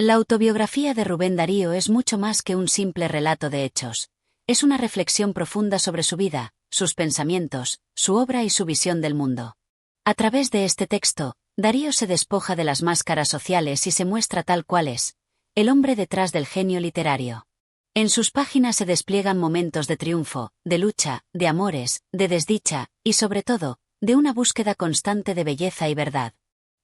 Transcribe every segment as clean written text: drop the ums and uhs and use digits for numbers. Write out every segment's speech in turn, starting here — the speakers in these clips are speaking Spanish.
La autobiografía de Rubén Darío es mucho más que un simple relato de hechos. Es una reflexión profunda sobre su vida, sus pensamientos, su obra y su visión del mundo. A través de este texto, Darío se despoja de las máscaras sociales y se muestra tal cual es, el hombre detrás del genio literario. En sus páginas se despliegan momentos de triunfo, de lucha, de amores, de desdicha, y sobre todo, de una búsqueda constante de belleza y verdad.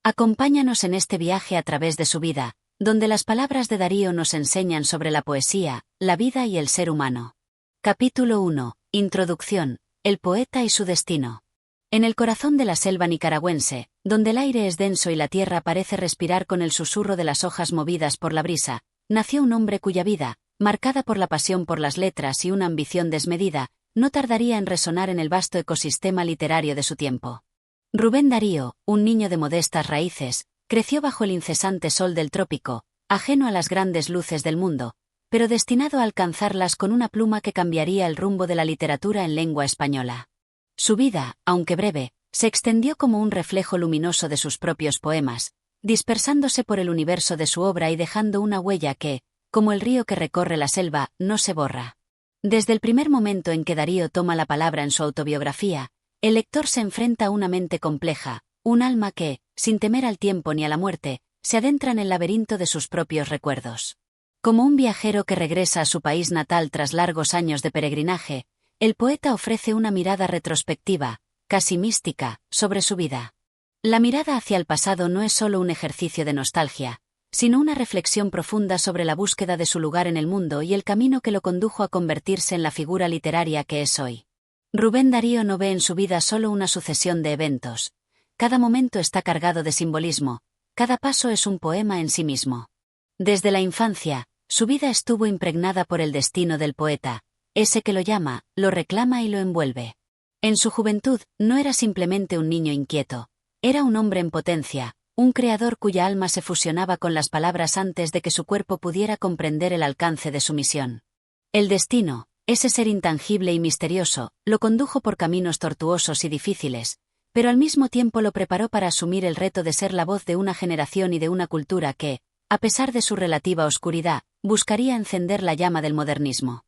Acompáñanos en este viaje a través de su vida, donde las palabras de Darío nos enseñan sobre la poesía, la vida y el ser humano. Capítulo 1. Introducción. El poeta y su destino. En el corazón de la selva nicaragüense, donde el aire es denso y la tierra parece respirar con el susurro de las hojas movidas por la brisa, nació un hombre cuya vida, marcada por la pasión por las letras y una ambición desmedida, no tardaría en resonar en el vasto ecosistema literario de su tiempo. Rubén Darío, un niño de modestas raíces, creció bajo el incesante sol del trópico, ajeno a las grandes luces del mundo, pero destinado a alcanzarlas con una pluma que cambiaría el rumbo de la literatura en lengua española. Su vida, aunque breve, se extendió como un reflejo luminoso de sus propios poemas, dispersándose por el universo de su obra y dejando una huella que, como el río que recorre la selva, no se borra. Desde el primer momento en que Darío toma la palabra en su autobiografía, el lector se enfrenta a una mente compleja, un alma que, sin temer al tiempo ni a la muerte, se adentra en el laberinto de sus propios recuerdos. Como un viajero que regresa a su país natal tras largos años de peregrinaje, el poeta ofrece una mirada retrospectiva, casi mística, sobre su vida. La mirada hacia el pasado no es solo un ejercicio de nostalgia, sino una reflexión profunda sobre la búsqueda de su lugar en el mundo y el camino que lo condujo a convertirse en la figura literaria que es hoy. Rubén Darío no ve en su vida solo una sucesión de eventos. Cada momento está cargado de simbolismo, cada paso es un poema en sí mismo. Desde la infancia, su vida estuvo impregnada por el destino del poeta, ese que lo llama, lo reclama y lo envuelve. En su juventud, no era simplemente un niño inquieto, era un hombre en potencia, un creador cuya alma se fusionaba con las palabras antes de que su cuerpo pudiera comprender el alcance de su misión. El destino, ese ser intangible y misterioso, lo condujo por caminos tortuosos y difíciles, pero al mismo tiempo lo preparó para asumir el reto de ser la voz de una generación y de una cultura que, a pesar de su relativa oscuridad, buscaría encender la llama del modernismo.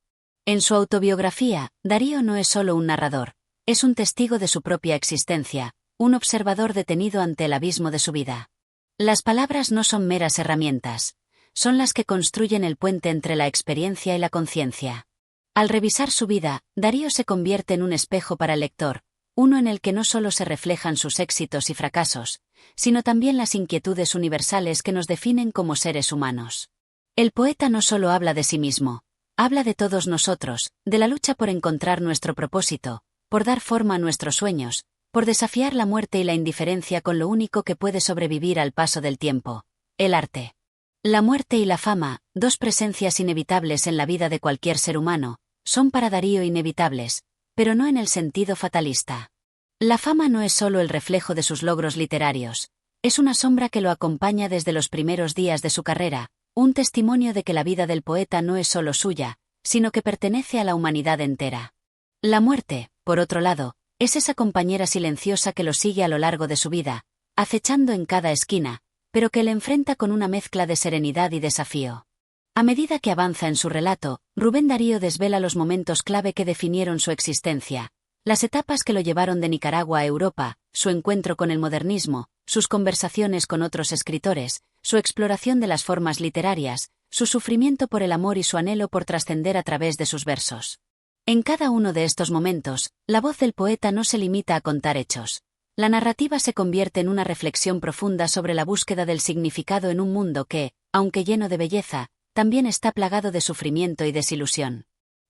En su autobiografía, Darío no es solo un narrador, es un testigo de su propia existencia, un observador detenido ante el abismo de su vida. Las palabras no son meras herramientas, son las que construyen el puente entre la experiencia y la conciencia. Al revisar su vida, Darío se convierte en un espejo para el lector, uno en el que no solo se reflejan sus éxitos y fracasos, sino también las inquietudes universales que nos definen como seres humanos. El poeta no solo habla de sí mismo, habla de todos nosotros, de la lucha por encontrar nuestro propósito, por dar forma a nuestros sueños, por desafiar la muerte y la indiferencia con lo único que puede sobrevivir al paso del tiempo, el arte. La muerte y la fama, dos presencias inevitables en la vida de cualquier ser humano, son para Darío inevitables, pero no en el sentido fatalista. La fama no es solo el reflejo de sus logros literarios, es una sombra que lo acompaña desde los primeros días de su carrera, un testimonio de que la vida del poeta no es solo suya, sino que pertenece a la humanidad entera. La muerte, por otro lado, es esa compañera silenciosa que lo sigue a lo largo de su vida, acechando en cada esquina, pero que le enfrenta con una mezcla de serenidad y desafío. A medida que avanza en su relato, Rubén Darío desvela los momentos clave que definieron su existencia, las etapas que lo llevaron de Nicaragua a Europa, su encuentro con el modernismo, sus conversaciones con otros escritores, su exploración de las formas literarias, su sufrimiento por el amor y su anhelo por trascender a través de sus versos. En cada uno de estos momentos, la voz del poeta no se limita a contar hechos. La narrativa se convierte en una reflexión profunda sobre la búsqueda del significado en un mundo que, aunque lleno de belleza, también está plagado de sufrimiento y desilusión.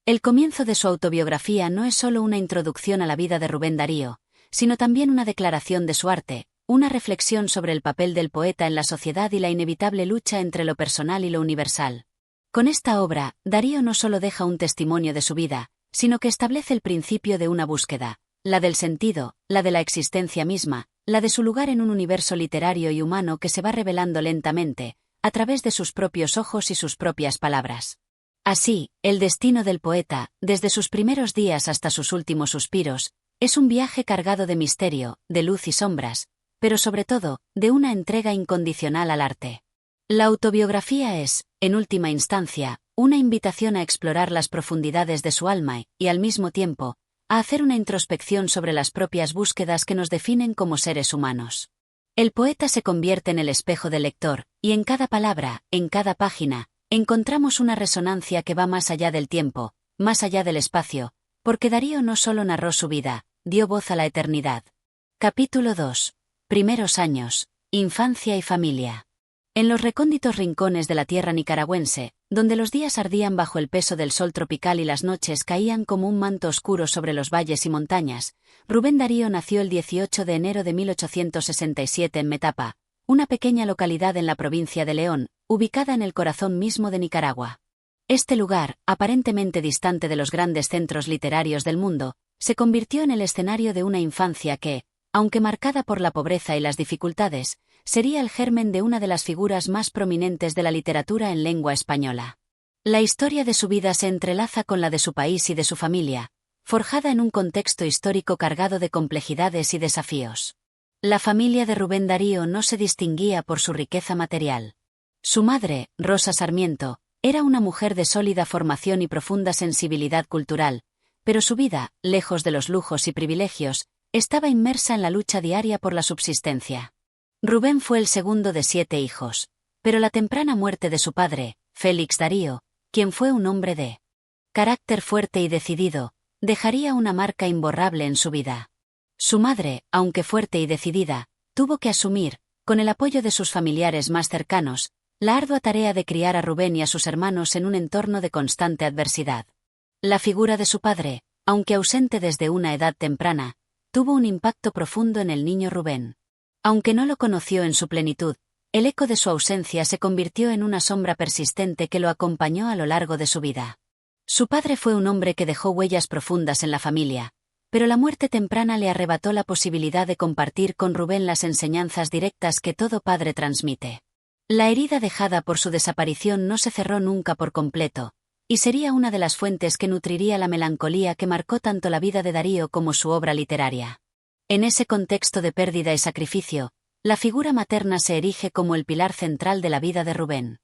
El comienzo de su autobiografía no es solo una introducción a la vida de Rubén Darío, sino también una declaración de su arte, una reflexión sobre el papel del poeta en la sociedad y la inevitable lucha entre lo personal y lo universal. Con esta obra, Darío no solo deja un testimonio de su vida, sino que establece el principio de una búsqueda, la del sentido, la de la existencia misma, la de su lugar en un universo literario y humano que se va revelando lentamente, a través de sus propios ojos y sus propias palabras. Así, el destino del poeta, desde sus primeros días hasta sus últimos suspiros, es un viaje cargado de misterio, de luz y sombras, pero sobre todo, de una entrega incondicional al arte. La autobiografía es, en última instancia, una invitación a explorar las profundidades de su alma y, al mismo tiempo, a hacer una introspección sobre las propias búsquedas que nos definen como seres humanos. El poeta se convierte en el espejo del lector, y en cada palabra, en cada página, encontramos una resonancia que va más allá del tiempo, más allá del espacio, porque Darío no solo narró su vida, dio voz a la eternidad. Capítulo 2. Primeros años, infancia y familia. En los recónditos rincones de la tierra nicaragüense, donde los días ardían bajo el peso del sol tropical y las noches caían como un manto oscuro sobre los valles y montañas, Rubén Darío nació el 18 de enero de 1867 en Metapa, una pequeña localidad en la provincia de León, ubicada en el corazón mismo de Nicaragua. Este lugar, aparentemente distante de los grandes centros literarios del mundo, se convirtió en el escenario de una infancia que, aunque marcada por la pobreza y las dificultades, sería el germen de una de las figuras más prominentes de la literatura en lengua española. La historia de su vida se entrelaza con la de su país y de su familia, forjada en un contexto histórico cargado de complejidades y desafíos. La familia de Rubén Darío no se distinguía por su riqueza material. Su madre, Rosa Sarmiento, era una mujer de sólida formación y profunda sensibilidad cultural, pero su vida, lejos de los lujos y privilegios, estaba inmersa en la lucha diaria por la subsistencia. Rubén fue el segundo de 7 hijos, pero la temprana muerte de su padre, Félix Darío, quien fue un hombre de carácter fuerte y decidido, dejaría una marca imborrable en su vida. Su madre, aunque fuerte y decidida, tuvo que asumir, con el apoyo de sus familiares más cercanos, la ardua tarea de criar a Rubén y a sus hermanos en un entorno de constante adversidad. La figura de su padre, aunque ausente desde una edad temprana, tuvo un impacto profundo en el niño Rubén. Aunque no lo conoció en su plenitud, el eco de su ausencia se convirtió en una sombra persistente que lo acompañó a lo largo de su vida. Su padre fue un hombre que dejó huellas profundas en la familia, pero la muerte temprana le arrebató la posibilidad de compartir con Rubén las enseñanzas directas que todo padre transmite. La herida dejada por su desaparición no se cerró nunca por completo, y sería una de las fuentes que nutriría la melancolía que marcó tanto la vida de Darío como su obra literaria. En ese contexto de pérdida y sacrificio, la figura materna se erige como el pilar central de la vida de Rubén.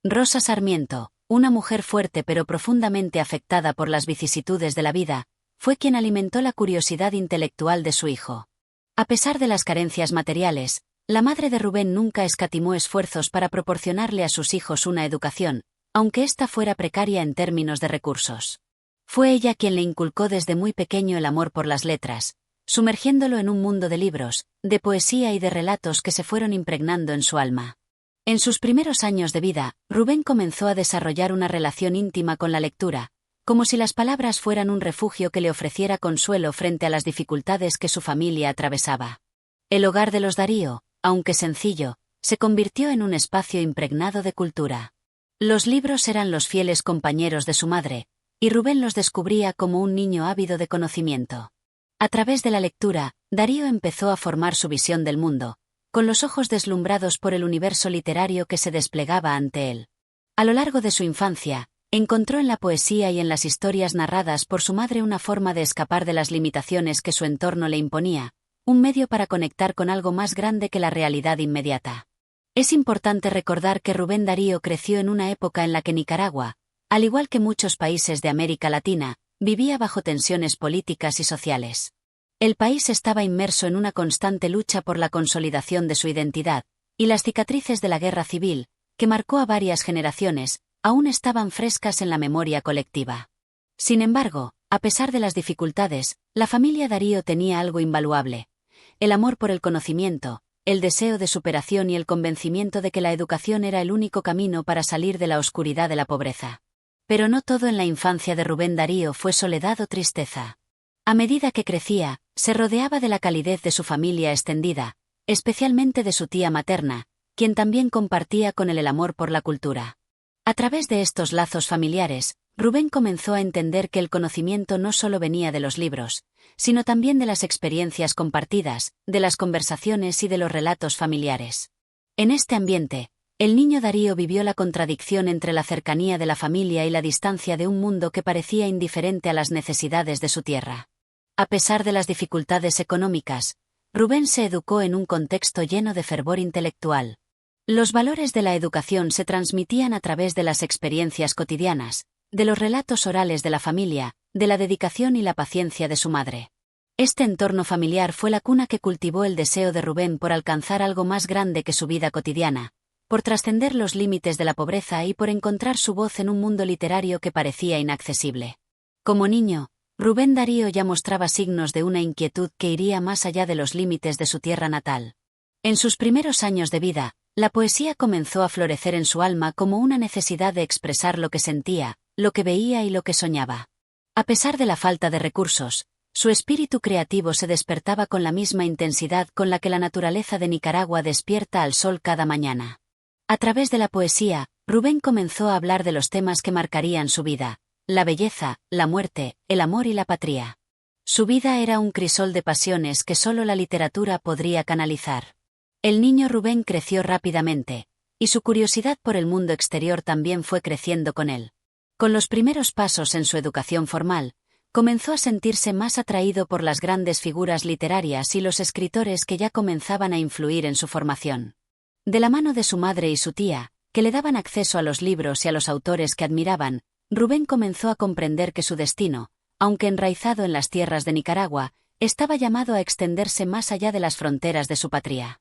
Rosa Sarmiento, una mujer fuerte pero profundamente afectada por las vicisitudes de la vida, fue quien alimentó la curiosidad intelectual de su hijo. A pesar de las carencias materiales, la madre de Rubén nunca escatimó esfuerzos para proporcionarle a sus hijos una educación, aunque ésta fuera precaria en términos de recursos. Fue ella quien le inculcó desde muy pequeño el amor por las letras, sumergiéndolo en un mundo de libros, de poesía y de relatos que se fueron impregnando en su alma. En sus primeros años de vida, Rubén comenzó a desarrollar una relación íntima con la lectura, como si las palabras fueran un refugio que le ofreciera consuelo frente a las dificultades que su familia atravesaba. El hogar de los Darío, aunque sencillo, se convirtió en un espacio impregnado de cultura. Los libros eran los fieles compañeros de su madre, y Rubén los descubría como un niño ávido de conocimiento. A través de la lectura, Darío empezó a formar su visión del mundo, con los ojos deslumbrados por el universo literario que se desplegaba ante él. A lo largo de su infancia, encontró en la poesía y en las historias narradas por su madre una forma de escapar de las limitaciones que su entorno le imponía, un medio para conectar con algo más grande que la realidad inmediata. Es importante recordar que Rubén Darío creció en una época en la que Nicaragua, al igual que muchos países de América Latina, vivía bajo tensiones políticas y sociales. El país estaba inmerso en una constante lucha por la consolidación de su identidad, y las cicatrices de la guerra civil, que marcó a varias generaciones, aún estaban frescas en la memoria colectiva. Sin embargo, a pesar de las dificultades, la familia Darío tenía algo invaluable: el amor por el conocimiento, el deseo de superación y el convencimiento de que la educación era el único camino para salir de la oscuridad de la pobreza. Pero no todo en la infancia de Rubén Darío fue soledad o tristeza. A medida que crecía, se rodeaba de la calidez de su familia extendida, especialmente de su tía materna, quien también compartía con él el amor por la cultura. A través de estos lazos familiares, Rubén comenzó a entender que el conocimiento no solo venía de los libros, sino también de las experiencias compartidas, de las conversaciones y de los relatos familiares. En este ambiente, el niño Darío vivió la contradicción entre la cercanía de la familia y la distancia de un mundo que parecía indiferente a las necesidades de su tierra. A pesar de las dificultades económicas, Rubén se educó en un contexto lleno de fervor intelectual. Los valores de la educación se transmitían a través de las experiencias cotidianas, de los relatos orales de la familia, de la dedicación y la paciencia de su madre. Este entorno familiar fue la cuna que cultivó el deseo de Rubén por alcanzar algo más grande que su vida cotidiana, por trascender los límites de la pobreza y por encontrar su voz en un mundo literario que parecía inaccesible. Como niño, Rubén Darío ya mostraba signos de una inquietud que iría más allá de los límites de su tierra natal. En sus primeros años de vida, la poesía comenzó a florecer en su alma como una necesidad de expresar lo que sentía, lo que veía y lo que soñaba. A pesar de la falta de recursos, su espíritu creativo se despertaba con la misma intensidad con la que la naturaleza de Nicaragua despierta al sol cada mañana. A través de la poesía, Rubén comenzó a hablar de los temas que marcarían su vida: la belleza, la muerte, el amor y la patria. Su vida era un crisol de pasiones que solo la literatura podría canalizar. El niño Rubén creció rápidamente, y su curiosidad por el mundo exterior también fue creciendo con él. Con los primeros pasos en su educación formal, comenzó a sentirse más atraído por las grandes figuras literarias y los escritores que ya comenzaban a influir en su formación. De la mano de su madre y su tía, que le daban acceso a los libros y a los autores que admiraban, Rubén comenzó a comprender que su destino, aunque enraizado en las tierras de Nicaragua, estaba llamado a extenderse más allá de las fronteras de su patria.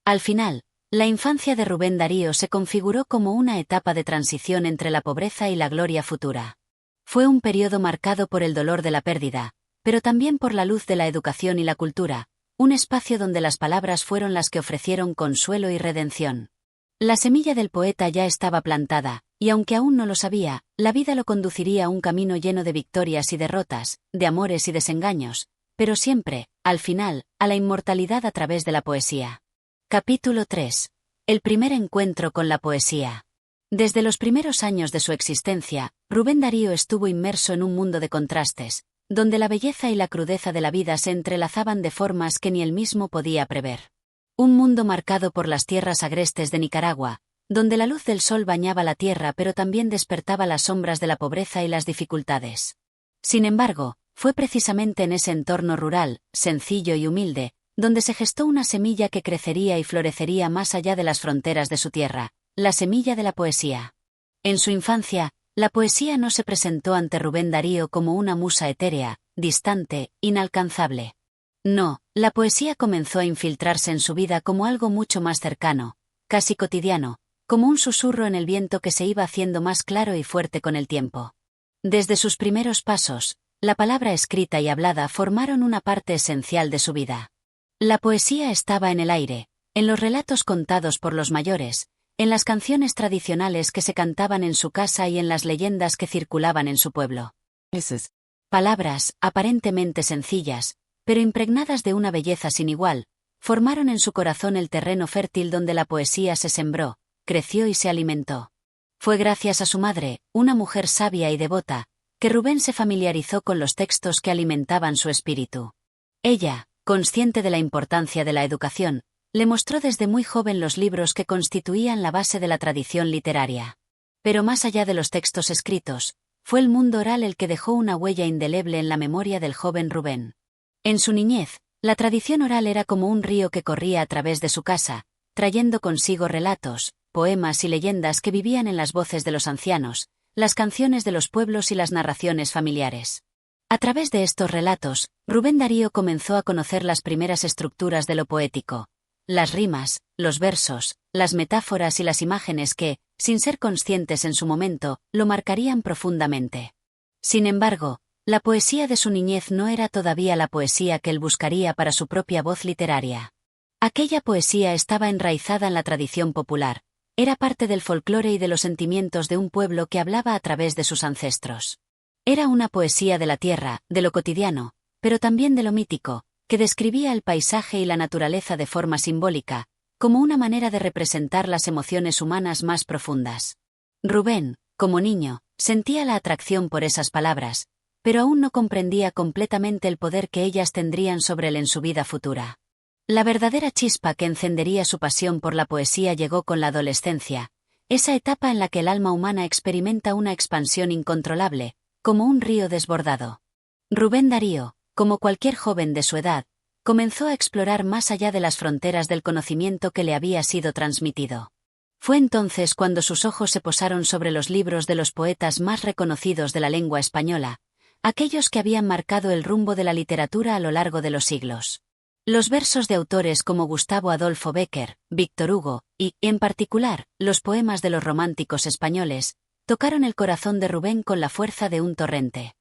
Al final, la infancia de Rubén Darío se configuró como una etapa de transición entre la pobreza y la gloria futura. Fue un periodo marcado por el dolor de la pérdida, pero también por la luz de la educación y la cultura, un espacio donde las palabras fueron las que ofrecieron consuelo y redención. La semilla del poeta ya estaba plantada, y aunque aún no lo sabía, la vida lo conduciría a un camino lleno de victorias y derrotas, de amores y desengaños, pero siempre, al final, a la inmortalidad a través de la poesía. Capítulo 3. El primer encuentro con la poesía. Desde los primeros años de su existencia, Rubén Darío estuvo inmerso en un mundo de contrastes, donde la belleza y la crudeza de la vida se entrelazaban de formas que ni él mismo podía prever. Un mundo marcado por las tierras agrestes de Nicaragua, donde la luz del sol bañaba la tierra pero también despertaba las sombras de la pobreza y las dificultades. Sin embargo, fue precisamente en ese entorno rural, sencillo y humilde, donde se gestó una semilla que crecería y florecería más allá de las fronteras de su tierra, la semilla de la poesía. En su infancia, la poesía no se presentó ante Rubén Darío como una musa etérea, distante, inalcanzable. No, la poesía comenzó a infiltrarse en su vida como algo mucho más cercano, casi cotidiano, como un susurro en el viento que se iba haciendo más claro y fuerte con el tiempo. Desde sus primeros pasos, la palabra escrita y hablada formaron una parte esencial de su vida. La poesía estaba en el aire, en los relatos contados por los mayores, en las canciones tradicionales que se cantaban en su casa y en las leyendas que circulaban en su pueblo. Esas palabras, aparentemente sencillas, pero impregnadas de una belleza sin igual, formaron en su corazón el terreno fértil donde la poesía se sembró, creció y se alimentó. Fue gracias a su madre, una mujer sabia y devota, que Rubén se familiarizó con los textos que alimentaban su espíritu. Ella, consciente de la importancia de la educación, le mostró desde muy joven los libros que constituían la base de la tradición literaria. Pero más allá de los textos escritos, fue el mundo oral el que dejó una huella indeleble en la memoria del joven Rubén. En su niñez, la tradición oral era como un río que corría a través de su casa, trayendo consigo relatos, poemas y leyendas que vivían en las voces de los ancianos, las canciones de los pueblos y las narraciones familiares. A través de estos relatos, Rubén Darío comenzó a conocer las primeras estructuras de lo poético, las rimas, los versos, las metáforas y las imágenes que, sin ser conscientes en su momento, lo marcarían profundamente. Sin embargo, la poesía de su niñez no era todavía la poesía que él buscaría para su propia voz literaria. Aquella poesía estaba enraizada en la tradición popular, era parte del folclore y de los sentimientos de un pueblo que hablaba a través de sus ancestros. Era una poesía de la tierra, de lo cotidiano, pero también de lo mítico, que describía el paisaje y la naturaleza de forma simbólica, como una manera de representar las emociones humanas más profundas. Rubén, como niño, sentía la atracción por esas palabras, pero aún no comprendía completamente el poder que ellas tendrían sobre él en su vida futura. La verdadera chispa que encendería su pasión por la poesía llegó con la adolescencia, esa etapa en la que el alma humana experimenta una expansión incontrolable, como un río desbordado. Rubén Darío, como cualquier joven de su edad, comenzó a explorar más allá de las fronteras del conocimiento que le había sido transmitido. Fue entonces cuando sus ojos se posaron sobre los libros de los poetas más reconocidos de la lengua española, aquellos que habían marcado el rumbo de la literatura a lo largo de los siglos. Los versos de autores como Gustavo Adolfo Bécquer, Víctor Hugo, y, en particular, los poemas de los románticos españoles, tocaron el corazón de Rubén con la fuerza de un torrente.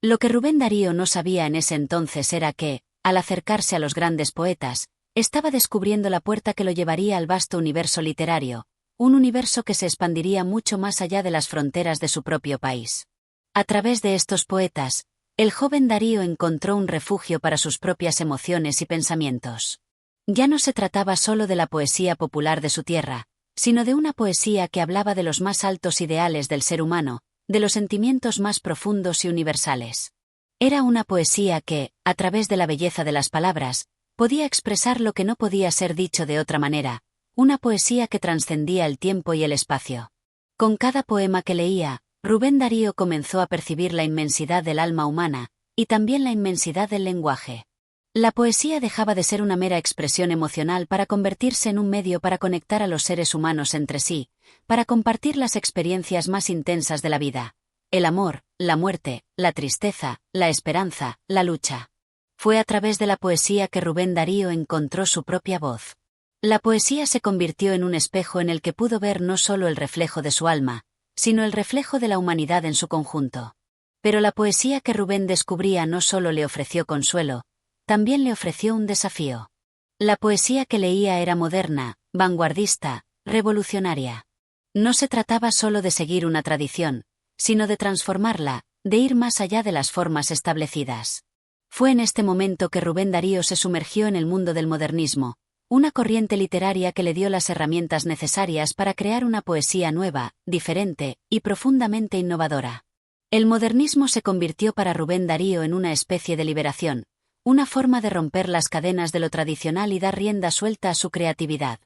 Lo que Rubén Darío no sabía en ese entonces era que, al acercarse a los grandes poetas, estaba descubriendo la puerta que lo llevaría al vasto universo literario, un universo que se expandiría mucho más allá de las fronteras de su propio país. A través de estos poetas, el joven Darío encontró un refugio para sus propias emociones y pensamientos. Ya no se trataba solo de la poesía popular de su tierra, sino de una poesía que hablaba de los más altos ideales del ser humano, de los sentimientos más profundos y universales. Era una poesía que, a través de la belleza de las palabras, podía expresar lo que no podía ser dicho de otra manera, una poesía que trascendía el tiempo y el espacio. Con cada poema que leía, Rubén Darío comenzó a percibir la inmensidad del alma humana, y también la inmensidad del lenguaje. La poesía dejaba de ser una mera expresión emocional para convertirse en un medio para conectar a los seres humanos entre sí, para compartir las experiencias más intensas de la vida: el amor, la muerte, la tristeza, la esperanza, la lucha. Fue a través de la poesía que Rubén Darío encontró su propia voz. La poesía se convirtió en un espejo en el que pudo ver no solo el reflejo de su alma, sino el reflejo de la humanidad en su conjunto. Pero la poesía que Rubén descubría no solo le ofreció consuelo, también le ofreció un desafío. La poesía que leía era moderna, vanguardista, revolucionaria. No se trataba solo de seguir una tradición, sino de transformarla, de ir más allá de las formas establecidas. Fue en este momento que Rubén Darío se sumergió en el mundo del modernismo, una corriente literaria que le dio las herramientas necesarias para crear una poesía nueva, diferente y profundamente innovadora. El modernismo se convirtió para Rubén Darío en una especie de liberación, una forma de romper las cadenas de lo tradicional y dar rienda suelta a su creatividad.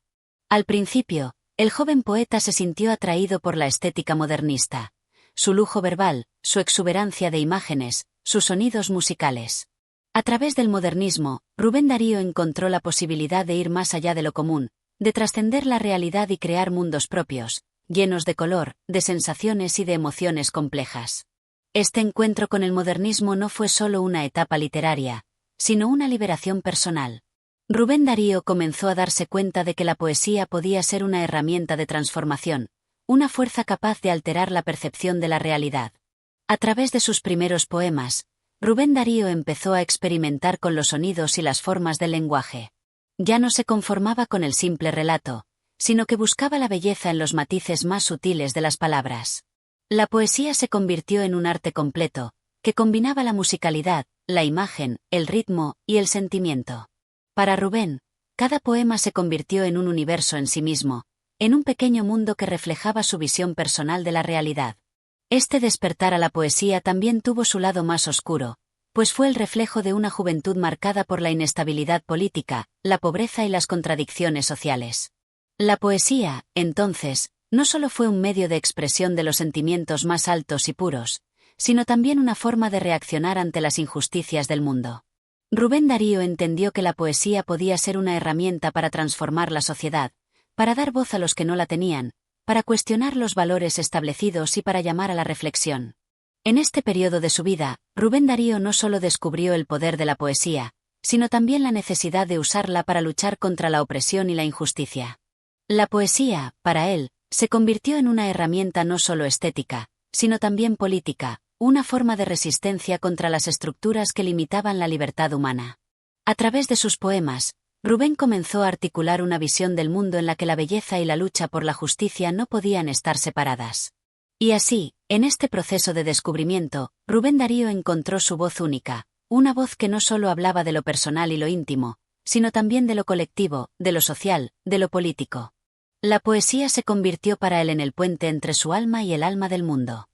Al principio, el joven poeta se sintió atraído por la estética modernista, su lujo verbal, su exuberancia de imágenes, sus sonidos musicales. A través del modernismo, Rubén Darío encontró la posibilidad de ir más allá de lo común, de trascender la realidad y crear mundos propios, llenos de color, de sensaciones y de emociones complejas. Este encuentro con el modernismo no fue solo una etapa literaria, sino una liberación personal. Rubén Darío comenzó a darse cuenta de que la poesía podía ser una herramienta de transformación, una fuerza capaz de alterar la percepción de la realidad. A través de sus primeros poemas, Rubén Darío empezó a experimentar con los sonidos y las formas del lenguaje. Ya no se conformaba con el simple relato, sino que buscaba la belleza en los matices más sutiles de las palabras. La poesía se convirtió en un arte completo, que combinaba la musicalidad, la imagen, el ritmo y el sentimiento. Para Rubén, cada poema se convirtió en un universo en sí mismo, en un pequeño mundo que reflejaba su visión personal de la realidad. Este despertar a la poesía también tuvo su lado más oscuro, pues fue el reflejo de una juventud marcada por la inestabilidad política, la pobreza y las contradicciones sociales. La poesía, entonces, no solo fue un medio de expresión de los sentimientos más altos y puros, sino también una forma de reaccionar ante las injusticias del mundo. Rubén Darío entendió que la poesía podía ser una herramienta para transformar la sociedad, para dar voz a los que no la tenían, para cuestionar los valores establecidos y para llamar a la reflexión. En este periodo de su vida, Rubén Darío no solo descubrió el poder de la poesía, sino también la necesidad de usarla para luchar contra la opresión y la injusticia. La poesía, para él, se convirtió en una herramienta no solo estética, sino también política, una forma de resistencia contra las estructuras que limitaban la libertad humana. A través de sus poemas, Rubén comenzó a articular una visión del mundo en la que la belleza y la lucha por la justicia no podían estar separadas. Y así, en este proceso de descubrimiento, Rubén Darío encontró su voz única, una voz que no solo hablaba de lo personal y lo íntimo, sino también de lo colectivo, de lo social, de lo político. La poesía se convirtió para él en el puente entre su alma y el alma del mundo.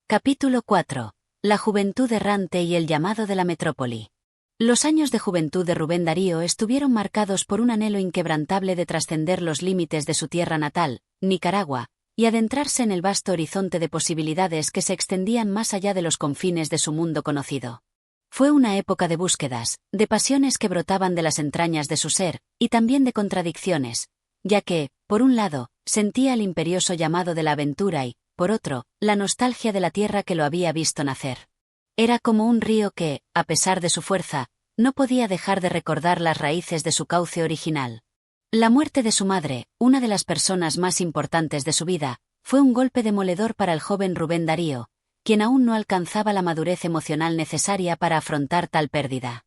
Capítulo 4. La juventud errante y el llamado de la metrópoli. Los años de juventud de Rubén Darío estuvieron marcados por un anhelo inquebrantable de trascender los límites de su tierra natal, Nicaragua, y adentrarse en el vasto horizonte de posibilidades que se extendían más allá de los confines de su mundo conocido. Fue una época de búsquedas, de pasiones que brotaban de las entrañas de su ser, y también de contradicciones, ya que, por un lado, sentía el imperioso llamado de la aventura y, por otro, la nostalgia de la tierra que lo había visto nacer. Era como un río que, a pesar de su fuerza, no podía dejar de recordar las raíces de su cauce original. La muerte de su madre, una de las personas más importantes de su vida, fue un golpe demoledor para el joven Rubén Darío, quien aún no alcanzaba la madurez emocional necesaria para afrontar tal pérdida.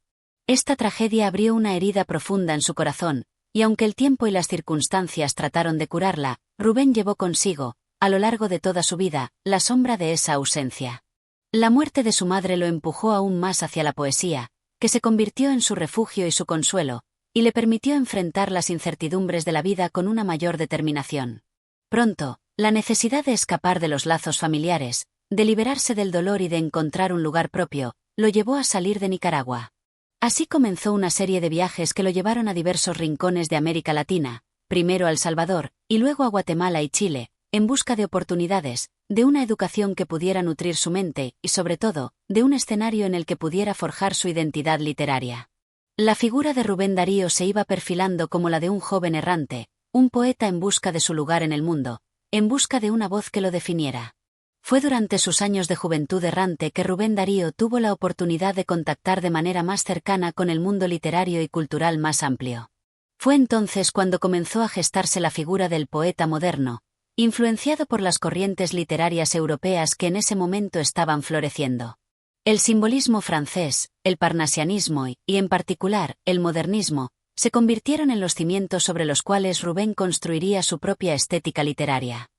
Esta tragedia abrió una herida profunda en su corazón, y aunque el tiempo y las circunstancias trataron de curarla, Rubén llevó consigo, a lo largo de toda su vida, la sombra de esa ausencia. La muerte de su madre lo empujó aún más hacia la poesía, que se convirtió en su refugio y su consuelo, y le permitió enfrentar las incertidumbres de la vida con una mayor determinación. Pronto, la necesidad de escapar de los lazos familiares, de liberarse del dolor y de encontrar un lugar propio, lo llevó a salir de Nicaragua. Así comenzó una serie de viajes que lo llevaron a diversos rincones de América Latina, primero a El Salvador, y luego a Guatemala y Chile, en busca de oportunidades, de una educación que pudiera nutrir su mente y, sobre todo, de un escenario en el que pudiera forjar su identidad literaria. La figura de Rubén Darío se iba perfilando como la de un joven errante, un poeta en busca de su lugar en el mundo, en busca de una voz que lo definiera. Fue durante sus años de juventud errante que Rubén Darío tuvo la oportunidad de contactar de manera más cercana con el mundo literario y cultural más amplio. Fue entonces cuando comenzó a gestarse la figura del poeta moderno, influenciado por las corrientes literarias europeas que en ese momento estaban floreciendo. El simbolismo francés, el parnasianismo y, en particular, el modernismo, se convirtieron en los cimientos sobre los cuales Rubén construiría su propia estética literaria.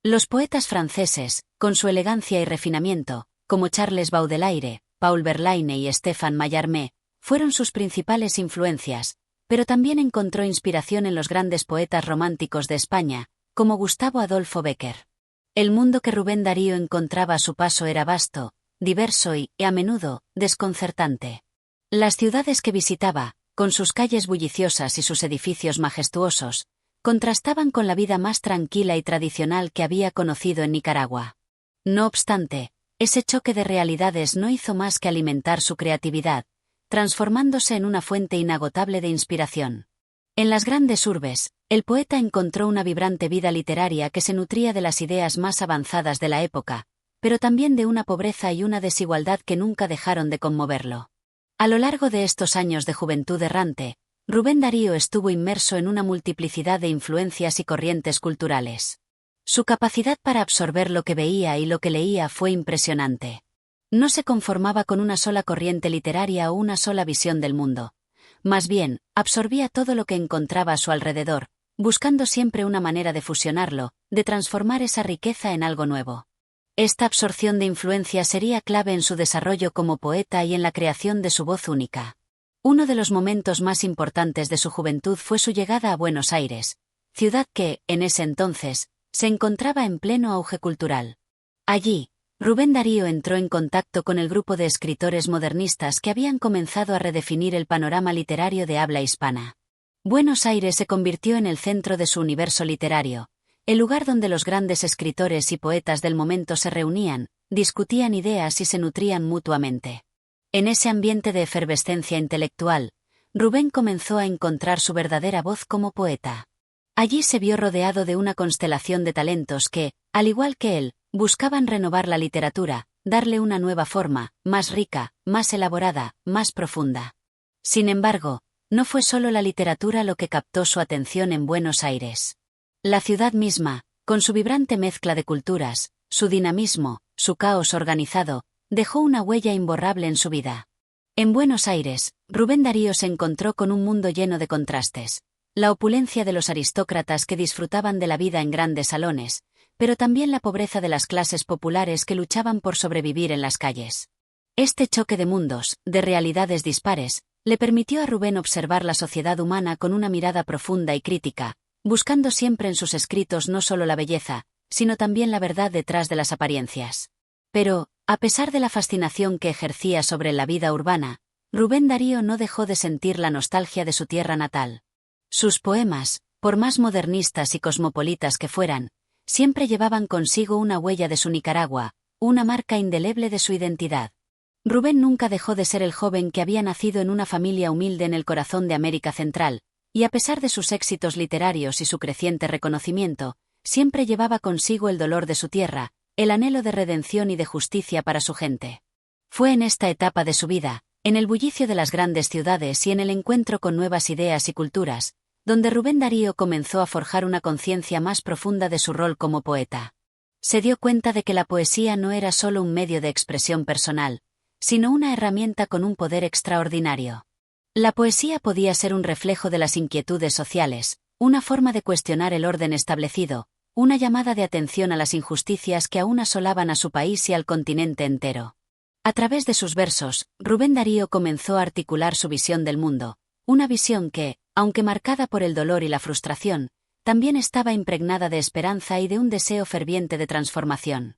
Los poetas franceses, con su elegancia y refinamiento, como Charles Baudelaire, Paul Verlaine y Stéphane Mallarmé, fueron sus principales influencias, pero también encontró inspiración en los grandes poetas románticos de España, como Gustavo Adolfo Bécquer. El mundo que Rubén Darío encontraba a su paso era vasto, diverso y, a menudo, desconcertante. Las ciudades que visitaba, con sus calles bulliciosas y sus edificios majestuosos, contrastaban con la vida más tranquila y tradicional que había conocido en Nicaragua. No obstante, ese choque de realidades no hizo más que alimentar su creatividad, transformándose en una fuente inagotable de inspiración. En las grandes urbes, el poeta encontró una vibrante vida literaria que se nutría de las ideas más avanzadas de la época, pero también de una pobreza y una desigualdad que nunca dejaron de conmoverlo. A lo largo de estos años de juventud errante, Rubén Darío estuvo inmerso en una multiplicidad de influencias y corrientes culturales. Su capacidad para absorber lo que veía y lo que leía fue impresionante. No se conformaba con una sola corriente literaria o una sola visión del mundo. Más bien, absorbía todo lo que encontraba a su alrededor, buscando siempre una manera de fusionarlo, de transformar esa riqueza en algo nuevo. Esta absorción de influencia sería clave en su desarrollo como poeta y en la creación de su voz única. Uno de los momentos más importantes de su juventud fue su llegada a Buenos Aires, ciudad que, en ese entonces, se encontraba en pleno auge cultural. Allí, Rubén Darío entró en contacto con el grupo de escritores modernistas que habían comenzado a redefinir el panorama literario de habla hispana. Buenos Aires se convirtió en el centro de su universo literario, el lugar donde los grandes escritores y poetas del momento se reunían, discutían ideas y se nutrían mutuamente. En ese ambiente de efervescencia intelectual, Rubén comenzó a encontrar su verdadera voz como poeta. Allí se vio rodeado de una constelación de talentos que, al igual que él, buscaban renovar la literatura, darle una nueva forma, más rica, más elaborada, más profunda. Sin embargo, no fue solo la literatura lo que captó su atención en Buenos Aires. La ciudad misma, con su vibrante mezcla de culturas, su dinamismo, su caos organizado, dejó una huella imborrable en su vida. En Buenos Aires, Rubén Darío se encontró con un mundo lleno de contrastes. La opulencia de los aristócratas que disfrutaban de la vida en grandes salones, pero también la pobreza de las clases populares que luchaban por sobrevivir en las calles. Este choque de mundos, de realidades dispares, le permitió a Rubén observar la sociedad humana con una mirada profunda y crítica, buscando siempre en sus escritos no solo la belleza, sino también la verdad detrás de las apariencias. Pero, a pesar de la fascinación que ejercía sobre la vida urbana, Rubén Darío no dejó de sentir la nostalgia de su tierra natal. Sus poemas, por más modernistas y cosmopolitas que fueran, siempre llevaban consigo una huella de su Nicaragua, una marca indeleble de su identidad. Rubén nunca dejó de ser el joven que había nacido en una familia humilde en el corazón de América Central, y a pesar de sus éxitos literarios y su creciente reconocimiento, siempre llevaba consigo el dolor de su tierra, el anhelo de redención y de justicia para su gente. Fue en esta etapa de su vida, en el bullicio de las grandes ciudades y en el encuentro con nuevas ideas y culturas, donde Rubén Darío comenzó a forjar una conciencia más profunda de su rol como poeta. Se dio cuenta de que la poesía no era solo un medio de expresión personal, sino una herramienta con un poder extraordinario. La poesía podía ser un reflejo de las inquietudes sociales, una forma de cuestionar el orden establecido, una llamada de atención a las injusticias que aún asolaban a su país y al continente entero. A través de sus versos, Rubén Darío comenzó a articular su visión del mundo, una visión que, aunque marcada por el dolor y la frustración, también estaba impregnada de esperanza y de un deseo ferviente de transformación.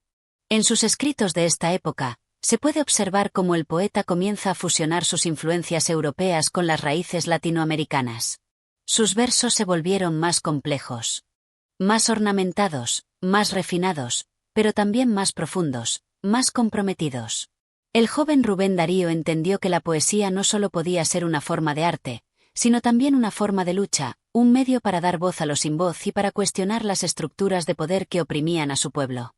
En sus escritos de esta época, se puede observar cómo el poeta comienza a fusionar sus influencias europeas con las raíces latinoamericanas. Sus versos se volvieron más complejos, más ornamentados, más refinados, pero también más profundos, más comprometidos. El joven Rubén Darío entendió que la poesía no solo podía ser una forma de arte, sino también una forma de lucha, un medio para dar voz a los sin voz y para cuestionar las estructuras de poder que oprimían a su pueblo.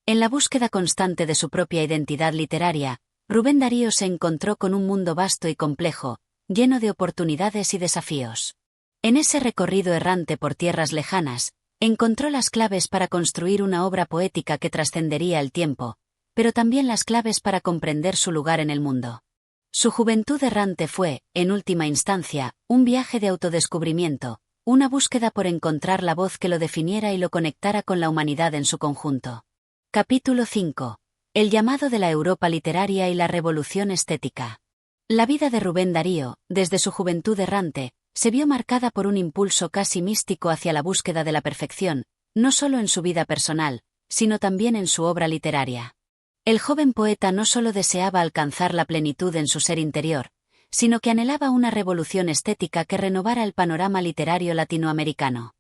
En la búsqueda constante de su propia identidad literaria, Rubén Darío se encontró con un mundo vasto y complejo, lleno de oportunidades y desafíos. En ese recorrido errante por tierras lejanas, encontró las claves para construir una obra poética que trascendería el tiempo, pero también las claves para comprender su lugar en el mundo. Su juventud errante fue, en última instancia, un viaje de autodescubrimiento, una búsqueda por encontrar la voz que lo definiera y lo conectara con la humanidad en su conjunto. Capítulo 5. El llamado de la Europa literaria y la revolución estética. La vida de Rubén Darío, desde su juventud errante, se vio marcada por un impulso casi místico hacia la búsqueda de la perfección, no solo en su vida personal, sino también en su obra literaria. El joven poeta no solo deseaba alcanzar la plenitud en su ser interior, sino que anhelaba una revolución estética que renovara el panorama literario latinoamericano.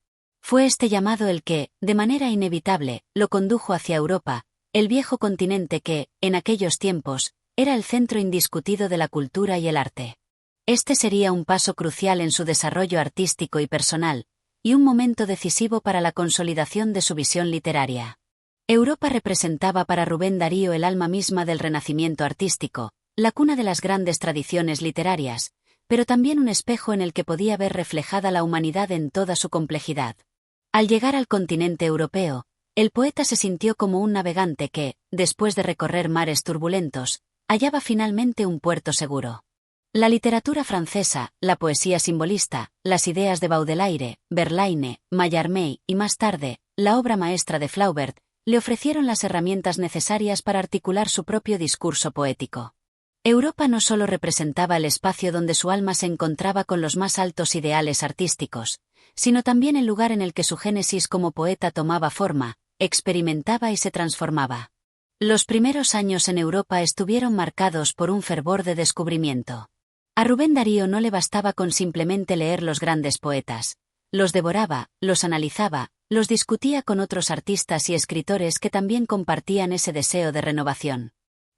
Fue este llamado el que, de manera inevitable, lo condujo hacia Europa, el viejo continente que, en aquellos tiempos, era el centro indiscutido de la cultura y el arte. Este sería un paso crucial en su desarrollo artístico y personal, y un momento decisivo para la consolidación de su visión literaria. Europa representaba para Rubén Darío el alma misma del renacimiento artístico, la cuna de las grandes tradiciones literarias, pero también un espejo en el que podía ver reflejada la humanidad en toda su complejidad. Al llegar al continente europeo, el poeta se sintió como un navegante que, después de recorrer mares turbulentos, hallaba finalmente un puerto seguro. La literatura francesa, la poesía simbolista, las ideas de Baudelaire, Verlaine, Mallarmé y más tarde, la obra maestra de Flaubert, le ofrecieron las herramientas necesarias para articular su propio discurso poético. Europa no solo representaba el espacio donde su alma se encontraba con los más altos ideales artísticos, sino también el lugar en el que su génesis como poeta tomaba forma, experimentaba y se transformaba. Los primeros años en Europa estuvieron marcados por un fervor de descubrimiento. A Rubén Darío no le bastaba con simplemente leer los grandes poetas. Los devoraba, los analizaba, los discutía con otros artistas y escritores que también compartían ese deseo de renovación.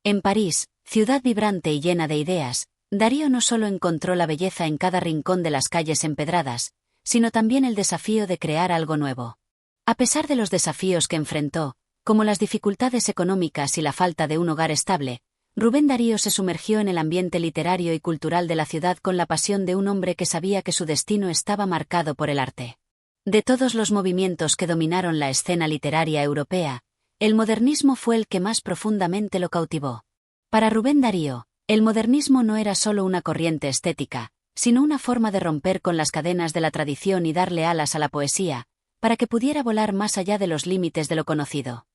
En París, ciudad vibrante y llena de ideas, Darío no solo encontró la belleza en cada rincón de las calles empedradas, sino también el desafío de crear algo nuevo. A pesar de los desafíos que enfrentó, como las dificultades económicas y la falta de un hogar estable, Rubén Darío se sumergió en el ambiente literario y cultural de la ciudad con la pasión de un hombre que sabía que su destino estaba marcado por el arte. De todos los movimientos que dominaron la escena literaria europea, el modernismo fue el que más profundamente lo cautivó. Para Rubén Darío, el modernismo no era solo una corriente estética, sino una forma de romper con las cadenas de la tradición y darle alas a la poesía, para que pudiera volar más allá de los límites de lo conocido.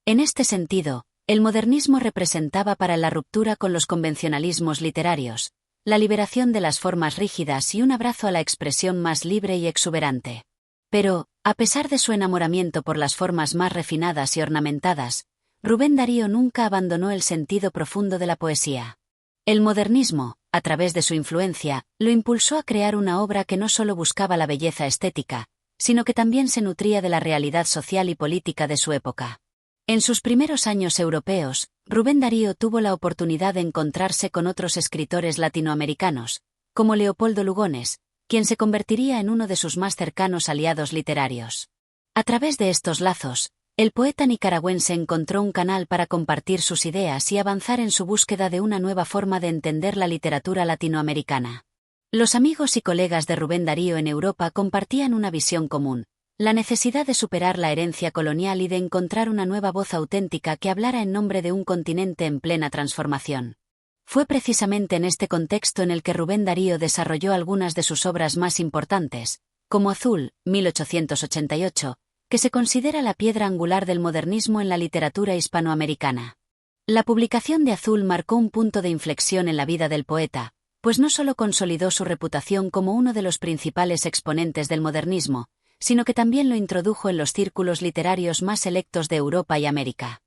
En este sentido, el modernismo representaba para él la ruptura con los convencionalismos literarios, la liberación de las formas rígidas y un abrazo a la expresión más libre y exuberante. Pero, a pesar de su enamoramiento por las formas más refinadas y ornamentadas, Rubén Darío nunca abandonó el sentido profundo de la poesía. El modernismo, a través de su influencia, lo impulsó a crear una obra que no solo buscaba la belleza estética, sino que también se nutría de la realidad social y política de su época. En sus primeros años europeos, Rubén Darío tuvo la oportunidad de encontrarse con otros escritores latinoamericanos, como Leopoldo Lugones, quien se convertiría en uno de sus más cercanos aliados literarios. A través de estos lazos, el poeta nicaragüense encontró un canal para compartir sus ideas y avanzar en su búsqueda de una nueva forma de entender la literatura latinoamericana. Los amigos y colegas de Rubén Darío en Europa compartían una visión común: la necesidad de superar la herencia colonial y de encontrar una nueva voz auténtica que hablara en nombre de un continente en plena transformación. Fue precisamente en este contexto en el que Rubén Darío desarrolló algunas de sus obras más importantes, como Azul, 1888, que se considera la piedra angular del modernismo en la literatura hispanoamericana. La publicación de Azul marcó un punto de inflexión en la vida del poeta, pues no solo consolidó su reputación como uno de los principales exponentes del modernismo, sino que también lo introdujo en los círculos literarios más selectos de Europa y América.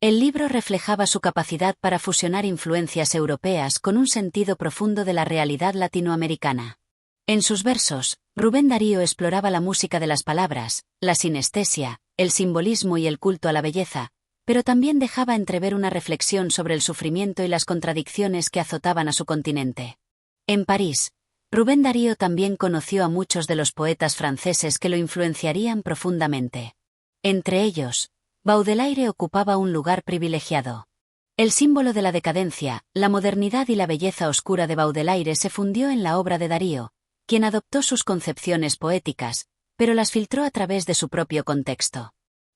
El libro reflejaba su capacidad para fusionar influencias europeas con un sentido profundo de la realidad latinoamericana. En sus versos, Rubén Darío exploraba la música de las palabras, la sinestesia, el simbolismo y el culto a la belleza, pero también dejaba entrever una reflexión sobre el sufrimiento y las contradicciones que azotaban a su continente. En París, Rubén Darío también conoció a muchos de los poetas franceses que lo influenciarían profundamente. Entre ellos, Baudelaire ocupaba un lugar privilegiado. El símbolo de la decadencia, la modernidad y la belleza oscura de Baudelaire se fundió en la obra de Darío, quien adoptó sus concepciones poéticas, pero las filtró a través de su propio contexto.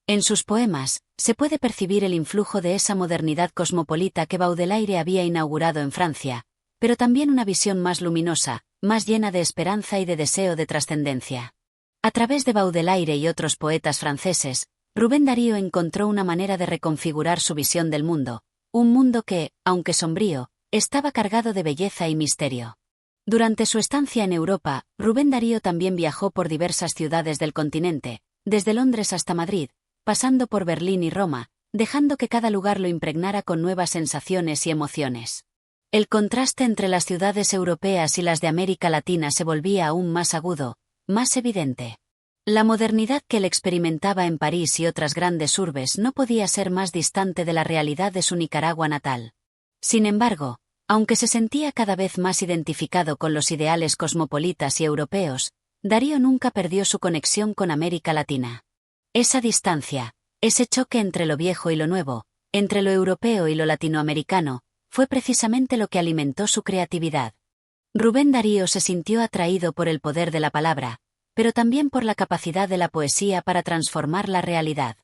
En sus poemas, se puede percibir el influjo de esa modernidad cosmopolita que Baudelaire había inaugurado en Francia, pero también una visión más luminosa, más llena de esperanza y de deseo de trascendencia. A través de Baudelaire y otros poetas franceses, Rubén Darío encontró una manera de reconfigurar su visión del mundo, un mundo que, aunque sombrío, estaba cargado de belleza y misterio. Durante su estancia en Europa, Rubén Darío también viajó por diversas ciudades del continente, desde Londres hasta Madrid, pasando por Berlín y Roma, dejando que cada lugar lo impregnara con nuevas sensaciones y emociones. El contraste entre las ciudades europeas y las de América Latina se volvía aún más agudo, más evidente. La modernidad que él experimentaba en París y otras grandes urbes no podía ser más distante de la realidad de su Nicaragua natal. Sin embargo, aunque se sentía cada vez más identificado con los ideales cosmopolitas y europeos, Darío nunca perdió su conexión con América Latina. Esa distancia, ese choque entre lo viejo y lo nuevo, entre lo europeo y lo latinoamericano, fue precisamente lo que alimentó su creatividad. Rubén Darío se sintió atraído por el poder de la palabra, pero también por la capacidad de la poesía para transformar la realidad.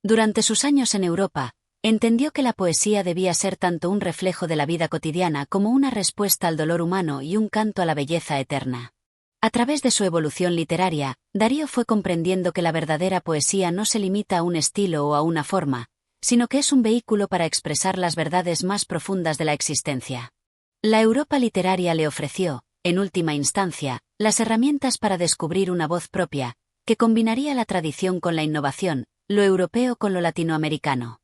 Durante sus años en Europa, entendió que la poesía debía ser tanto un reflejo de la vida cotidiana como una respuesta al dolor humano y un canto a la belleza eterna. A través de su evolución literaria, Darío fue comprendiendo que la verdadera poesía no se limita a un estilo o a una forma, sino que es un vehículo para expresar las verdades más profundas de la existencia. La Europa literaria le ofreció, en última instancia, las herramientas para descubrir una voz propia, que combinaría la tradición con la innovación, lo europeo con lo latinoamericano.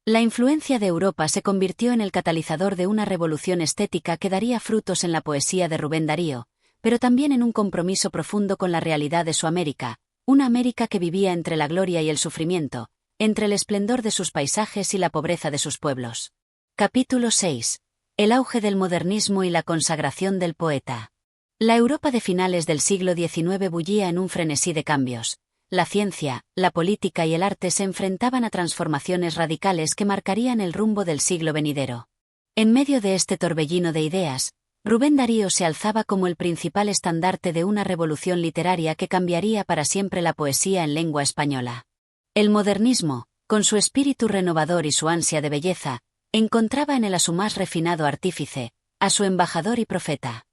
La influencia de Europa se convirtió en el catalizador de una revolución estética que daría frutos en la poesía de Rubén Darío, pero también en un compromiso profundo con la realidad de su América, una América que vivía entre la gloria y el sufrimiento, entre el esplendor de sus paisajes y la pobreza de sus pueblos. Capítulo 6. El auge del modernismo y la consagración del poeta. La Europa de finales del siglo XIX bullía en un frenesí de cambios. La ciencia, la política y el arte se enfrentaban a transformaciones radicales que marcarían el rumbo del siglo venidero. En medio de este torbellino de ideas, Rubén Darío se alzaba como el principal estandarte de una revolución literaria que cambiaría para siempre la poesía en lengua española. El modernismo, con su espíritu renovador y su ansia de belleza, encontraba en él a su más refinado artífice, a su embajador y profeta.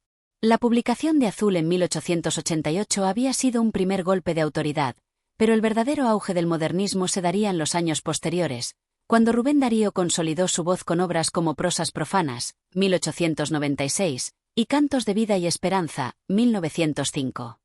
La publicación de Azul en 1888 había sido un primer golpe de autoridad, pero el verdadero auge del modernismo se daría en los años posteriores, cuando Rubén Darío consolidó su voz con obras como Prosas profanas, 1896, y Cantos de vida y esperanza, 1905.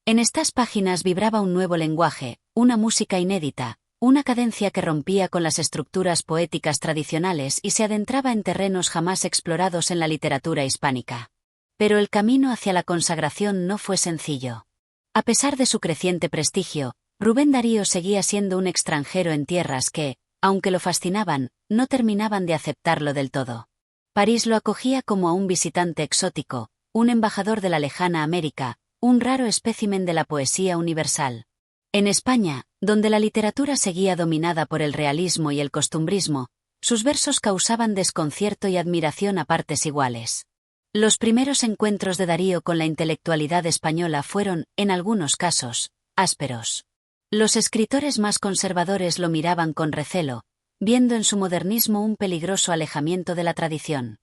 En estas páginas vibraba un nuevo lenguaje, una música inédita, una cadencia que rompía con las estructuras poéticas tradicionales y se adentraba en terrenos jamás explorados en la literatura hispánica. Pero el camino hacia la consagración no fue sencillo. A pesar de su creciente prestigio, Rubén Darío seguía siendo un extranjero en tierras que, aunque lo fascinaban, no terminaban de aceptarlo del todo. París lo acogía como a un visitante exótico, un embajador de la lejana América, un raro espécimen de la poesía universal. En España, donde la literatura seguía dominada por el realismo y el costumbrismo, sus versos causaban desconcierto y admiración a partes iguales. Los primeros encuentros de Darío con la intelectualidad española fueron, en algunos casos, ásperos. Los escritores más conservadores lo miraban con recelo, viendo en su modernismo un peligroso alejamiento de la tradición.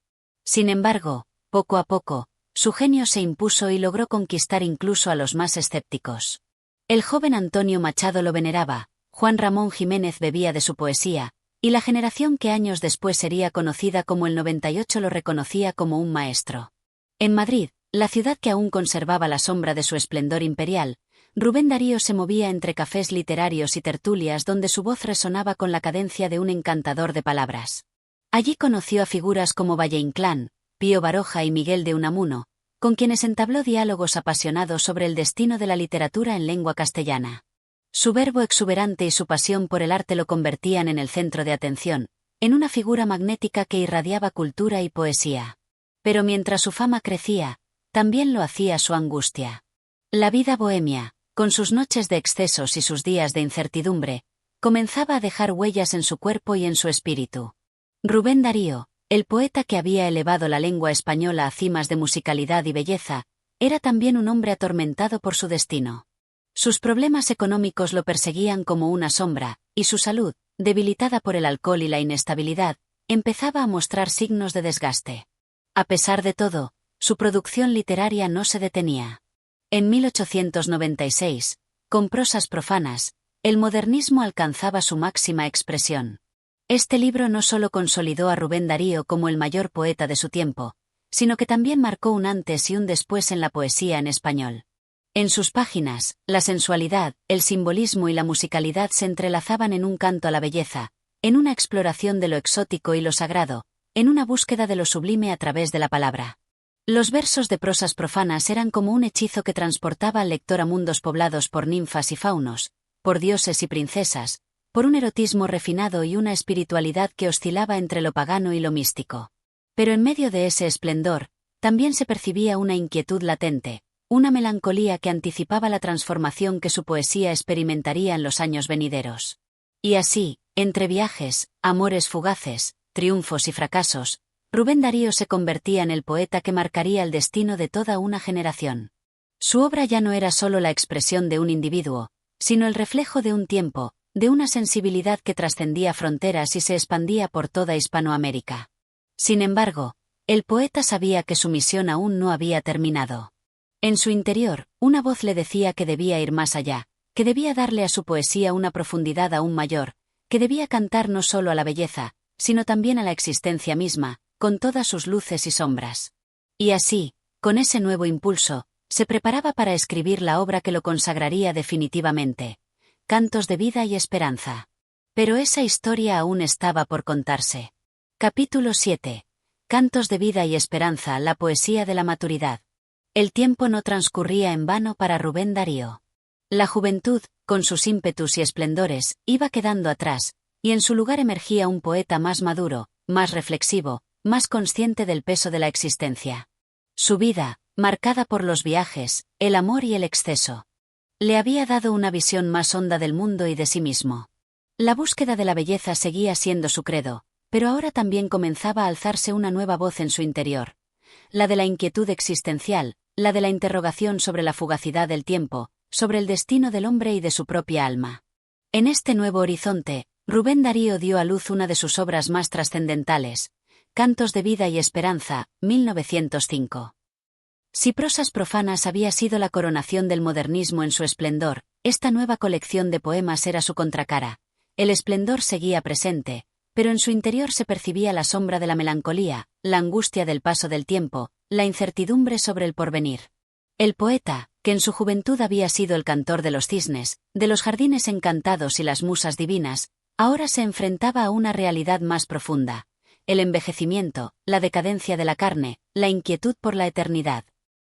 Sin embargo, poco a poco, su genio se impuso y logró conquistar incluso a los más escépticos. El joven Antonio Machado lo veneraba, Juan Ramón Jiménez bebía de su poesía, y la generación que años después sería conocida como el 98 lo reconocía como un maestro. En Madrid, la ciudad que aún conservaba la sombra de su esplendor imperial, Rubén Darío se movía entre cafés literarios y tertulias donde su voz resonaba con la cadencia de un encantador de palabras. Allí conoció a figuras como Valle Inclán, Pío Baroja y Miguel de Unamuno, con quienes entabló diálogos apasionados sobre el destino de la literatura en lengua castellana. Su verbo exuberante y su pasión por el arte lo convertían en el centro de atención, en una figura magnética que irradiaba cultura y poesía. Pero mientras su fama crecía, también lo hacía su angustia. La vida bohemia, con sus noches de excesos y sus días de incertidumbre, comenzaba a dejar huellas en su cuerpo y en su espíritu. Rubén Darío, el poeta que había elevado la lengua española a cimas de musicalidad y belleza, era también un hombre atormentado por su destino. Sus problemas económicos lo perseguían como una sombra, y su salud, debilitada por el alcohol y la inestabilidad, empezaba a mostrar signos de desgaste. A pesar de todo, su producción literaria no se detenía. En 1896, con Prosas profanas, el modernismo alcanzaba su máxima expresión. Este libro no solo consolidó a Rubén Darío como el mayor poeta de su tiempo, sino que también marcó un antes y un después en la poesía en español. En sus páginas, la sensualidad, el simbolismo y la musicalidad se entrelazaban en un canto a la belleza, en una exploración de lo exótico y lo sagrado, en una búsqueda de lo sublime a través de la palabra. Los versos de Prosas profanas eran como un hechizo que transportaba al lector a mundos poblados por ninfas y faunos, por dioses y princesas, por un erotismo refinado y una espiritualidad que oscilaba entre lo pagano y lo místico. Pero en medio de ese esplendor, también se percibía una inquietud latente, una melancolía que anticipaba la transformación que su poesía experimentaría en los años venideros. Y así, entre viajes, amores fugaces, triunfos y fracasos, Rubén Darío se convertía en el poeta que marcaría el destino de toda una generación. Su obra ya no era solo la expresión de un individuo, sino el reflejo de un tiempo, de una sensibilidad que trascendía fronteras y se expandía por toda Hispanoamérica. Sin embargo, el poeta sabía que su misión aún no había terminado. En su interior, una voz le decía que debía ir más allá, que debía darle a su poesía una profundidad aún mayor, que debía cantar no solo a la belleza, sino también a la existencia misma, con todas sus luces y sombras. Y así, con ese nuevo impulso, se preparaba para escribir la obra que lo consagraría definitivamente. Cantos de vida y esperanza. Pero esa historia aún estaba por contarse. Capítulo 7. Cantos de vida y esperanza, la poesía de la maturidad. El tiempo no transcurría en vano para Rubén Darío. La juventud, con sus ímpetus y esplendores, iba quedando atrás, y en su lugar emergía un poeta más maduro, más reflexivo, más consciente del peso de la existencia. Su vida, marcada por los viajes, el amor y el exceso, le había dado una visión más honda del mundo y de sí mismo. La búsqueda de la belleza seguía siendo su credo, pero ahora también comenzaba a alzarse una nueva voz en su interior. La de la inquietud existencial, la de la interrogación sobre la fugacidad del tiempo, sobre el destino del hombre y de su propia alma. En este nuevo horizonte, Rubén Darío dio a luz una de sus obras más trascendentales, Cantos de vida y esperanza, 1905. Si Prosas profanas había sido la coronación del modernismo en su esplendor, esta nueva colección de poemas era su contracara. El esplendor seguía presente, pero en su interior se percibía la sombra de la melancolía, la angustia del paso del tiempo, la incertidumbre sobre el porvenir. El poeta, que en su juventud había sido el cantor de los cisnes, de los jardines encantados y las musas divinas, ahora se enfrentaba a una realidad más profunda: el envejecimiento, la decadencia de la carne, la inquietud por la eternidad.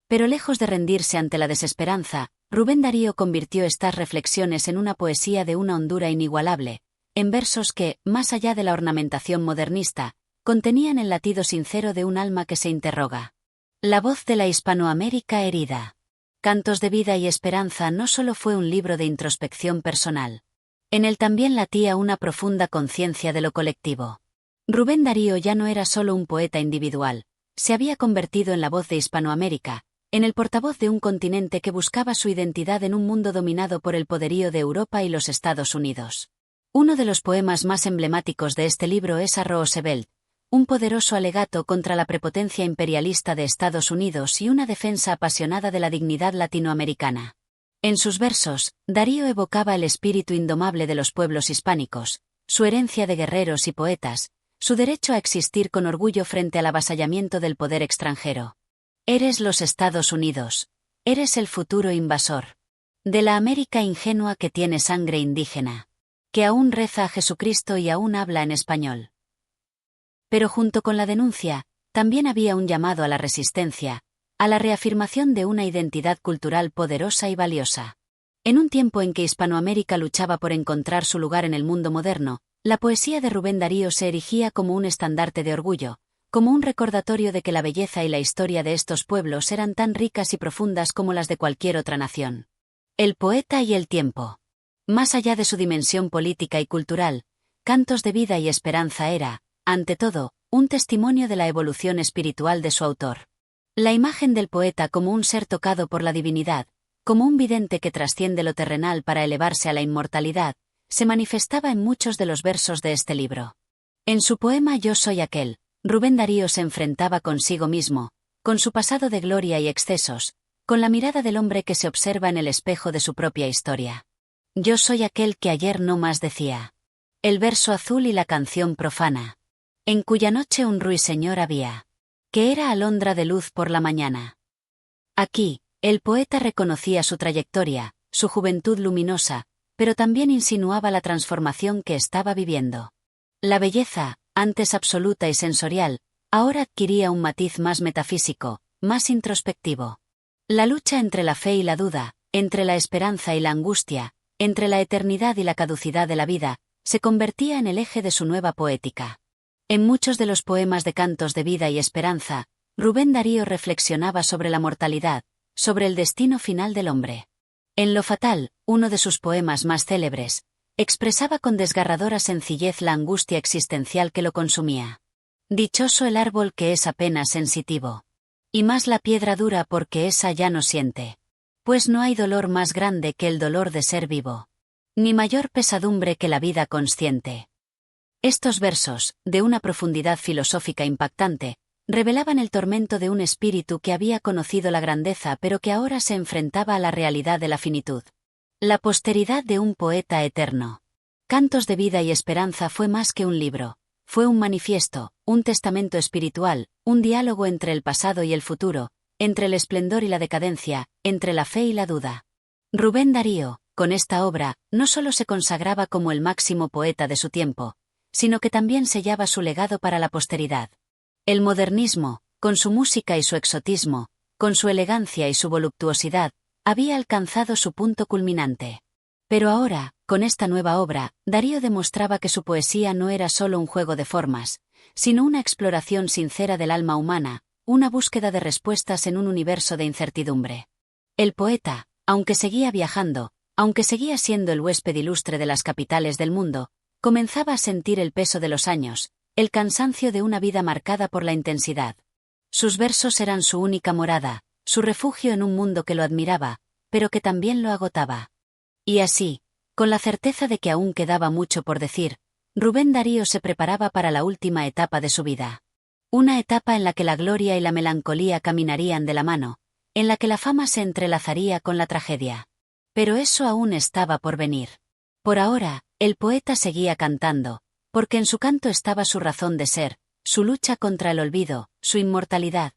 Pero lejos de rendirse ante la desesperanza, Rubén Darío convirtió estas reflexiones en una poesía de una hondura inigualable, en versos que, más allá de la ornamentación modernista, contenían el latido sincero de un alma que se interroga. La voz de la Hispanoamérica herida. Cantos de vida y esperanza no solo fue un libro de introspección personal. En él también latía una profunda conciencia de lo colectivo. Rubén Darío ya no era solo un poeta individual, se había convertido en la voz de Hispanoamérica, en el portavoz de un continente que buscaba su identidad en un mundo dominado por el poderío de Europa y los Estados Unidos. Uno de los poemas más emblemáticos de este libro es A Roosevelt, un poderoso alegato contra la prepotencia imperialista de Estados Unidos y una defensa apasionada de la dignidad latinoamericana. En sus versos, Darío evocaba el espíritu indomable de los pueblos hispánicos, su herencia de guerreros y poetas, su derecho a existir con orgullo frente al avasallamiento del poder extranjero. Eres los Estados Unidos. Eres el futuro invasor. De la América ingenua que tiene sangre indígena. Que aún reza a Jesucristo y aún habla en español. Pero junto con la denuncia, también había un llamado a la resistencia, a la reafirmación de una identidad cultural poderosa y valiosa. En un tiempo en que Hispanoamérica luchaba por encontrar su lugar en el mundo moderno, la poesía de Rubén Darío se erigía como un estandarte de orgullo, como un recordatorio de que la belleza y la historia de estos pueblos eran tan ricas y profundas como las de cualquier otra nación. El poeta y el tiempo. Más allá de su dimensión política y cultural, Cantos de vida y esperanza era, ante todo, un testimonio de la evolución espiritual de su autor. La imagen del poeta como un ser tocado por la divinidad, como un vidente que trasciende lo terrenal para elevarse a la inmortalidad, se manifestaba en muchos de los versos de este libro. En su poema Yo soy aquel, Rubén Darío se enfrentaba consigo mismo, con su pasado de gloria y excesos, con la mirada del hombre que se observa en el espejo de su propia historia. Yo soy aquel que ayer no más decía. El verso azul y la canción profana. En cuya noche un ruiseñor había. Que era alondra de luz por la mañana. Aquí, el poeta reconocía su trayectoria, su juventud luminosa, pero también insinuaba la transformación que estaba viviendo. La belleza, antes absoluta y sensorial, ahora adquiría un matiz más metafísico, más introspectivo. La lucha entre la fe y la duda, entre la esperanza y la angustia, entre la eternidad y la caducidad de la vida, se convertía en el eje de su nueva poética. En muchos de los poemas de Cantos de vida y esperanza, Rubén Darío reflexionaba sobre la mortalidad, sobre el destino final del hombre. En Lo fatal, uno de sus poemas más célebres, expresaba con desgarradora sencillez la angustia existencial que lo consumía. Dichoso el árbol que es apenas sensitivo. Y más la piedra dura porque esa ya no siente. Pues no hay dolor más grande que el dolor de ser vivo. Ni mayor pesadumbre que la vida consciente. Estos versos, de una profundidad filosófica impactante, revelaban el tormento de un espíritu que había conocido la grandeza pero que ahora se enfrentaba a la realidad de la finitud. La posteridad de un poeta eterno. Cantos de vida y esperanza fue más que un libro, fue un manifiesto, un testamento espiritual, un diálogo entre el pasado y el futuro, entre el esplendor y la decadencia, entre la fe y la duda. Rubén Darío, con esta obra, no solo se consagraba como el máximo poeta de su tiempo, sino que también sellaba su legado para la posteridad. El modernismo, con su música y su exotismo, con su elegancia y su voluptuosidad, había alcanzado su punto culminante. Pero ahora, con esta nueva obra, Darío demostraba que su poesía no era solo un juego de formas, sino una exploración sincera del alma humana, una búsqueda de respuestas en un universo de incertidumbre. El poeta, aunque seguía viajando, aunque seguía siendo el huésped ilustre de las capitales del mundo, comenzaba a sentir el peso de los años, el cansancio de una vida marcada por la intensidad. Sus versos eran su única morada, su refugio en un mundo que lo admiraba, pero que también lo agotaba. Y así, con la certeza de que aún quedaba mucho por decir, Rubén Darío se preparaba para la última etapa de su vida. Una etapa en la que la gloria y la melancolía caminarían de la mano, en la que la fama se entrelazaría con la tragedia. Pero eso aún estaba por venir. Por ahora, el poeta seguía cantando, porque en su canto estaba su razón de ser, su lucha contra el olvido, su inmortalidad.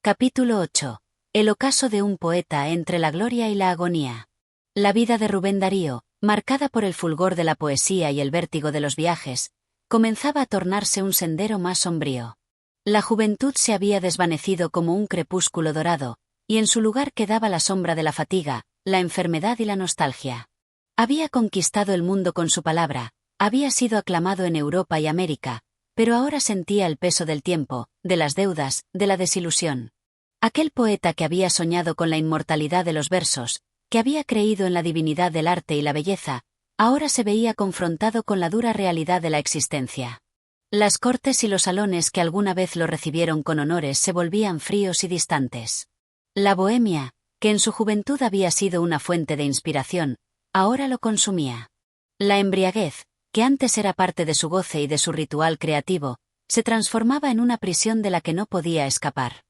Capítulo 8. El ocaso de un poeta entre la gloria y la agonía. La vida de Rubén Darío, marcada por el fulgor de la poesía y el vértigo de los viajes, comenzaba a tornarse un sendero más sombrío. La juventud se había desvanecido como un crepúsculo dorado, y en su lugar quedaba la sombra de la fatiga, la enfermedad y la nostalgia. Había conquistado el mundo con su palabra, había sido aclamado en Europa y América, pero ahora sentía el peso del tiempo, de las deudas, de la desilusión. Aquel poeta que había soñado con la inmortalidad de los versos, que había creído en la divinidad del arte y la belleza, ahora se veía confrontado con la dura realidad de la existencia. Las cortes y los salones que alguna vez lo recibieron con honores se volvían fríos y distantes. La bohemia, que en su juventud había sido una fuente de inspiración, ahora lo consumía. La embriaguez, que antes era parte de su goce y de su ritual creativo, se transformaba en una prisión de la que no podía escapar.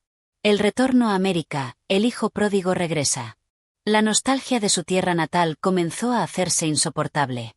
El retorno a América, el hijo pródigo regresa. La nostalgia de su tierra natal comenzó a hacerse insoportable.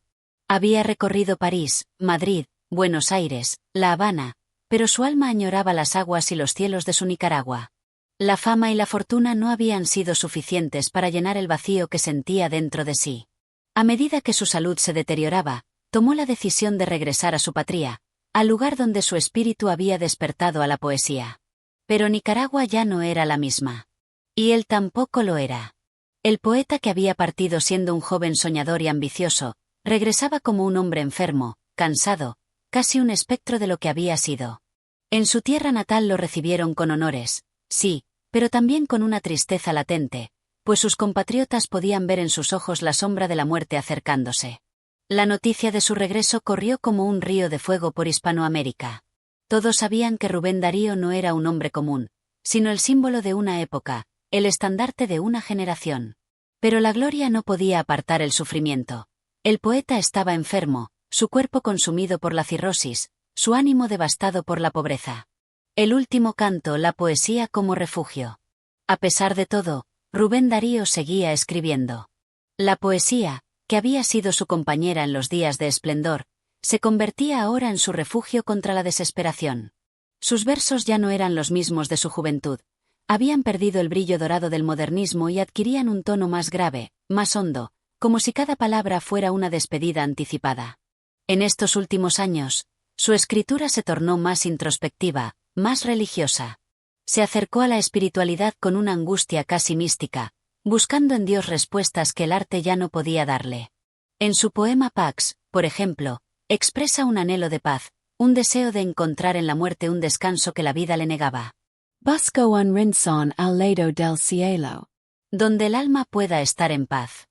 Había recorrido París, Madrid, Buenos Aires, La Habana, pero su alma añoraba las aguas y los cielos de su Nicaragua. La fama y la fortuna no habían sido suficientes para llenar el vacío que sentía dentro de sí. A medida que su salud se deterioraba, tomó la decisión de regresar a su patria, al lugar donde su espíritu había despertado a la poesía. Pero Nicaragua ya no era la misma. Y él tampoco lo era. El poeta que había partido siendo un joven soñador y ambicioso, regresaba como un hombre enfermo, cansado, casi un espectro de lo que había sido. En su tierra natal lo recibieron con honores, sí, pero también con una tristeza latente, pues sus compatriotas podían ver en sus ojos la sombra de la muerte acercándose. La noticia de su regreso corrió como un río de fuego por Hispanoamérica. Todos sabían que Rubén Darío no era un hombre común, sino el símbolo de una época, el estandarte de una generación. Pero la gloria no podía apartar el sufrimiento. El poeta estaba enfermo, su cuerpo consumido por la cirrosis, su ánimo devastado por la pobreza. El último canto, la poesía como refugio. A pesar de todo, Rubén Darío seguía escribiendo. La poesía, que había sido su compañera en los días de esplendor, se convertía ahora en su refugio contra la desesperación. Sus versos ya no eran los mismos de su juventud. Habían perdido el brillo dorado del modernismo y adquirían un tono más grave, más hondo, como si cada palabra fuera una despedida anticipada. En estos últimos años, su escritura se tornó más introspectiva, más religiosa. Se acercó a la espiritualidad con una angustia casi mística, buscando en Dios respuestas que el arte ya no podía darle. En su poema Pax, por ejemplo, expresa un anhelo de paz, un deseo de encontrar en la muerte un descanso que la vida le negaba. Busco un rincón al lado del cielo. Donde el alma pueda estar en paz.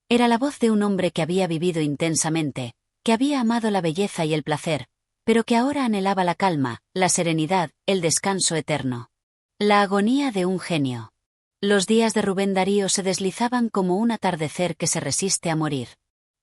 Era la voz de un hombre que había vivido intensamente, que había amado la belleza y el placer, pero que ahora anhelaba la calma, la serenidad, el descanso eterno. La agonía de un genio. Los días de Rubén Darío se deslizaban como un atardecer que se resiste a morir.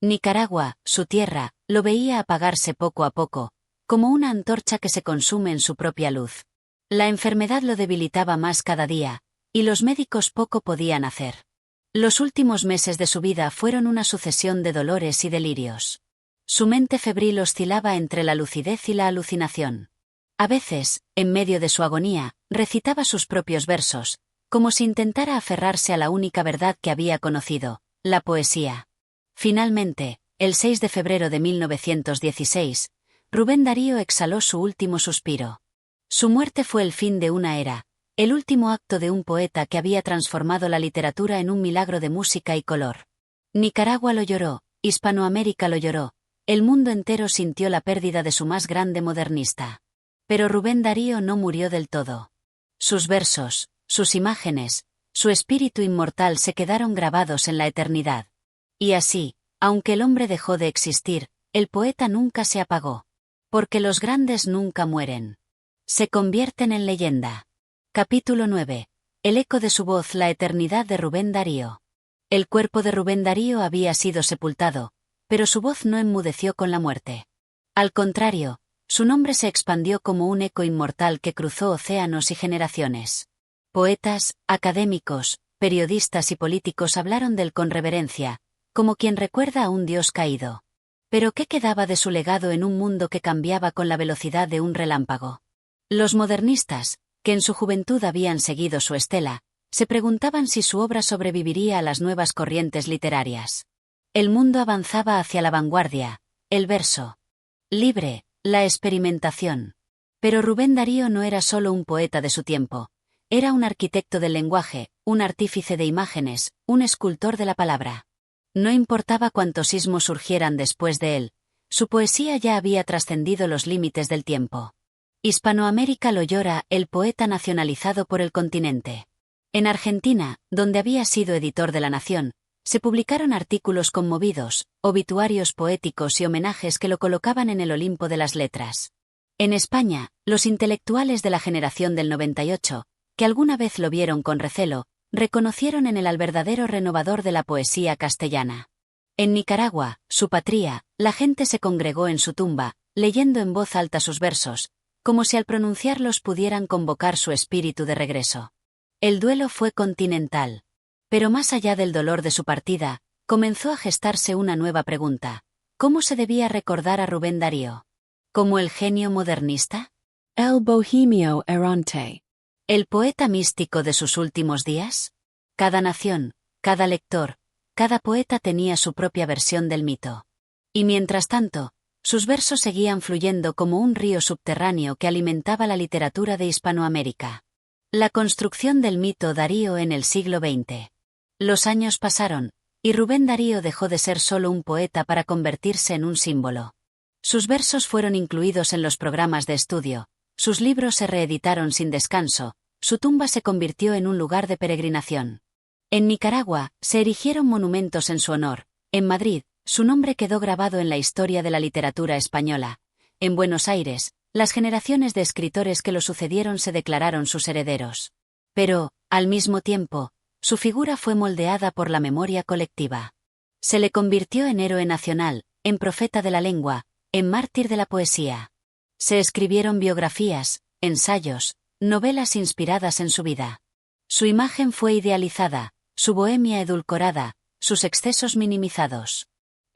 Nicaragua, su tierra, lo veía apagarse poco a poco, como una antorcha que se consume en su propia luz. La enfermedad lo debilitaba más cada día, y los médicos poco podían hacer. Los últimos meses de su vida fueron una sucesión de dolores y delirios. Su mente febril oscilaba entre la lucidez y la alucinación. A veces, en medio de su agonía, recitaba sus propios versos, como si intentara aferrarse a la única verdad que había conocido, la poesía. Finalmente, el 6 de febrero de 1916, Rubén Darío exhaló su último suspiro. Su muerte fue el fin de una era, el último acto de un poeta que había transformado la literatura en un milagro de música y color. Nicaragua lo lloró, Hispanoamérica lo lloró, el mundo entero sintió la pérdida de su más grande modernista. Pero Rubén Darío no murió del todo. Sus versos, sus imágenes, su espíritu inmortal se quedaron grabados en la eternidad. Y así, aunque el hombre dejó de existir, el poeta nunca se apagó. Porque los grandes nunca mueren. Se convierten en leyenda. Capítulo 9. El eco de su voz, la eternidad de Rubén Darío. El cuerpo de Rubén Darío había sido sepultado, pero su voz no enmudeció con la muerte. Al contrario, su nombre se expandió como un eco inmortal que cruzó océanos y generaciones. Poetas, académicos, periodistas y políticos hablaron de él con reverencia, como quien recuerda a un dios caído. Pero ¿qué quedaba de su legado en un mundo que cambiaba con la velocidad de un relámpago? Los modernistas, que en su juventud habían seguido su estela, se preguntaban si su obra sobreviviría a las nuevas corrientes literarias. El mundo avanzaba hacia la vanguardia, el verso libre, la experimentación. Pero Rubén Darío no era solo un poeta de su tiempo, era un arquitecto del lenguaje, un artífice de imágenes, un escultor de la palabra. No importaba cuántos sismos surgieran después de él, su poesía ya había trascendido los límites del tiempo. Hispanoamérica lo llora, el poeta nacionalizado por el continente. En Argentina, donde había sido editor de La Nación, se publicaron artículos conmovidos, obituarios poéticos y homenajes que lo colocaban en el Olimpo de las letras. En España, los intelectuales de la generación del 98, que alguna vez lo vieron con recelo, reconocieron en él al verdadero renovador de la poesía castellana. En Nicaragua, su patria, la gente se congregó en su tumba, leyendo en voz alta sus versos, como si al pronunciarlos pudieran convocar su espíritu de regreso. El duelo fue continental. Pero más allá del dolor de su partida, comenzó a gestarse una nueva pregunta. ¿Cómo se debía recordar a Rubén Darío? ¿Como el genio modernista? El bohemio errante. ¿El poeta místico de sus últimos días? Cada nación, cada lector, cada poeta tenía su propia versión del mito. Y mientras tanto, sus versos seguían fluyendo como un río subterráneo que alimentaba la literatura de Hispanoamérica. La construcción del mito Darío en el siglo XX. Los años pasaron, y Rubén Darío dejó de ser solo un poeta para convertirse en un símbolo. Sus versos fueron incluidos en los programas de estudio, sus libros se reeditaron sin descanso, su tumba se convirtió en un lugar de peregrinación. En Nicaragua, se erigieron monumentos en su honor. En Madrid, su nombre quedó grabado en la historia de la literatura española. En Buenos Aires, las generaciones de escritores que lo sucedieron se declararon sus herederos. Pero, al mismo tiempo, su figura fue moldeada por la memoria colectiva. Se le convirtió en héroe nacional, en profeta de la lengua, en mártir de la poesía. Se escribieron biografías, ensayos, novelas inspiradas en su vida. Su imagen fue idealizada, su bohemia edulcorada, sus excesos minimizados.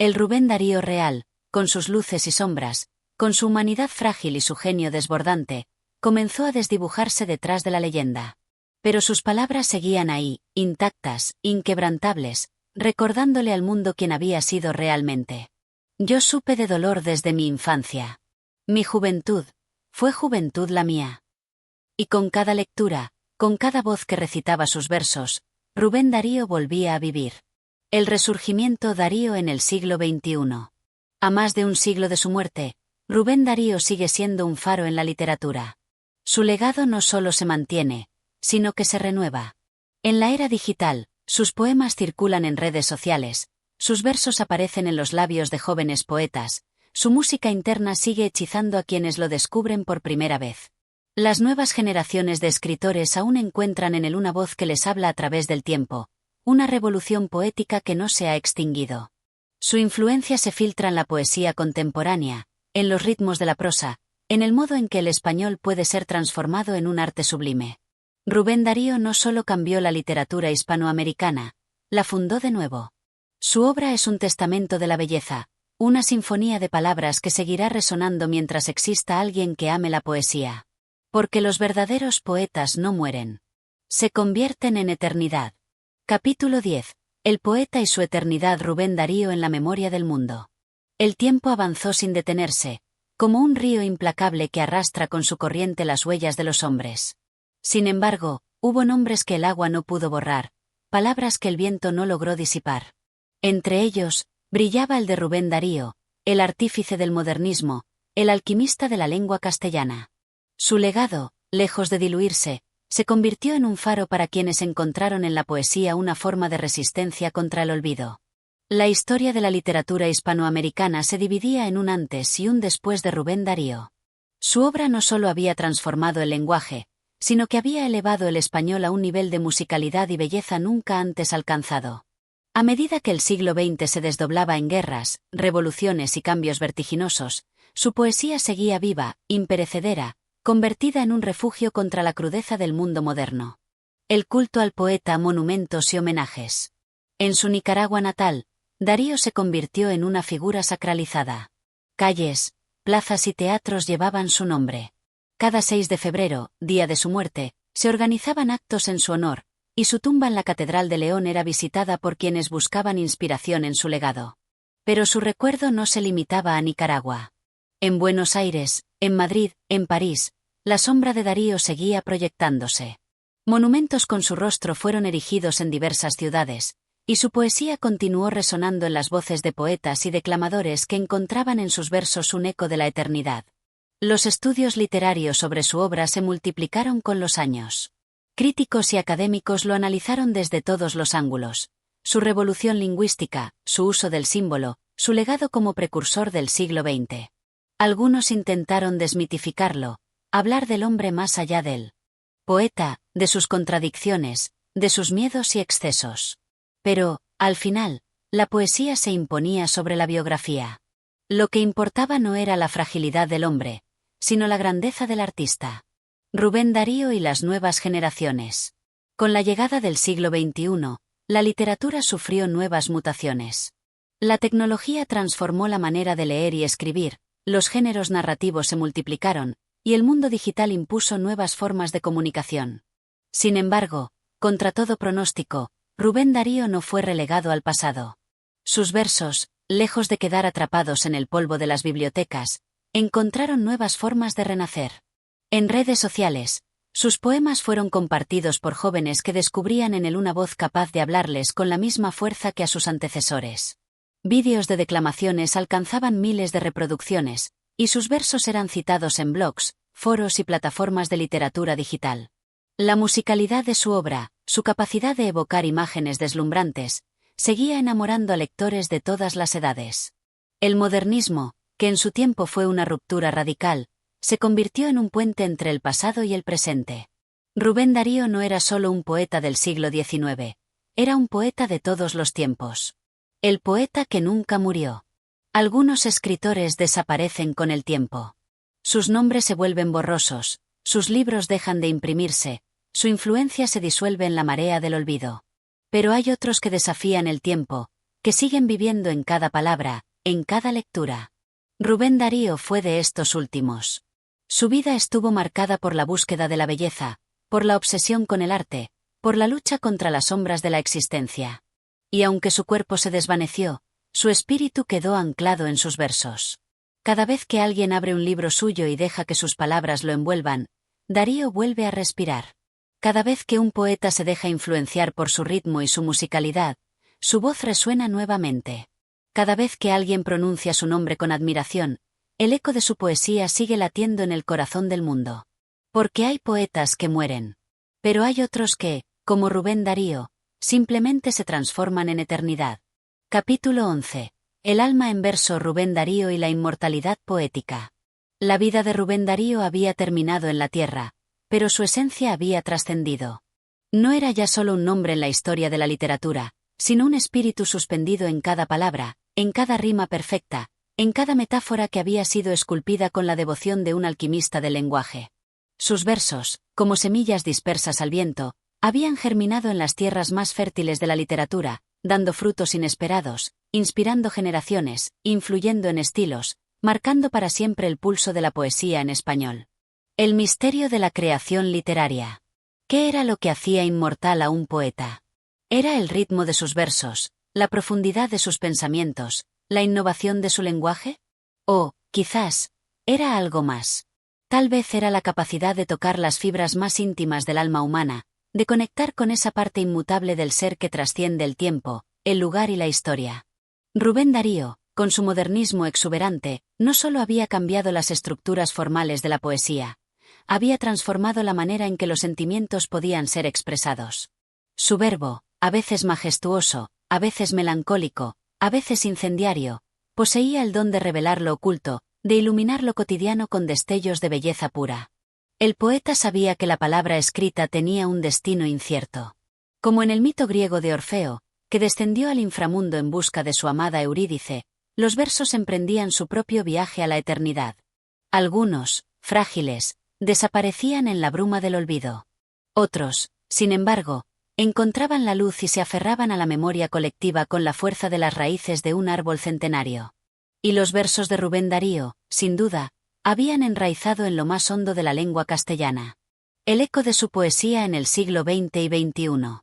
El Rubén Darío real, con sus luces y sombras, con su humanidad frágil y su genio desbordante, comenzó a desdibujarse detrás de la leyenda. Pero sus palabras seguían ahí, intactas, inquebrantables, recordándole al mundo quién había sido realmente. Yo supe de dolor desde mi infancia. Mi juventud, fue juventud la mía. Y con cada lectura, con cada voz que recitaba sus versos, Rubén Darío volvía a vivir. El resurgimiento Darío en el siglo XXI. A más de un siglo de su muerte, Rubén Darío sigue siendo un faro en la literatura. Su legado no solo se mantiene, sino que se renueva. En la era digital, sus poemas circulan en redes sociales, sus versos aparecen en los labios de jóvenes poetas, su música interna sigue hechizando a quienes lo descubren por primera vez. Las nuevas generaciones de escritores aún encuentran en él una voz que les habla a través del tiempo, una revolución poética que no se ha extinguido. Su influencia se filtra en la poesía contemporánea, en los ritmos de la prosa, en el modo en que el español puede ser transformado en un arte sublime. Rubén Darío no solo cambió la literatura hispanoamericana, la fundó de nuevo. Su obra es un testamento de la belleza, una sinfonía de palabras que seguirá resonando mientras exista alguien que ame la poesía. Porque los verdaderos poetas no mueren. Se convierten en eternidad. Capítulo 10. El poeta y su eternidad. Rubén Darío en la memoria del mundo. El tiempo avanzó sin detenerse, como un río implacable que arrastra con su corriente las huellas de los hombres. Sin embargo, hubo nombres que el agua no pudo borrar, palabras que el viento no logró disipar. Entre ellos, brillaba el de Rubén Darío, el artífice del modernismo, el alquimista de la lengua castellana. Su legado, lejos de diluirse, se convirtió en un faro para quienes encontraron en la poesía una forma de resistencia contra el olvido. La historia de la literatura hispanoamericana se dividía en un antes y un después de Rubén Darío. Su obra no solo había transformado el lenguaje, sino que había elevado el español a un nivel de musicalidad y belleza nunca antes alcanzado. A medida que el siglo XX se desdoblaba en guerras, revoluciones y cambios vertiginosos, su poesía seguía viva, imperecedera, convertida en un refugio contra la crudeza del mundo moderno. El culto al poeta, monumentos y homenajes. En su Nicaragua natal, Darío se convirtió en una figura sacralizada. Calles, plazas y teatros llevaban su nombre. Cada 6 de febrero, día de su muerte, se organizaban actos en su honor, y su tumba en la Catedral de León era visitada por quienes buscaban inspiración en su legado. Pero su recuerdo no se limitaba a Nicaragua. En Buenos Aires, en Madrid, en París, la sombra de Darío seguía proyectándose. Monumentos con su rostro fueron erigidos en diversas ciudades, y su poesía continuó resonando en las voces de poetas y declamadores que encontraban en sus versos un eco de la eternidad. Los estudios literarios sobre su obra se multiplicaron con los años. Críticos y académicos lo analizaron desde todos los ángulos: su revolución lingüística, su uso del símbolo, su legado como precursor del siglo XX. Algunos intentaron desmitificarlo, hablar del hombre más allá del poeta, de sus contradicciones, de sus miedos y excesos. Pero, al final, la poesía se imponía sobre la biografía. Lo que importaba no era la fragilidad del hombre, sino la grandeza del artista. Rubén Darío y las nuevas generaciones. Con la llegada del siglo XXI, la literatura sufrió nuevas mutaciones. La tecnología transformó la manera de leer y escribir, los géneros narrativos se multiplicaron, y el mundo digital impuso nuevas formas de comunicación. Sin embargo, contra todo pronóstico, Rubén Darío no fue relegado al pasado. Sus versos, lejos de quedar atrapados en el polvo de las bibliotecas, encontraron nuevas formas de renacer. En redes sociales, sus poemas fueron compartidos por jóvenes que descubrían en él una voz capaz de hablarles con la misma fuerza que a sus antecesores. Vídeos de declamaciones alcanzaban miles de reproducciones, y sus versos eran citados en blogs, foros y plataformas de literatura digital. La musicalidad de su obra, su capacidad de evocar imágenes deslumbrantes, seguía enamorando a lectores de todas las edades. El modernismo, que en su tiempo fue una ruptura radical, se convirtió en un puente entre el pasado y el presente. Rubén Darío no era solo un poeta del siglo XIX, era un poeta de todos los tiempos. El poeta que nunca murió. Algunos escritores desaparecen con el tiempo. Sus nombres se vuelven borrosos, sus libros dejan de imprimirse, su influencia se disuelve en la marea del olvido. Pero hay otros que desafían el tiempo, que siguen viviendo en cada palabra, en cada lectura. Rubén Darío fue de estos últimos. Su vida estuvo marcada por la búsqueda de la belleza, por la obsesión con el arte, por la lucha contra las sombras de la existencia. Y aunque su cuerpo se desvaneció, su espíritu quedó anclado en sus versos. Cada vez que alguien abre un libro suyo y deja que sus palabras lo envuelvan, Darío vuelve a respirar. Cada vez que un poeta se deja influenciar por su ritmo y su musicalidad, su voz resuena nuevamente. Cada vez que alguien pronuncia su nombre con admiración, el eco de su poesía sigue latiendo en el corazón del mundo. Porque hay poetas que mueren. Pero hay otros que, como Rubén Darío, simplemente se transforman en eternidad. Capítulo 11. El alma en verso: Rubén Darío y la inmortalidad poética. La vida de Rubén Darío había terminado en la tierra, pero su esencia había trascendido. No era ya solo un nombre en la historia de la literatura, sino un espíritu suspendido en cada palabra, en cada rima perfecta, en cada metáfora que había sido esculpida con la devoción de un alquimista del lenguaje. Sus versos, como semillas dispersas al viento, habían germinado en las tierras más fértiles de la literatura, dando frutos inesperados, inspirando generaciones, influyendo en estilos, marcando para siempre el pulso de la poesía en español. El misterio de la creación literaria. ¿Qué era lo que hacía inmortal a un poeta? ¿Era el ritmo de sus versos, la profundidad de sus pensamientos, la innovación de su lenguaje? O, quizás, era algo más. Tal vez era la capacidad de tocar las fibras más íntimas del alma humana, de conectar con esa parte inmutable del ser que trasciende el tiempo, el lugar y la historia. Rubén Darío, con su modernismo exuberante, no solo había cambiado las estructuras formales de la poesía, había transformado la manera en que los sentimientos podían ser expresados. Su verbo, a veces majestuoso, a veces melancólico, a veces incendiario, poseía el don de revelar lo oculto, de iluminar lo cotidiano con destellos de belleza pura. El poeta sabía que la palabra escrita tenía un destino incierto. Como en el mito griego de Orfeo, que descendió al inframundo en busca de su amada Eurídice, los versos emprendían su propio viaje a la eternidad. Algunos, frágiles, desaparecían en la bruma del olvido. Otros, sin embargo, encontraban la luz y se aferraban a la memoria colectiva con la fuerza de las raíces de un árbol centenario. Y los versos de Rubén Darío, sin duda, habían enraizado en lo más hondo de la lengua castellana. El eco de su poesía en el siglo XX y XXI.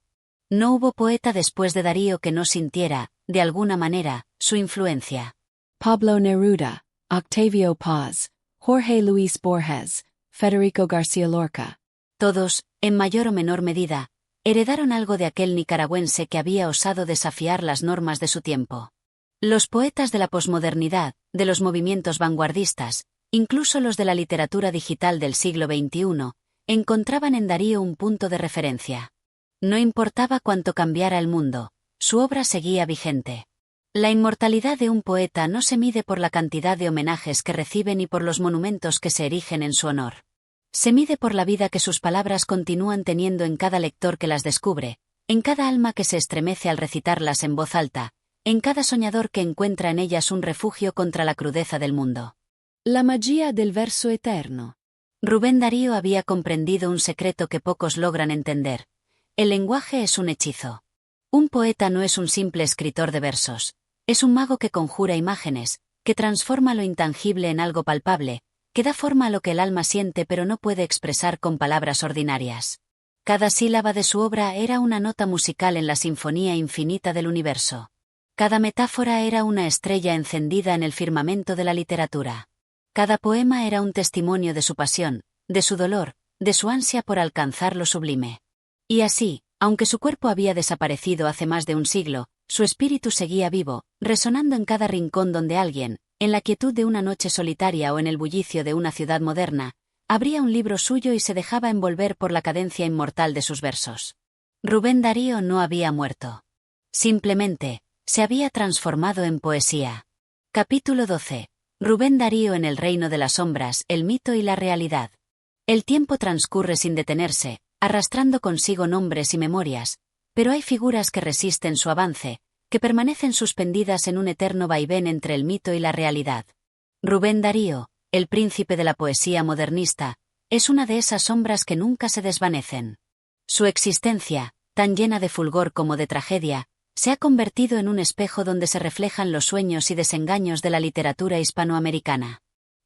No hubo poeta después de Darío que no sintiera, de alguna manera, su influencia. Pablo Neruda, Octavio Paz, Jorge Luis Borges, Federico García Lorca. Todos, en mayor o menor medida, heredaron algo de aquel nicaragüense que había osado desafiar las normas de su tiempo. Los poetas de la posmodernidad, de los movimientos vanguardistas, Incluso los de la literatura digital del siglo XXI encontraban en Darío un punto de referencia. No importaba cuánto cambiara el mundo, su obra seguía vigente. La inmortalidad de un poeta no se mide por la cantidad de homenajes que recibe ni por los monumentos que se erigen en su honor. Se mide por la vida que sus palabras continúan teniendo en cada lector que las descubre, en cada alma que se estremece al recitarlas en voz alta, en cada soñador que encuentra en ellas un refugio contra la crudeza del mundo. La magia del verso eterno. Rubén Darío había comprendido un secreto que pocos logran entender. El lenguaje es un hechizo. Un poeta no es un simple escritor de versos. Es un mago que conjura imágenes, que transforma lo intangible en algo palpable, que da forma a lo que el alma siente pero no puede expresar con palabras ordinarias. Cada sílaba de su obra era una nota musical en la sinfonía infinita del universo. Cada metáfora era una estrella encendida en el firmamento de la literatura. Cada poema era un testimonio de su pasión, de su dolor, de su ansia por alcanzar lo sublime. Y así, aunque su cuerpo había desaparecido hace más de un siglo, su espíritu seguía vivo, resonando en cada rincón donde alguien, en la quietud de una noche solitaria o en el bullicio de una ciudad moderna, abría un libro suyo y se dejaba envolver por la cadencia inmortal de sus versos. Rubén Darío no había muerto. Simplemente, se había transformado en poesía. Capítulo 12. Rubén Darío en el reino de las sombras, el mito y la realidad. El tiempo transcurre sin detenerse, arrastrando consigo nombres y memorias, pero hay figuras que resisten su avance, que permanecen suspendidas en un eterno vaivén entre el mito y la realidad. Rubén Darío, el príncipe de la poesía modernista, es una de esas sombras que nunca se desvanecen. Su existencia, tan llena de fulgor como de tragedia, se ha convertido en un espejo donde se reflejan los sueños y desengaños de la literatura hispanoamericana.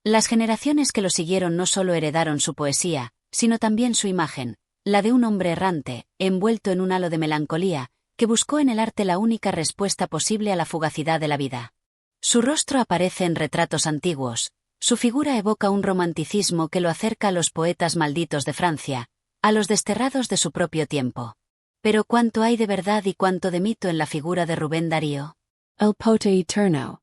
Las generaciones que lo siguieron no solo heredaron su poesía, sino también su imagen, la de un hombre errante, envuelto en un halo de melancolía, que buscó en el arte la única respuesta posible a la fugacidad de la vida. Su rostro aparece en retratos antiguos, su figura evoca un romanticismo que lo acerca a los poetas malditos de Francia, a los desterrados de su propio tiempo. Pero ¿cuánto hay de verdad y cuánto de mito en la figura de Rubén Darío? El poeta eterno.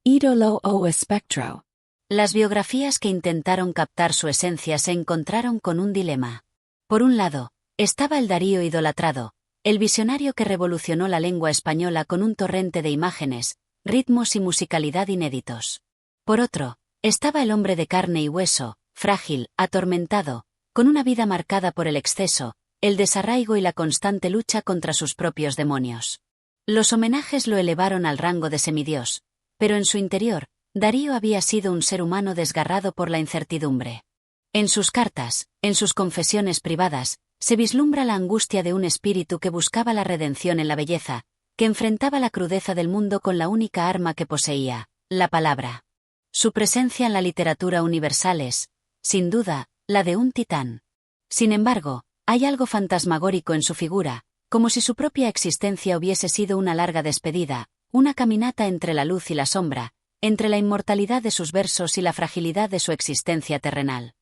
Ídolo o espectro. Las biografías que intentaron captar su esencia se encontraron con un dilema. Por un lado, estaba el Darío idolatrado, el visionario que revolucionó la lengua española con un torrente de imágenes, ritmos y musicalidad inéditos. Por otro, estaba el hombre de carne y hueso, frágil, atormentado, con una vida marcada por el exceso, el desarraigo y la constante lucha contra sus propios demonios. Los homenajes lo elevaron al rango de semidios, pero en su interior, Darío había sido un ser humano desgarrado por la incertidumbre. En sus cartas, en sus confesiones privadas, se vislumbra la angustia de un espíritu que buscaba la redención en la belleza, que enfrentaba la crudeza del mundo con la única arma que poseía, la palabra. Su presencia en la literatura universal es, sin duda, la de un titán. Sin embargo, hay algo fantasmagórico en su figura, como si su propia existencia hubiese sido una larga despedida, una caminata entre la luz y la sombra, entre la inmortalidad de sus versos y la fragilidad de su existencia terrenal.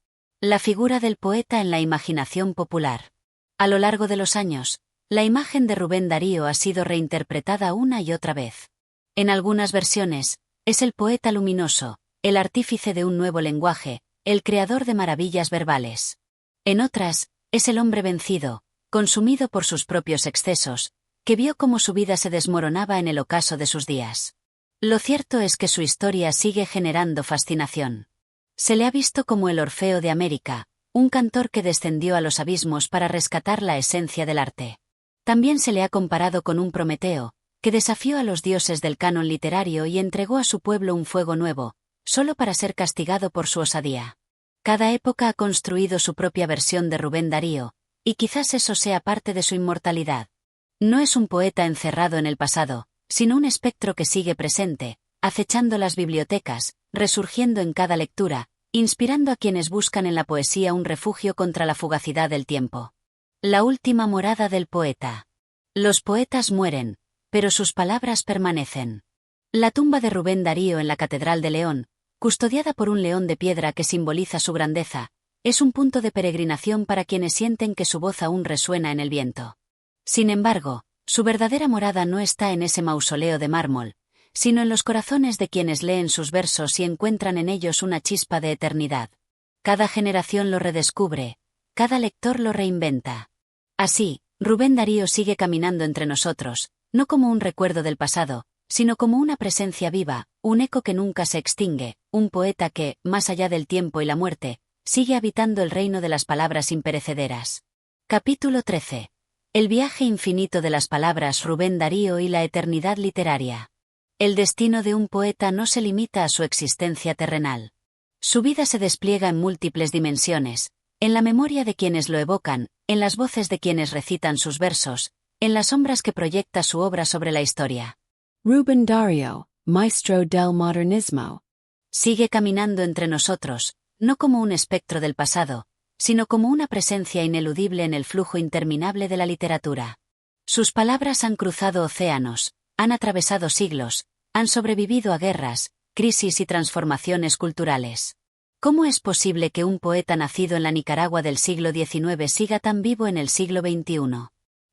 La figura del poeta en la imaginación popular. A lo largo de los años, la imagen de Rubén Darío ha sido reinterpretada una y otra vez. En algunas versiones, es el poeta luminoso, el artífice de un nuevo lenguaje, el creador de maravillas verbales. En otras, es el hombre vencido, consumido por sus propios excesos, que vio cómo su vida se desmoronaba en el ocaso de sus días. Lo cierto es que su historia sigue generando fascinación. Se le ha visto como el Orfeo de América, un cantor que descendió a los abismos para rescatar la esencia del arte. También se le ha comparado con un Prometeo, que desafió a los dioses del canon literario y entregó a su pueblo un fuego nuevo, solo para ser castigado por su osadía. Cada época ha construido su propia versión de Rubén Darío, y quizás eso sea parte de su inmortalidad. No es un poeta encerrado en el pasado, sino un espectro que sigue presente, acechando las bibliotecas, resurgiendo en cada lectura, inspirando a quienes buscan en la poesía un refugio contra la fugacidad del tiempo. La última morada del poeta. Los poetas mueren, pero sus palabras permanecen. La tumba de Rubén Darío en la Catedral de León, custodiada por un león de piedra que simboliza su grandeza, es un punto de peregrinación para quienes sienten que su voz aún resuena en el viento. Sin embargo, su verdadera morada no está en ese mausoleo de mármol, sino en los corazones de quienes leen sus versos y encuentran en ellos una chispa de eternidad. Cada generación lo redescubre, cada lector lo reinventa. Así, Rubén Darío sigue caminando entre nosotros, no como un recuerdo del pasado, sino como una presencia viva, un eco que nunca se extingue, un poeta que, más allá del tiempo y la muerte, sigue habitando el reino de las palabras imperecederas. Capítulo 13. El viaje infinito de las palabras, Rubén Darío y la eternidad literaria. El destino de un poeta no se limita a su existencia terrenal. Su vida se despliega en múltiples dimensiones, en la memoria de quienes lo evocan, en las voces de quienes recitan sus versos, en las sombras que proyecta su obra sobre la historia. Rubén Darío, maestro del modernismo. Sigue caminando entre nosotros, no como un espectro del pasado, sino como una presencia ineludible en el flujo interminable de la literatura. Sus palabras han cruzado océanos, han atravesado siglos, han sobrevivido a guerras, crisis y transformaciones culturales. ¿Cómo es posible que un poeta nacido en la Nicaragua del siglo XIX siga tan vivo en el siglo XXI?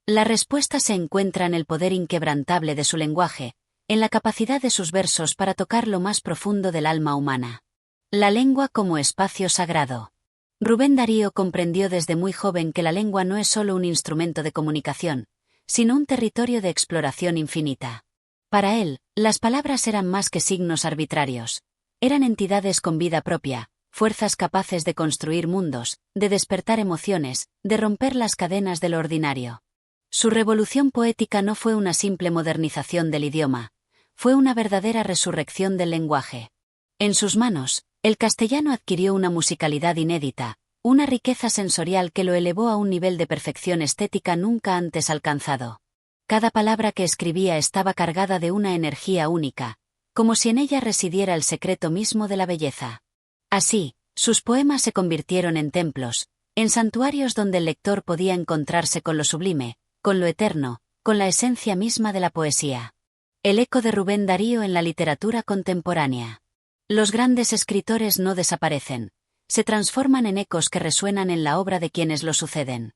La respuesta se encuentra en el poder inquebrantable de su lenguaje, en la capacidad de sus versos para tocar lo más profundo del alma humana. La lengua como espacio sagrado. Rubén Darío comprendió desde muy joven que la lengua no es solo un instrumento de comunicación, sino un territorio de exploración infinita. Para él, las palabras eran más que signos arbitrarios. Eran entidades con vida propia, fuerzas capaces de construir mundos, de despertar emociones, de romper las cadenas de lo ordinario. Su revolución poética no fue una simple modernización del idioma, fue una verdadera resurrección del lenguaje. En sus manos, el castellano adquirió una musicalidad inédita, una riqueza sensorial que lo elevó a un nivel de perfección estética nunca antes alcanzado. Cada palabra que escribía estaba cargada de una energía única, como si en ella residiera el secreto mismo de la belleza. Así, sus poemas se convirtieron en templos, en santuarios donde el lector podía encontrarse con lo sublime, con lo eterno, con la esencia misma de la poesía. El eco de Rubén Darío en la literatura contemporánea. Los grandes escritores no desaparecen, se transforman en ecos que resuenan en la obra de quienes lo suceden.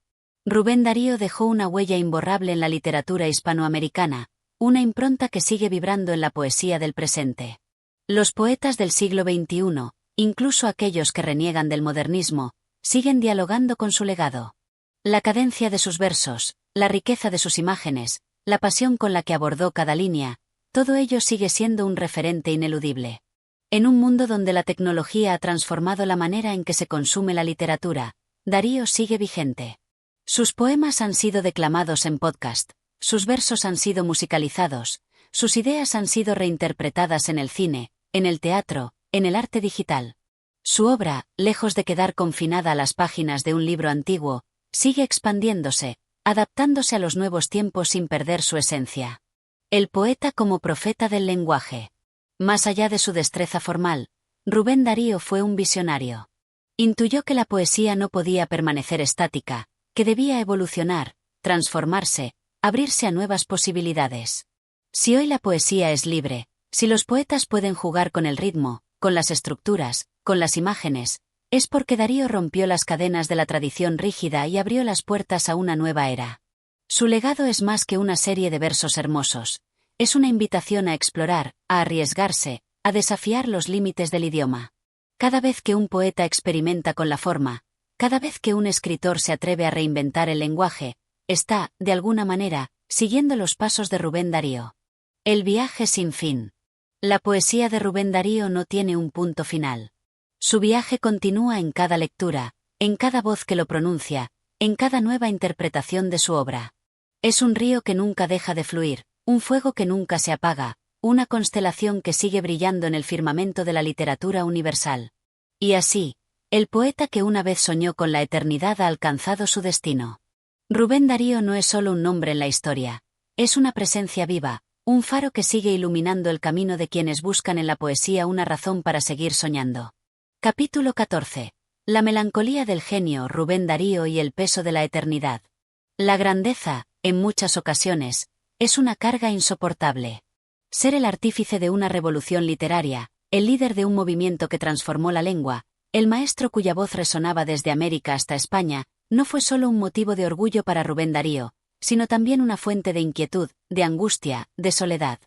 Rubén Darío dejó una huella imborrable en la literatura hispanoamericana, una impronta que sigue vibrando en la poesía del presente. Los poetas del siglo XXI, incluso aquellos que reniegan del modernismo, siguen dialogando con su legado. La cadencia de sus versos, la riqueza de sus imágenes, la pasión con la que abordó cada línea, todo ello sigue siendo un referente ineludible. En un mundo donde la tecnología ha transformado la manera en que se consume la literatura, Darío sigue vigente. Sus poemas han sido declamados en podcast, sus versos han sido musicalizados, sus ideas han sido reinterpretadas en el cine, en el teatro, en el arte digital. Su obra, lejos de quedar confinada a las páginas de un libro antiguo, sigue expandiéndose, adaptándose a los nuevos tiempos sin perder su esencia. El poeta como profeta del lenguaje. Más allá de su destreza formal, Rubén Darío fue un visionario. Intuyó que la poesía no podía permanecer estática, que debía evolucionar, transformarse, abrirse a nuevas posibilidades. Si hoy la poesía es libre, si los poetas pueden jugar con el ritmo, con las estructuras, con las imágenes, es porque Darío rompió las cadenas de la tradición rígida y abrió las puertas a una nueva era. Su legado es más que una serie de versos hermosos. Es una invitación a explorar, a arriesgarse, a desafiar los límites del idioma. Cada vez que un poeta experimenta con la forma, cada vez que un escritor se atreve a reinventar el lenguaje, está, de alguna manera, siguiendo los pasos de Rubén Darío. El viaje sin fin. La poesía de Rubén Darío no tiene un punto final. Su viaje continúa en cada lectura, en cada voz que lo pronuncia, en cada nueva interpretación de su obra. Es un río que nunca deja de fluir, un fuego que nunca se apaga, una constelación que sigue brillando en el firmamento de la literatura universal. Y así, el poeta que una vez soñó con la eternidad ha alcanzado su destino. Rubén Darío no es solo un nombre en la historia, es una presencia viva, un faro que sigue iluminando el camino de quienes buscan en la poesía una razón para seguir soñando. Capítulo 14. La melancolía del genio Rubén Darío y el peso de la eternidad. La grandeza, en muchas ocasiones, es una carga insoportable. Ser el artífice de una revolución literaria, el líder de un movimiento que transformó la lengua, el maestro cuya voz resonaba desde América hasta España, no fue solo un motivo de orgullo para Rubén Darío, sino también una fuente de inquietud, de angustia, de soledad.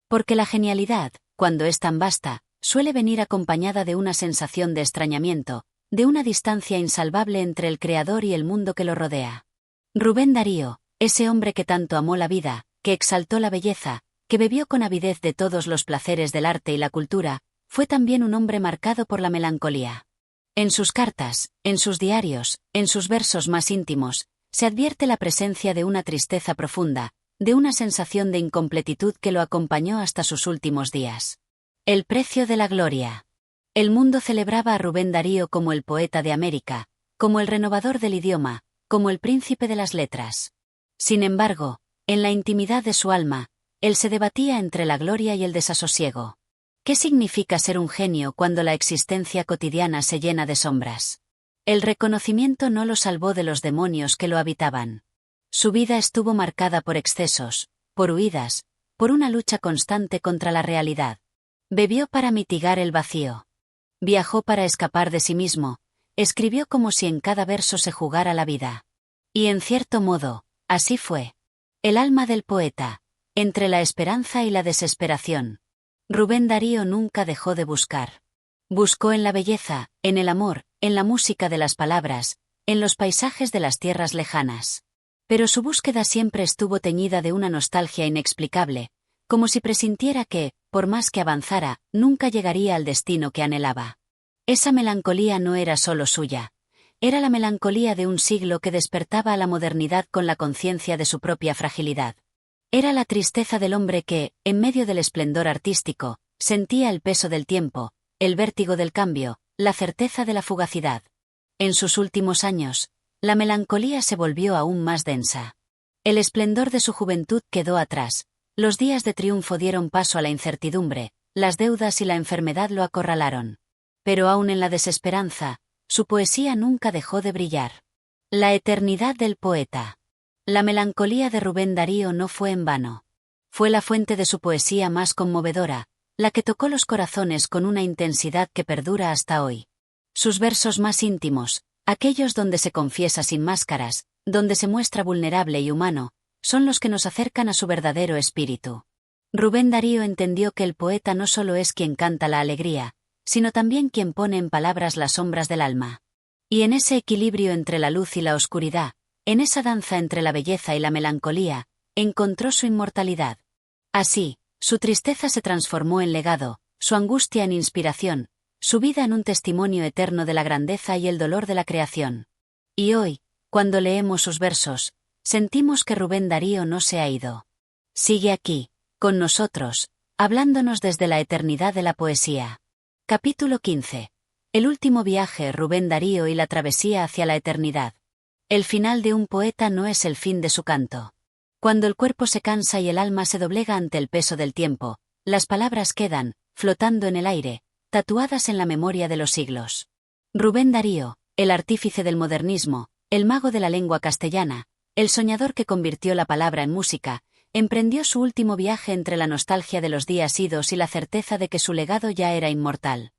Porque la genialidad, cuando es tan vasta, suele venir acompañada de una sensación de extrañamiento, de una distancia insalvable entre el creador y el mundo que lo rodea. Rubén Darío, ese hombre que tanto amó la vida, que exaltó la belleza, que bebió con avidez de todos los placeres del arte y la cultura, fue también un hombre marcado por la melancolía. En sus cartas, en sus diarios, en sus versos más íntimos, se advierte la presencia de una tristeza profunda, de una sensación de incompletitud que lo acompañó hasta sus últimos días. El precio de la gloria. El mundo celebraba a Rubén Darío como el poeta de América, como el renovador del idioma, como el príncipe de las letras. Sin embargo, en la intimidad de su alma, él se debatía entre la gloria y el desasosiego. ¿Qué significa ser un genio cuando la existencia cotidiana se llena de sombras? El reconocimiento no lo salvó de los demonios que lo habitaban. Su vida estuvo marcada por excesos, por huidas, por una lucha constante contra la realidad. Bebió para mitigar el vacío. Viajó para escapar de sí mismo, escribió como si en cada verso se jugara la vida. Y en cierto modo, así fue. El alma del poeta, entre la esperanza y la desesperación. Rubén Darío nunca dejó de buscar. Buscó en la belleza, en el amor, en la música de las palabras, en los paisajes de las tierras lejanas. Pero su búsqueda siempre estuvo teñida de una nostalgia inexplicable, como si presintiera que, por más que avanzara, nunca llegaría al destino que anhelaba. Esa melancolía no era solo suya. Era la melancolía de un siglo que despertaba a la modernidad con la conciencia de su propia fragilidad. Era la tristeza del hombre que, en medio del esplendor artístico, sentía el peso del tiempo, el vértigo del cambio, la certeza de la fugacidad. En sus últimos años, la melancolía se volvió aún más densa. El esplendor de su juventud quedó atrás, los días de triunfo dieron paso a la incertidumbre, las deudas y la enfermedad lo acorralaron. Pero aún en la desesperanza, su poesía nunca dejó de brillar. La eternidad del poeta. La melancolía de Rubén Darío no fue en vano. Fue la fuente de su poesía más conmovedora, la que tocó los corazones con una intensidad que perdura hasta hoy. Sus versos más íntimos, aquellos donde se confiesa sin máscaras, donde se muestra vulnerable y humano, son los que nos acercan a su verdadero espíritu. Rubén Darío entendió que el poeta no solo es quien canta la alegría, sino también quien pone en palabras las sombras del alma. Y en ese equilibrio entre la luz y la oscuridad, en esa danza entre la belleza y la melancolía, encontró su inmortalidad. Así, su tristeza se transformó en legado, su angustia en inspiración, su vida en un testimonio eterno de la grandeza y el dolor de la creación. Y hoy, cuando leemos sus versos, sentimos que Rubén Darío no se ha ido. Sigue aquí, con nosotros, hablándonos desde la eternidad de la poesía. Capítulo 15. El último viaje, Rubén Darío y la travesía hacia la eternidad. El final de un poeta no es el fin de su canto. Cuando el cuerpo se cansa y el alma se doblega ante el peso del tiempo, las palabras quedan, flotando en el aire, tatuadas en la memoria de los siglos. Rubén Darío, el artífice del modernismo, el mago de la lengua castellana, el soñador que convirtió la palabra en música, emprendió su último viaje entre la nostalgia de los días idos y la certeza de que su legado ya era inmortal.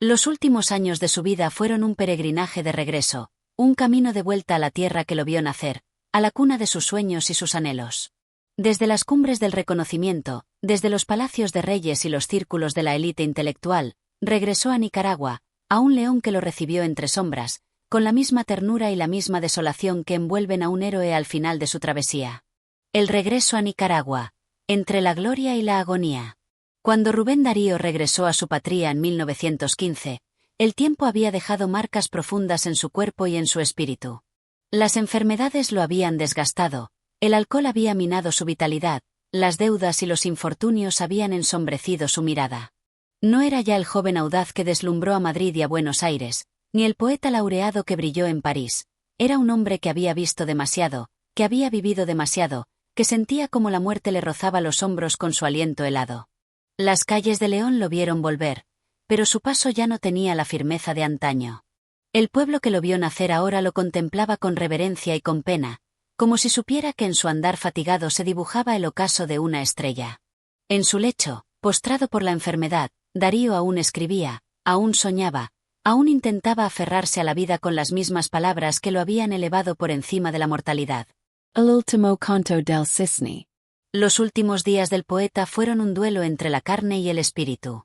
Los últimos años de su vida fueron un peregrinaje de regreso, un camino de vuelta a la tierra que lo vio nacer, a la cuna de sus sueños y sus anhelos. Desde las cumbres del reconocimiento, desde los palacios de reyes y los círculos de la élite intelectual, regresó a Nicaragua, a un león que lo recibió entre sombras, con la misma ternura y la misma desolación que envuelven a un héroe al final de su travesía. El regreso a Nicaragua, entre la gloria y la agonía. Cuando Rubén Darío regresó a su patria en 1915, el tiempo había dejado marcas profundas en su cuerpo y en su espíritu. Las enfermedades lo habían desgastado, el alcohol había minado su vitalidad, las deudas y los infortunios habían ensombrecido su mirada. No era ya el joven audaz que deslumbró a Madrid y a Buenos Aires, ni el poeta laureado que brilló en París. Era un hombre que había visto demasiado, que había vivido demasiado, que sentía como la muerte le rozaba los hombros con su aliento helado. Las calles de León lo vieron volver, pero su paso ya no tenía la firmeza de antaño. El pueblo que lo vio nacer ahora lo contemplaba con reverencia y con pena, como si supiera que en su andar fatigado se dibujaba el ocaso de una estrella. En su lecho, postrado por la enfermedad, Darío aún escribía, aún soñaba, aún intentaba aferrarse a la vida con las mismas palabras que lo habían elevado por encima de la mortalidad. El último canto del cisne. Los últimos días del poeta fueron un duelo entre la carne y el espíritu.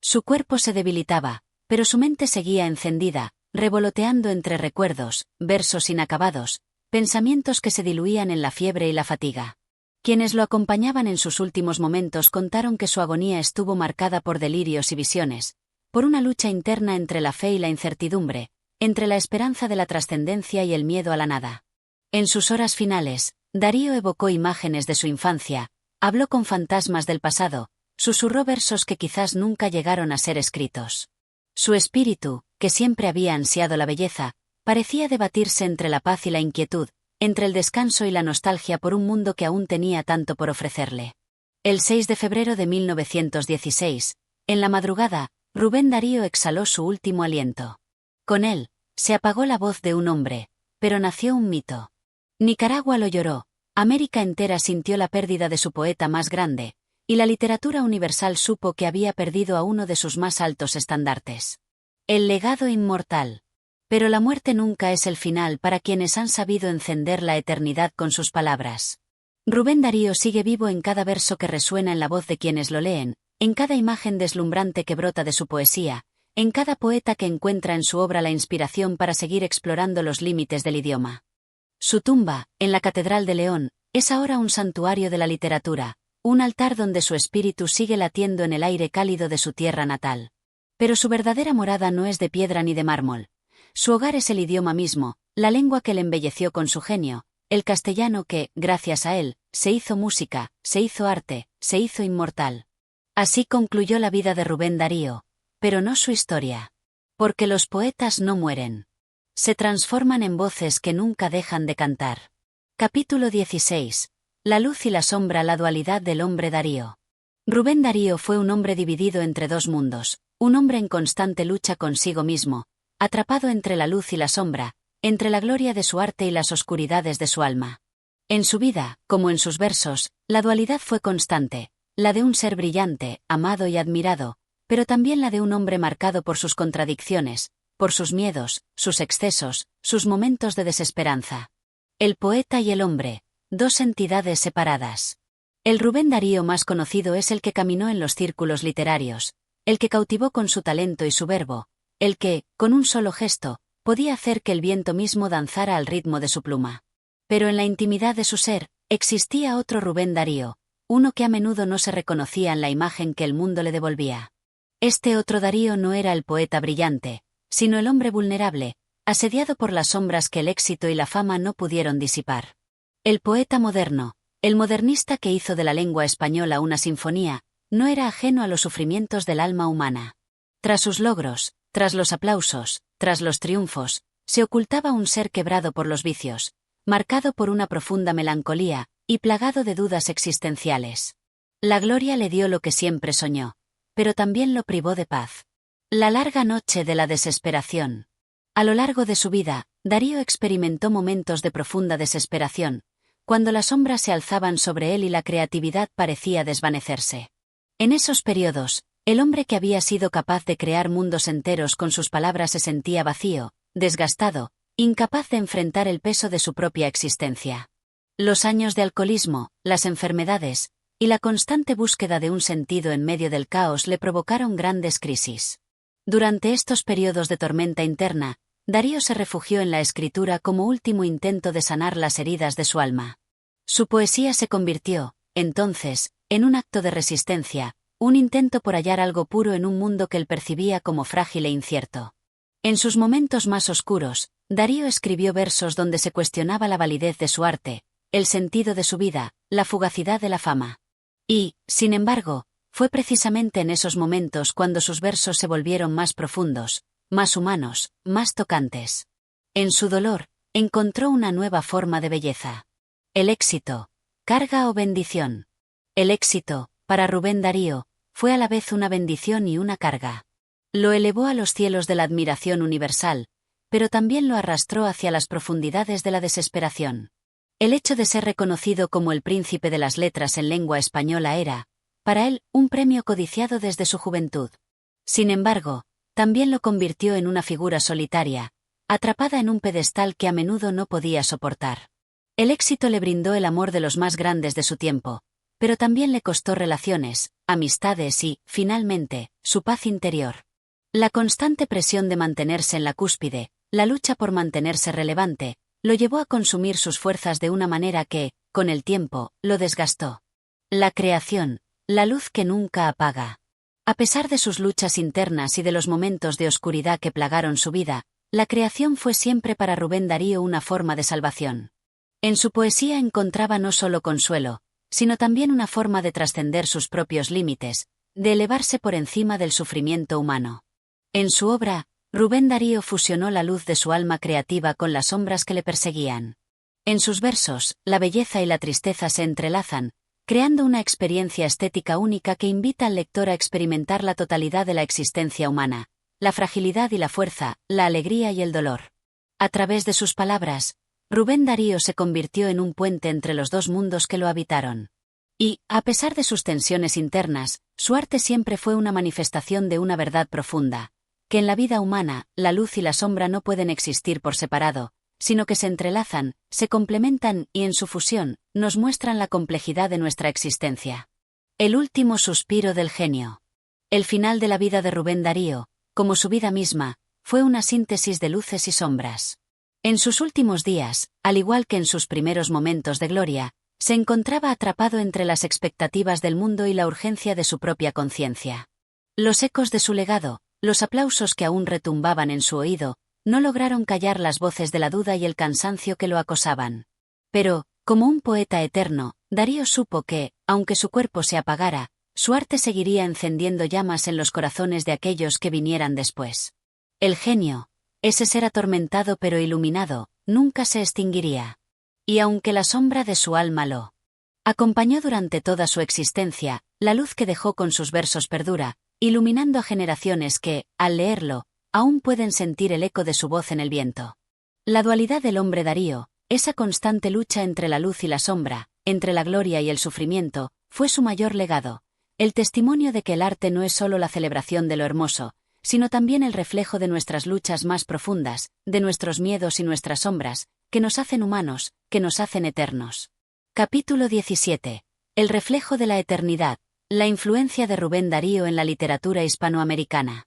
Su cuerpo se debilitaba, pero su mente seguía encendida, revoloteando entre recuerdos, versos inacabados, pensamientos que se diluían en la fiebre y la fatiga. Quienes lo acompañaban en sus últimos momentos contaron que su agonía estuvo marcada por delirios y visiones, por una lucha interna entre la fe y la incertidumbre, entre la esperanza de la trascendencia y el miedo a la nada. En sus horas finales, Darío evocó imágenes de su infancia, habló con fantasmas del pasado, susurró versos que quizás nunca llegaron a ser escritos. Su espíritu, que siempre había ansiado la belleza, parecía debatirse entre la paz y la inquietud, entre el descanso y la nostalgia por un mundo que aún tenía tanto por ofrecerle. El 6 de febrero de 1916, en la madrugada, Rubén Darío exhaló su último aliento. Con él, se apagó la voz de un hombre, pero nació un mito. Nicaragua lo lloró, América entera sintió la pérdida de su poeta más grande, y la literatura universal supo que había perdido a uno de sus más altos estandartes. El legado inmortal. Pero la muerte nunca es el final para quienes han sabido encender la eternidad con sus palabras. Rubén Darío sigue vivo en cada verso que resuena en la voz de quienes lo leen, en cada imagen deslumbrante que brota de su poesía, en cada poeta que encuentra en su obra la inspiración para seguir explorando los límites del idioma. Su tumba, en la Catedral de León, es ahora un santuario de la literatura, un altar donde su espíritu sigue latiendo en el aire cálido de su tierra natal. Pero su verdadera morada no es de piedra ni de mármol. Su hogar es el idioma mismo, la lengua que le embelleció con su genio, el castellano que, gracias a él, se hizo música, se hizo arte, se hizo inmortal. Así concluyó la vida de Rubén Darío, pero no su historia. Porque los poetas no mueren. Se transforman en voces que nunca dejan de cantar. Capítulo 16. La luz y la sombra, la dualidad del hombre Darío. Rubén Darío fue un hombre dividido entre dos mundos, un hombre en constante lucha consigo mismo, atrapado entre la luz y la sombra, entre la gloria de su arte y las oscuridades de su alma. En su vida, como en sus versos, la dualidad fue constante, la de un ser brillante, amado y admirado, pero también la de un hombre marcado por sus contradicciones, por sus miedos, sus excesos, sus momentos de desesperanza. El poeta y el hombre, dos entidades separadas. El Rubén Darío más conocido es el que caminó en los círculos literarios, el que cautivó con su talento y su verbo, el que, con un solo gesto, podía hacer que el viento mismo danzara al ritmo de su pluma. Pero en la intimidad de su ser, existía otro Rubén Darío, uno que a menudo no se reconocía en la imagen que el mundo le devolvía. Este otro Darío no era el poeta brillante, sino el hombre vulnerable, asediado por las sombras que el éxito y la fama no pudieron disipar. El poeta moderno, el modernista que hizo de la lengua española una sinfonía, no era ajeno a los sufrimientos del alma humana. Tras sus logros, tras los aplausos, tras los triunfos, se ocultaba un ser quebrado por los vicios, marcado por una profunda melancolía, y plagado de dudas existenciales. La gloria le dio lo que siempre soñó, pero también lo privó de paz. La larga noche de la desesperación. A lo largo de su vida, Darío experimentó momentos de profunda desesperación, cuando las sombras se alzaban sobre él y la creatividad parecía desvanecerse. En esos periodos, el hombre que había sido capaz de crear mundos enteros con sus palabras se sentía vacío, desgastado, incapaz de enfrentar el peso de su propia existencia. Los años de alcoholismo, las enfermedades, y la constante búsqueda de un sentido en medio del caos le provocaron grandes crisis. Durante estos periodos de tormenta interna, Darío se refugió en la escritura como último intento de sanar las heridas de su alma. Su poesía se convirtió, entonces, en un acto de resistencia, un intento por hallar algo puro en un mundo que él percibía como frágil e incierto. En sus momentos más oscuros, Darío escribió versos donde se cuestionaba la validez de su arte, el sentido de su vida, la fugacidad de la fama. Y, sin embargo, fue precisamente en esos momentos cuando sus versos se volvieron más profundos, más humanos, más tocantes. En su dolor, encontró una nueva forma de belleza. El éxito, carga o bendición. El éxito, para Rubén Darío, fue a la vez una bendición y una carga. Lo elevó a los cielos de la admiración universal, pero también lo arrastró hacia las profundidades de la desesperación. El hecho de ser reconocido como el príncipe de las letras en lengua española era, para él, un premio codiciado desde su juventud. Sin embargo, también lo convirtió en una figura solitaria, atrapada en un pedestal que a menudo no podía soportar. El éxito le brindó el amor de los más grandes de su tiempo, pero también le costó relaciones, amistades y, finalmente, su paz interior. La constante presión de mantenerse en la cúspide, la lucha por mantenerse relevante, lo llevó a consumir sus fuerzas de una manera que, con el tiempo, lo desgastó. La creación, la luz que nunca apaga. A pesar de sus luchas internas y de los momentos de oscuridad que plagaron su vida, la creación fue siempre para Rubén Darío una forma de salvación. En su poesía encontraba no solo consuelo, sino también una forma de trascender sus propios límites, de elevarse por encima del sufrimiento humano. En su obra, Rubén Darío fusionó la luz de su alma creativa con las sombras que le perseguían. En sus versos, la belleza y la tristeza se entrelazan, creando una experiencia estética única que invita al lector a experimentar la totalidad de la existencia humana, la fragilidad y la fuerza, la alegría y el dolor. A través de sus palabras, Rubén Darío se convirtió en un puente entre los dos mundos que lo habitaron. Y, a pesar de sus tensiones internas, su arte siempre fue una manifestación de una verdad profunda, que en la vida humana, la luz y la sombra no pueden existir por separado, sino que se entrelazan, se complementan y en su fusión, nos muestran la complejidad de nuestra existencia. El último suspiro del genio. El final de la vida de Rubén Darío, como su vida misma, fue una síntesis de luces y sombras. En sus últimos días, al igual que en sus primeros momentos de gloria, se encontraba atrapado entre las expectativas del mundo y la urgencia de su propia conciencia. Los ecos de su legado, los aplausos que aún retumbaban en su oído, no lograron callar las voces de la duda y el cansancio que lo acosaban. Pero, como un poeta eterno, Darío supo que, aunque su cuerpo se apagara, su arte seguiría encendiendo llamas en los corazones de aquellos que vinieran después. El genio, ese ser atormentado pero iluminado, nunca se extinguiría. Y aunque la sombra de su alma lo acompañó durante toda su existencia, la luz que dejó con sus versos perdura, iluminando a generaciones que, al leerlo, aún pueden sentir el eco de su voz en el viento. La dualidad del hombre Darío, esa constante lucha entre la luz y la sombra, entre la gloria y el sufrimiento, fue su mayor legado, el testimonio de que el arte no es solo la celebración de lo hermoso, sino también el reflejo de nuestras luchas más profundas, de nuestros miedos y nuestras sombras, que nos hacen humanos, que nos hacen eternos. Capítulo 17. El reflejo de la eternidad, la influencia de Rubén Darío en la literatura hispanoamericana.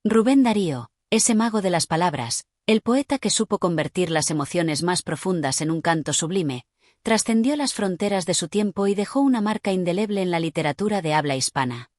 Rubén Darío, ese mago de las palabras, el poeta que supo convertir las emociones más profundas en un canto sublime, trascendió las fronteras de su tiempo y dejó una marca indeleble en la literatura de habla hispana.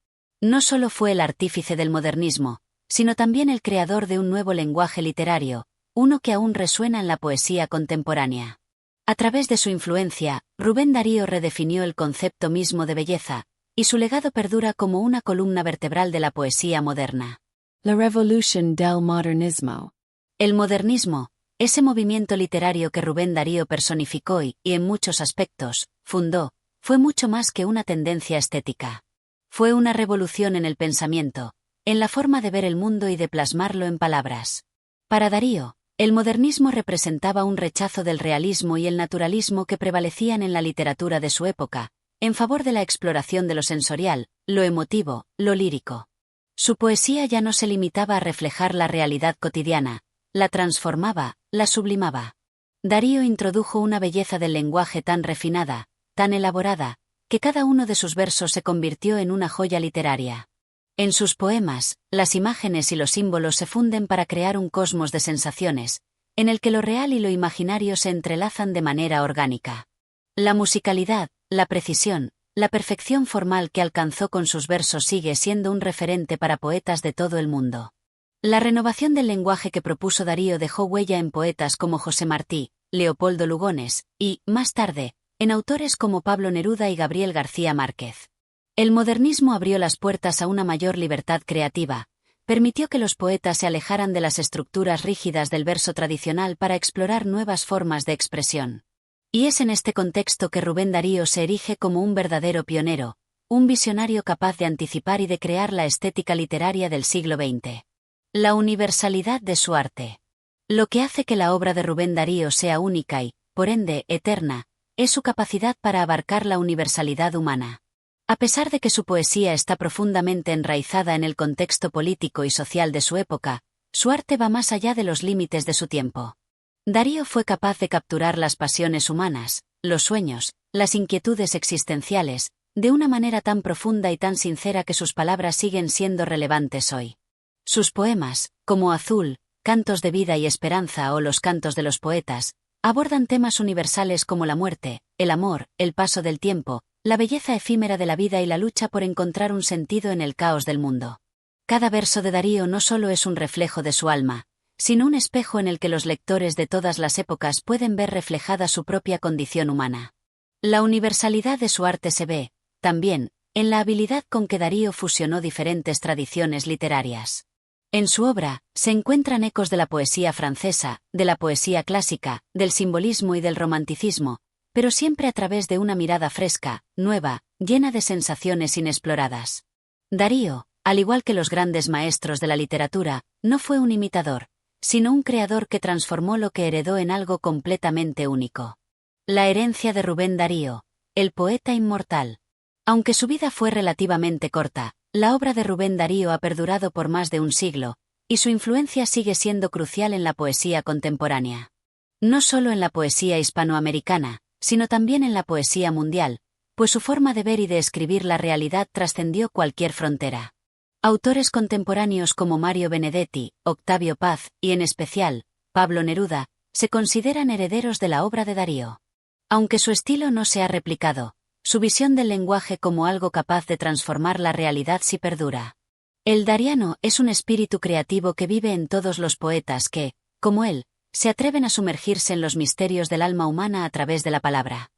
No solo fue el artífice del modernismo, sino también el creador de un nuevo lenguaje literario, uno que aún resuena en la poesía contemporánea. A través de su influencia, Rubén Darío redefinió el concepto mismo de belleza, y su legado perdura como una columna vertebral de la poesía moderna. La Revolution del Modernismo. El modernismo, ese movimiento literario que Rubén Darío personificó y, en muchos aspectos, fundó, fue mucho más que una tendencia estética. Fue una revolución en el pensamiento, en la forma de ver el mundo y de plasmarlo en palabras. Para Darío, el modernismo representaba un rechazo del realismo y el naturalismo que prevalecían en la literatura de su época, en favor de la exploración de lo sensorial, lo emotivo, lo lírico. Su poesía ya no se limitaba a reflejar la realidad cotidiana, la transformaba, la sublimaba. Darío introdujo una belleza del lenguaje tan refinada, tan elaborada, que cada uno de sus versos se convirtió en una joya literaria. En sus poemas, las imágenes y los símbolos se funden para crear un cosmos de sensaciones, en el que lo real y lo imaginario se entrelazan de manera orgánica. La musicalidad, la precisión, la perfección formal que alcanzó con sus versos sigue siendo un referente para poetas de todo el mundo. La renovación del lenguaje que propuso Darío dejó huella en poetas como José Martí, Leopoldo Lugones, y, más tarde, en autores como Pablo Neruda y Gabriel García Márquez. El modernismo abrió las puertas a una mayor libertad creativa, permitió que los poetas se alejaran de las estructuras rígidas del verso tradicional para explorar nuevas formas de expresión. Y es en este contexto que Rubén Darío se erige como un verdadero pionero, un visionario capaz de anticipar y de crear la estética literaria del siglo XX. La universalidad de su arte. Lo que hace que la obra de Rubén Darío sea única y, por ende, eterna, es su capacidad para abarcar la universalidad humana. A pesar de que su poesía está profundamente enraizada en el contexto político y social de su época, su arte va más allá de los límites de su tiempo. Darío fue capaz de capturar las pasiones humanas, los sueños, las inquietudes existenciales, de una manera tan profunda y tan sincera que sus palabras siguen siendo relevantes hoy. Sus poemas, como Azul, Cantos de vida y esperanza o Los cantos de los poetas, abordan temas universales como la muerte, el amor, el paso del tiempo, la belleza efímera de la vida y la lucha por encontrar un sentido en el caos del mundo. Cada verso de Darío no solo es un reflejo de su alma, sino un espejo en el que los lectores de todas las épocas pueden ver reflejada su propia condición humana. La universalidad de su arte se ve, también, en la habilidad con que Darío fusionó diferentes tradiciones literarias. En su obra, se encuentran ecos de la poesía francesa, de la poesía clásica, del simbolismo y del romanticismo, pero siempre a través de una mirada fresca, nueva, llena de sensaciones inexploradas. Darío, al igual que los grandes maestros de la literatura, no fue un imitador, sino un creador que transformó lo que heredó en algo completamente único. La herencia de Rubén Darío, el poeta inmortal. Aunque su vida fue relativamente corta, la obra de Rubén Darío ha perdurado por más de un siglo, y su influencia sigue siendo crucial en la poesía contemporánea. No solo en la poesía hispanoamericana, sino también en la poesía mundial, pues su forma de ver y de escribir la realidad trascendió cualquier frontera. Autores contemporáneos como Mario Benedetti, Octavio Paz, y en especial, Pablo Neruda, se consideran herederos de la obra de Darío. Aunque su estilo no se ha replicado, su visión del lenguaje como algo capaz de transformar la realidad sí perdura. El dariano es un espíritu creativo que vive en todos los poetas que, como él, se atreven a sumergirse en los misterios del alma humana a través de la palabra.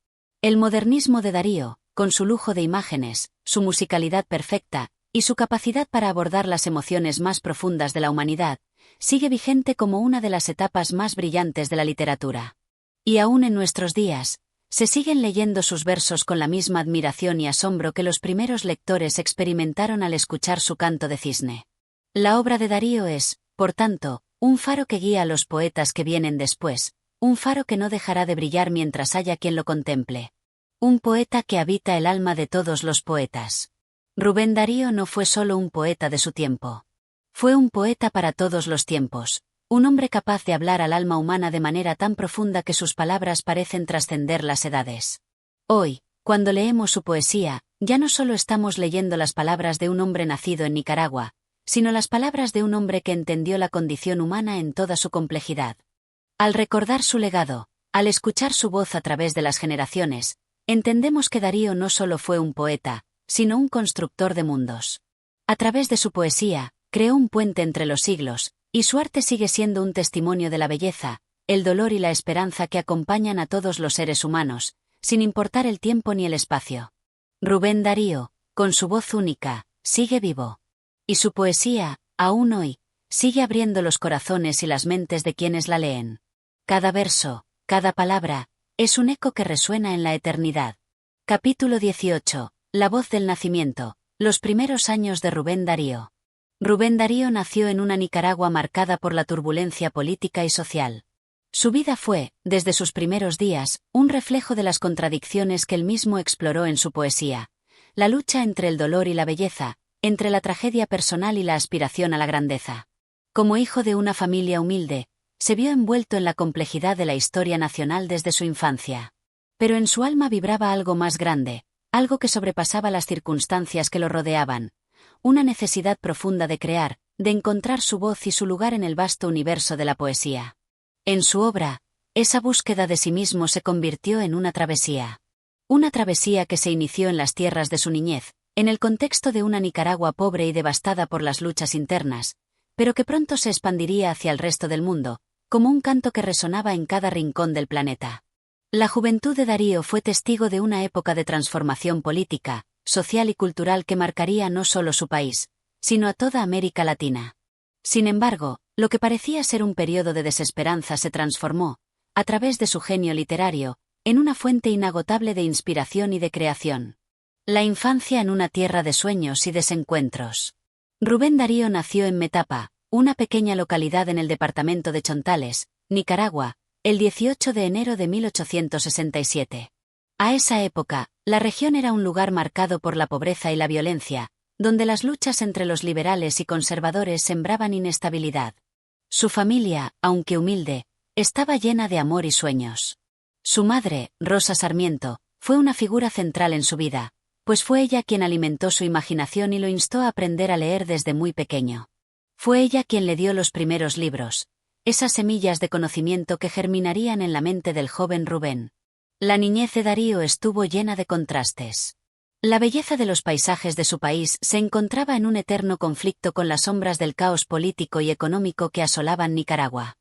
El modernismo de Darío, con su lujo de imágenes, su musicalidad perfecta, y su capacidad para abordar las emociones más profundas de la humanidad, sigue vigente como una de las etapas más brillantes de la literatura. Y aún en nuestros días, se siguen leyendo sus versos con la misma admiración y asombro que los primeros lectores experimentaron al escuchar su canto de cisne. La obra de Darío es, por tanto, un faro que guía a los poetas que vienen después, un faro que no dejará de brillar mientras haya quien lo contemple. Un poeta que habita el alma de todos los poetas. Rubén Darío no fue solo un poeta de su tiempo. Fue un poeta para todos los tiempos. Un hombre capaz de hablar al alma humana de manera tan profunda que sus palabras parecen trascender las edades. Hoy, cuando leemos su poesía, ya no solo estamos leyendo las palabras de un hombre nacido en Nicaragua, sino las palabras de un hombre que entendió la condición humana en toda su complejidad. Al recordar su legado, al escuchar su voz a través de las generaciones, entendemos que Darío no solo fue un poeta, sino un constructor de mundos. A través de su poesía, creó un puente entre los siglos, y su arte sigue siendo un testimonio de la belleza, el dolor y la esperanza que acompañan a todos los seres humanos, sin importar el tiempo ni el espacio. Rubén Darío, con su voz única, sigue vivo. Y su poesía, aún hoy, sigue abriendo los corazones y las mentes de quienes la leen. Cada verso, cada palabra, es un eco que resuena en la eternidad. Capítulo 18. La voz del nacimiento. Los primeros años de Rubén Darío. Rubén Darío nació en una Nicaragua marcada por la turbulencia política y social. Su vida fue, desde sus primeros días, un reflejo de las contradicciones que él mismo exploró en su poesía. La lucha entre el dolor y la belleza, entre la tragedia personal y la aspiración a la grandeza. Como hijo de una familia humilde, se vio envuelto en la complejidad de la historia nacional desde su infancia. Pero en su alma vibraba algo más grande, algo que sobrepasaba las circunstancias que lo rodeaban. Una necesidad profunda de crear, de encontrar su voz y su lugar en el vasto universo de la poesía. En su obra, esa búsqueda de sí mismo se convirtió en una travesía. Una travesía que se inició en las tierras de su niñez, en el contexto de una Nicaragua pobre y devastada por las luchas internas, pero que pronto se expandiría hacia el resto del mundo, como un canto que resonaba en cada rincón del planeta. La juventud de Darío fue testigo de una época de transformación política, social y cultural que marcaría no solo su país, sino a toda América Latina. Sin embargo, lo que parecía ser un periodo de desesperanza se transformó, a través de su genio literario, en una fuente inagotable de inspiración y de creación. La infancia en una tierra de sueños y desencuentros. Rubén Darío nació en Metapa, una pequeña localidad en el departamento de Chontales, Nicaragua, el 18 de enero de 1867. A esa época, la región era un lugar marcado por la pobreza y la violencia, donde las luchas entre los liberales y conservadores sembraban inestabilidad. Su familia, aunque humilde, estaba llena de amor y sueños. Su madre, Rosa Sarmiento, fue una figura central en su vida, pues fue ella quien alimentó su imaginación y lo instó a aprender a leer desde muy pequeño. Fue ella quien le dio los primeros libros, esas semillas de conocimiento que germinarían en la mente del joven Rubén. La niñez de Darío estuvo llena de contrastes. La belleza de los paisajes de su país se encontraba en un eterno conflicto con las sombras del caos político y económico que asolaban Nicaragua.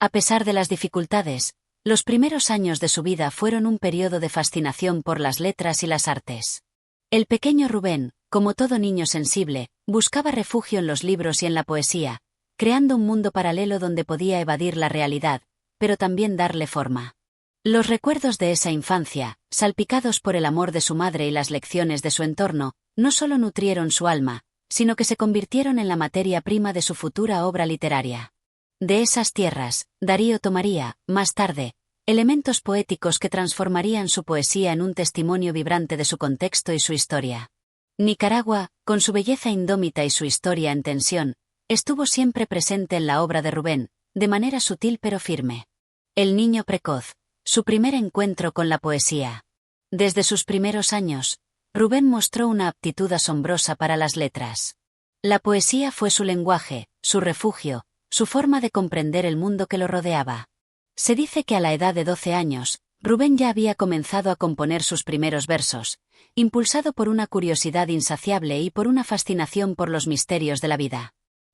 A pesar de las dificultades, los primeros años de su vida fueron un periodo de fascinación por las letras y las artes. El pequeño Rubén, como todo niño sensible, buscaba refugio en los libros y en la poesía, creando un mundo paralelo donde podía evadir la realidad, pero también darle forma. Los recuerdos de esa infancia, salpicados por el amor de su madre y las lecciones de su entorno, no solo nutrieron su alma, sino que se convirtieron en la materia prima de su futura obra literaria. De esas tierras, Darío tomaría, más tarde, elementos poéticos que transformarían su poesía en un testimonio vibrante de su contexto y su historia. Nicaragua, con su belleza indómita y su historia en tensión, estuvo siempre presente en la obra de Rubén, de manera sutil pero firme. El niño precoz, su primer encuentro con la poesía. Desde sus primeros años, Rubén mostró una aptitud asombrosa para las letras. La poesía fue su lenguaje, su refugio, su forma de comprender el mundo que lo rodeaba. Se dice que a la edad de 12 años, Rubén ya había comenzado a componer sus primeros versos, impulsado por una curiosidad insaciable y por una fascinación por los misterios de la vida.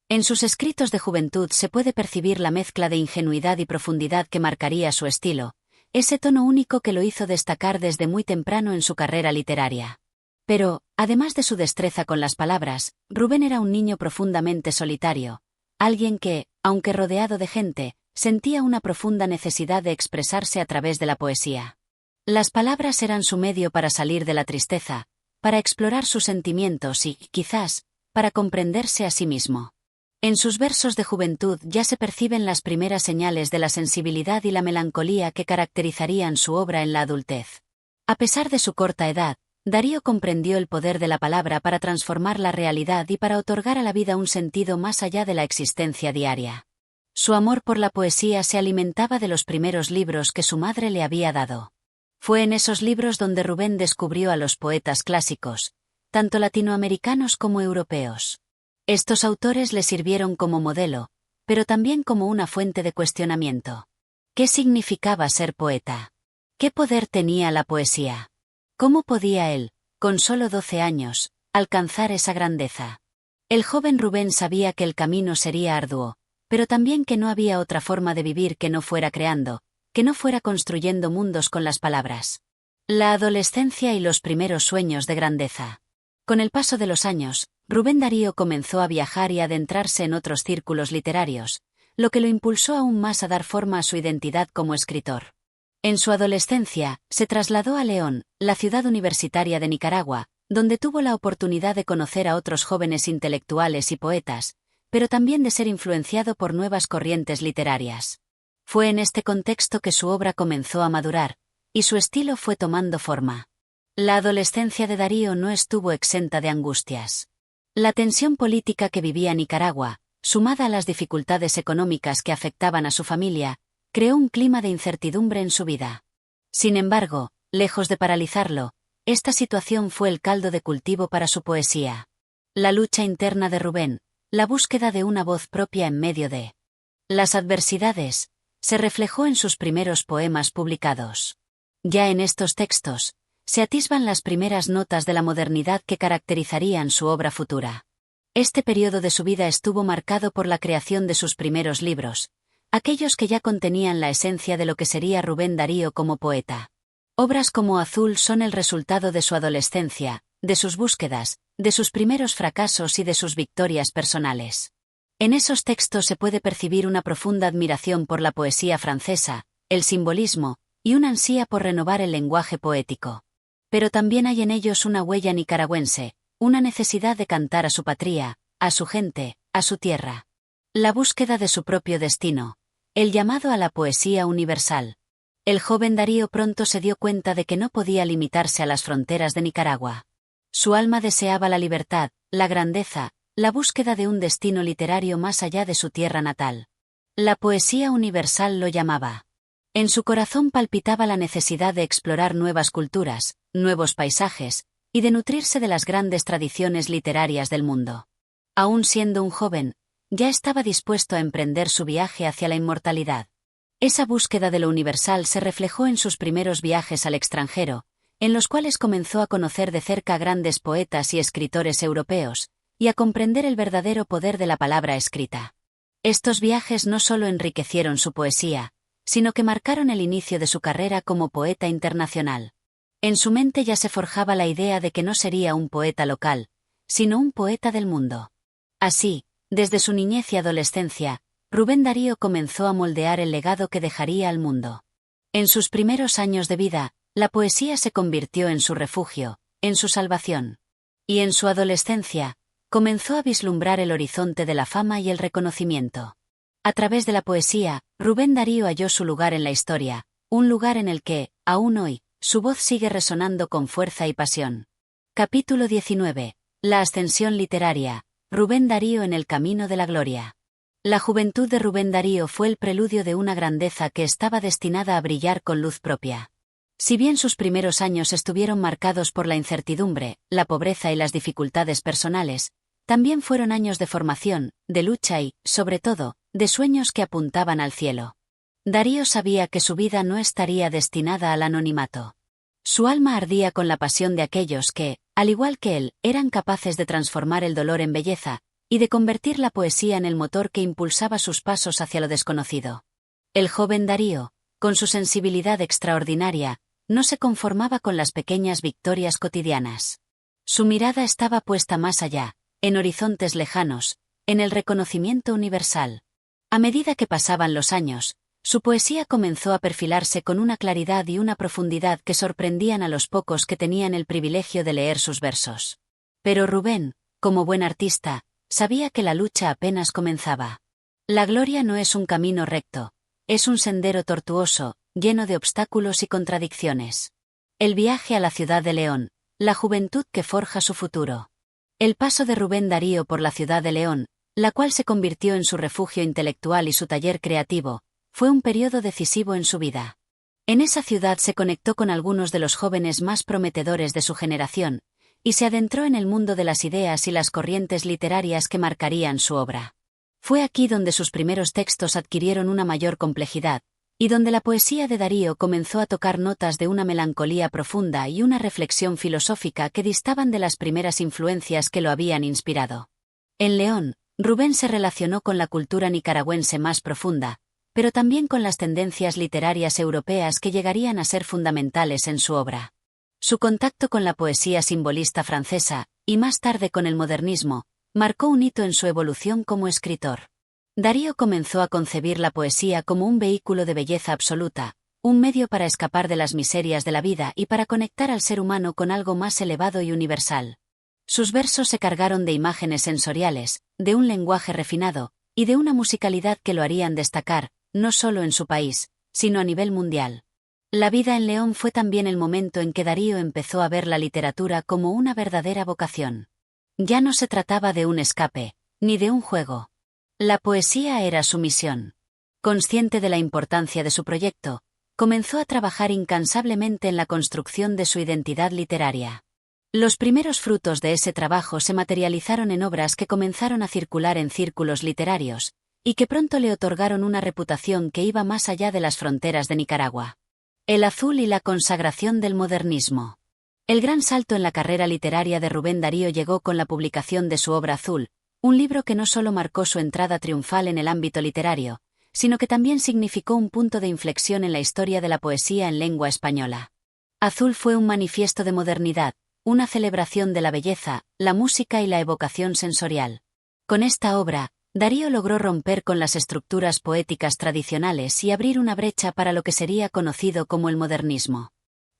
En sus escritos de juventud se puede percibir la mezcla de ingenuidad y profundidad que marcaría su estilo, ese tono único que lo hizo destacar desde muy temprano en su carrera literaria. Pero, además de su destreza con las palabras, Rubén era un niño profundamente solitario, alguien que, aunque rodeado de gente, sentía una profunda necesidad de expresarse a través de la poesía. Las palabras eran su medio para salir de la tristeza, para explorar sus sentimientos y, quizás, para comprenderse a sí mismo. En sus versos de juventud ya se perciben las primeras señales de la sensibilidad y la melancolía que caracterizarían su obra en la adultez. A pesar de su corta edad, Darío comprendió el poder de la palabra para transformar la realidad y para otorgar a la vida un sentido más allá de la existencia diaria. Su amor por la poesía se alimentaba de los primeros libros que su madre le había dado. Fue en esos libros donde Rubén descubrió a los poetas clásicos, tanto latinoamericanos como europeos. Estos autores le sirvieron como modelo, pero también como una fuente de cuestionamiento. ¿Qué significaba ser poeta? ¿Qué poder tenía la poesía? ¿Cómo podía él, con solo 12 años, alcanzar esa grandeza? El joven Rubén sabía que el camino sería arduo, pero también que no había otra forma de vivir que no fuera creando, que no fuera construyendo mundos con las palabras. La adolescencia y los primeros sueños de grandeza. Con el paso de los años, Rubén Darío comenzó a viajar y a adentrarse en otros círculos literarios, lo que lo impulsó aún más a dar forma a su identidad como escritor. En su adolescencia, se trasladó a León, la ciudad universitaria de Nicaragua, donde tuvo la oportunidad de conocer a otros jóvenes intelectuales y poetas, pero también de ser influenciado por nuevas corrientes literarias. Fue en este contexto que su obra comenzó a madurar, y su estilo fue tomando forma. La adolescencia de Darío no estuvo exenta de angustias. La tensión política que vivía Nicaragua, sumada a las dificultades económicas que afectaban a su familia, creó un clima de incertidumbre en su vida. Sin embargo, lejos de paralizarlo, esta situación fue el caldo de cultivo para su poesía. La lucha interna de Rubén, la búsqueda de una voz propia en medio de las adversidades, se reflejó en sus primeros poemas publicados. Ya en estos textos, se atisban las primeras notas de la modernidad que caracterizarían su obra futura. Este periodo de su vida estuvo marcado por la creación de sus primeros libros, aquellos que ya contenían la esencia de lo que sería Rubén Darío como poeta. Obras como Azul son el resultado de su adolescencia, de sus búsquedas, de sus primeros fracasos y de sus victorias personales. En esos textos se puede percibir una profunda admiración por la poesía francesa, el simbolismo, y una ansia por renovar el lenguaje poético. Pero también hay en ellos una huella nicaragüense, una necesidad de cantar a su patria, a su gente, a su tierra. La búsqueda de su propio destino. El llamado a la poesía universal. El joven Darío pronto se dio cuenta de que no podía limitarse a las fronteras de Nicaragua. Su alma deseaba la libertad, la grandeza, la búsqueda de un destino literario más allá de su tierra natal. La poesía universal lo llamaba. En su corazón palpitaba la necesidad de explorar nuevas culturas, nuevos paisajes, y de nutrirse de las grandes tradiciones literarias del mundo. Aún siendo un joven, ya estaba dispuesto a emprender su viaje hacia la inmortalidad. Esa búsqueda de lo universal se reflejó en sus primeros viajes al extranjero, en los cuales comenzó a conocer de cerca a grandes poetas y escritores europeos, y a comprender el verdadero poder de la palabra escrita. Estos viajes no solo enriquecieron su poesía, sino que marcaron el inicio de su carrera como poeta internacional. En su mente ya se forjaba la idea de que no sería un poeta local, sino un poeta del mundo. Así, desde su niñez y adolescencia, Rubén Darío comenzó a moldear el legado que dejaría al mundo. En sus primeros años de vida, la poesía se convirtió en su refugio, en su salvación. Y en su adolescencia, comenzó a vislumbrar el horizonte de la fama y el reconocimiento. A través de la poesía, Rubén Darío halló su lugar en la historia, un lugar en el que, aún hoy, su voz sigue resonando con fuerza y pasión. Capítulo 19. La ascensión literaria. Rubén Darío en el camino de la gloria. La juventud de Rubén Darío fue el preludio de una grandeza que estaba destinada a brillar con luz propia. Si bien sus primeros años estuvieron marcados por la incertidumbre, la pobreza y las dificultades personales, también fueron años de formación, de lucha y, sobre todo, de sueños que apuntaban al cielo. Darío sabía que su vida no estaría destinada al anonimato. Su alma ardía con la pasión de aquellos que, al igual que él, eran capaces de transformar el dolor en belleza, y de convertir la poesía en el motor que impulsaba sus pasos hacia lo desconocido. El joven Darío, con su sensibilidad extraordinaria, no se conformaba con las pequeñas victorias cotidianas. Su mirada estaba puesta más allá, en horizontes lejanos, en el reconocimiento universal. A medida que pasaban los años, su poesía comenzó a perfilarse con una claridad y una profundidad que sorprendían a los pocos que tenían el privilegio de leer sus versos. Pero Rubén, como buen artista, sabía que la lucha apenas comenzaba. La gloria no es un camino recto, es un sendero tortuoso, lleno de obstáculos y contradicciones. El viaje a la ciudad de León, la juventud que forja su futuro. El paso de Rubén Darío por la ciudad de León, la cual se convirtió en su refugio intelectual y su taller creativo, fue un periodo decisivo en su vida. En esa ciudad se conectó con algunos de los jóvenes más prometedores de su generación, y se adentró en el mundo de las ideas y las corrientes literarias que marcarían su obra. Fue aquí donde sus primeros textos adquirieron una mayor complejidad, y donde la poesía de Darío comenzó a tocar notas de una melancolía profunda y una reflexión filosófica que distaban de las primeras influencias que lo habían inspirado. En León, Rubén se relacionó con la cultura nicaragüense más profunda, pero también con las tendencias literarias europeas que llegarían a ser fundamentales en su obra. Su contacto con la poesía simbolista francesa, y más tarde con el modernismo, marcó un hito en su evolución como escritor. Darío comenzó a concebir la poesía como un vehículo de belleza absoluta, un medio para escapar de las miserias de la vida y para conectar al ser humano con algo más elevado y universal. Sus versos se cargaron de imágenes sensoriales, de un lenguaje refinado, y de una musicalidad que lo harían destacar, no solo en su país, sino a nivel mundial. La vida en León fue también el momento en que Darío empezó a ver la literatura como una verdadera vocación. Ya no se trataba de un escape, ni de un juego. La poesía era su misión. Consciente de la importancia de su proyecto, comenzó a trabajar incansablemente en la construcción de su identidad literaria. Los primeros frutos de ese trabajo se materializaron en obras que comenzaron a circular en círculos literarios, y que pronto le otorgaron una reputación que iba más allá de las fronteras de Nicaragua. El azul y la consagración del modernismo. El gran salto en la carrera literaria de Rubén Darío llegó con la publicación de su obra Azul, un libro que no solo marcó su entrada triunfal en el ámbito literario, sino que también significó un punto de inflexión en la historia de la poesía en lengua española. Azul fue un manifiesto de modernidad, una celebración de la belleza, la música y la evocación sensorial. Con esta obra, Darío logró romper con las estructuras poéticas tradicionales y abrir una brecha para lo que sería conocido como el modernismo.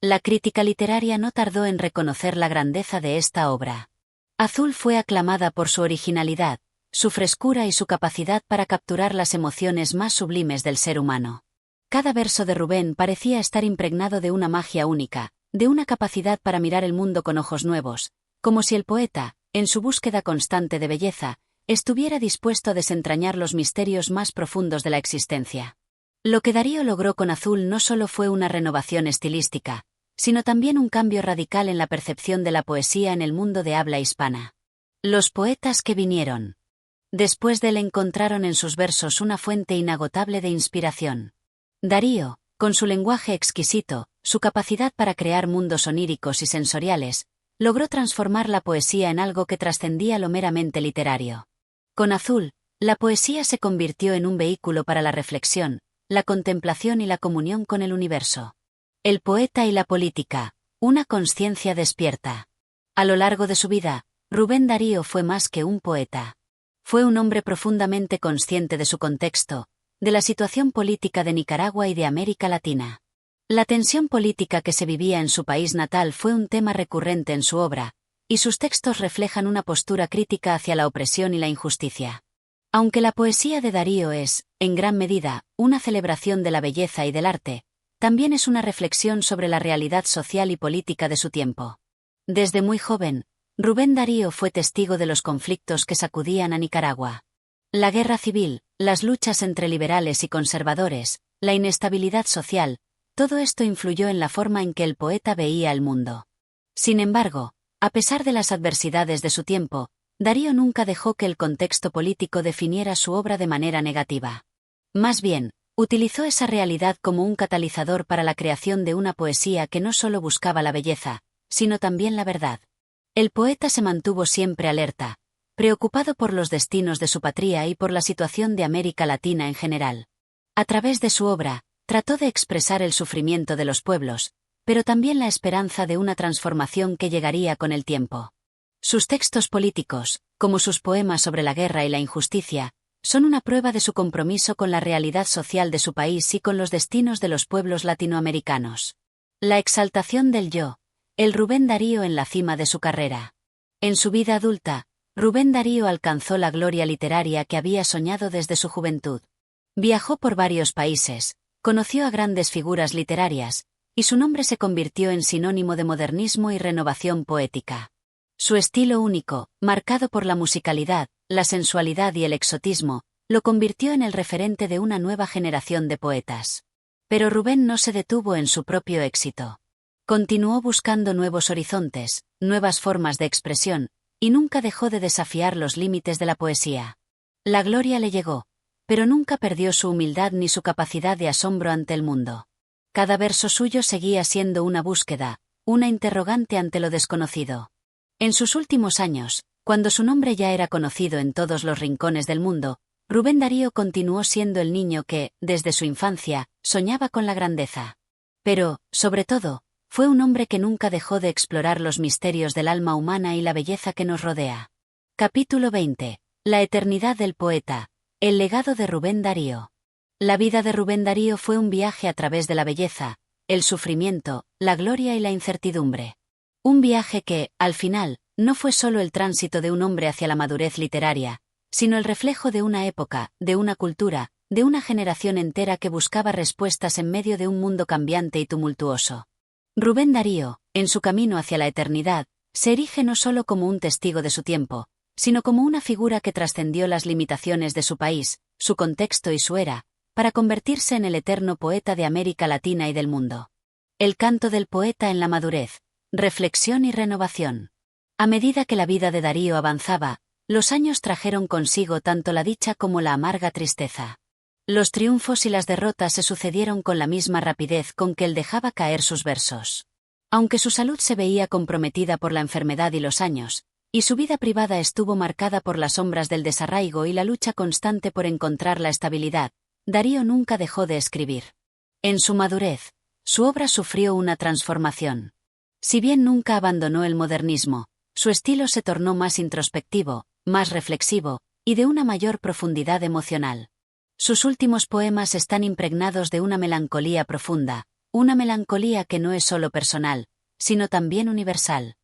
La crítica literaria no tardó en reconocer la grandeza de esta obra. Azul fue aclamada por su originalidad, su frescura y su capacidad para capturar las emociones más sublimes del ser humano. Cada verso de Rubén parecía estar impregnado de una magia única, de una capacidad para mirar el mundo con ojos nuevos, como si el poeta, en su búsqueda constante de belleza, estuviera dispuesto a desentrañar los misterios más profundos de la existencia. Lo que Darío logró con Azul no solo fue una renovación estilística, sino también un cambio radical en la percepción de la poesía en el mundo de habla hispana. Los poetas que vinieron después de él encontraron en sus versos una fuente inagotable de inspiración. Darío, con su lenguaje exquisito, su capacidad para crear mundos oníricos y sensoriales, logró transformar la poesía en algo que trascendía lo meramente literario. Con Azul, la poesía se convirtió en un vehículo para la reflexión, la contemplación y la comunión con el universo. El poeta y la política, una conciencia despierta. A lo largo de su vida, Rubén Darío fue más que un poeta. Fue un hombre profundamente consciente de su contexto, de la situación política de Nicaragua y de América Latina. La tensión política que se vivía en su país natal fue un tema recurrente en su obra, y sus textos reflejan una postura crítica hacia la opresión y la injusticia. Aunque la poesía de Darío es, en gran medida, una celebración de la belleza y del arte, también es una reflexión sobre la realidad social y política de su tiempo. Desde muy joven, Rubén Darío fue testigo de los conflictos que sacudían a Nicaragua. La guerra civil, las luchas entre liberales y conservadores, la inestabilidad social, todo esto influyó en la forma en que el poeta veía el mundo. Sin embargo, a pesar de las adversidades de su tiempo, Darío nunca dejó que el contexto político definiera su obra de manera negativa. Más bien, utilizó esa realidad como un catalizador para la creación de una poesía que no solo buscaba la belleza, sino también la verdad. El poeta se mantuvo siempre alerta, preocupado por los destinos de su patria y por la situación de América Latina en general. A través de su obra, trató de expresar el sufrimiento de los pueblos, pero también la esperanza de una transformación que llegaría con el tiempo. Sus textos políticos, como sus poemas sobre la guerra y la injusticia, son una prueba de su compromiso con la realidad social de su país y con los destinos de los pueblos latinoamericanos. La exaltación del yo, el Rubén Darío en la cima de su carrera. En su vida adulta, Rubén Darío alcanzó la gloria literaria que había soñado desde su juventud. Viajó por varios países, conoció a grandes figuras literarias, y su nombre se convirtió en sinónimo de modernismo y renovación poética. Su estilo único, marcado por la musicalidad, la sensualidad y el exotismo, lo convirtió en el referente de una nueva generación de poetas. Pero Rubén no se detuvo en su propio éxito. Continuó buscando nuevos horizontes, nuevas formas de expresión, y nunca dejó de desafiar los límites de la poesía. La gloria le llegó, pero nunca perdió su humildad ni su capacidad de asombro ante el mundo. Cada verso suyo seguía siendo una búsqueda, una interrogante ante lo desconocido. En sus últimos años, cuando su nombre ya era conocido en todos los rincones del mundo, Rubén Darío continuó siendo el niño que, desde su infancia, soñaba con la grandeza. Pero, sobre todo, fue un hombre que nunca dejó de explorar los misterios del alma humana y la belleza que nos rodea. Capítulo 20. La eternidad del poeta. El legado de Rubén Darío. La vida de Rubén Darío fue un viaje a través de la belleza, el sufrimiento, la gloria y la incertidumbre. Un viaje que, al final, no fue solo el tránsito de un hombre hacia la madurez literaria, sino el reflejo de una época, de una cultura, de una generación entera que buscaba respuestas en medio de un mundo cambiante y tumultuoso. Rubén Darío, en su camino hacia la eternidad, se erige no solo como un testigo de su tiempo, sino como una figura que trascendió las limitaciones de su país, su contexto y su era, para convertirse en el eterno poeta de América Latina y del mundo. El canto del poeta en la madurez, reflexión y renovación. A medida que la vida de Darío avanzaba, los años trajeron consigo tanto la dicha como la amarga tristeza. Los triunfos y las derrotas se sucedieron con la misma rapidez con que él dejaba caer sus versos. Aunque su salud se veía comprometida por la enfermedad y los años, y su vida privada estuvo marcada por las sombras del desarraigo y la lucha constante por encontrar la estabilidad, Darío nunca dejó de escribir. En su madurez, su obra sufrió una transformación. Si bien nunca abandonó el modernismo, su estilo se tornó más introspectivo, más reflexivo, y de una mayor profundidad emocional. Sus últimos poemas están impregnados de una melancolía profunda, una melancolía que no es solo personal, sino también universal.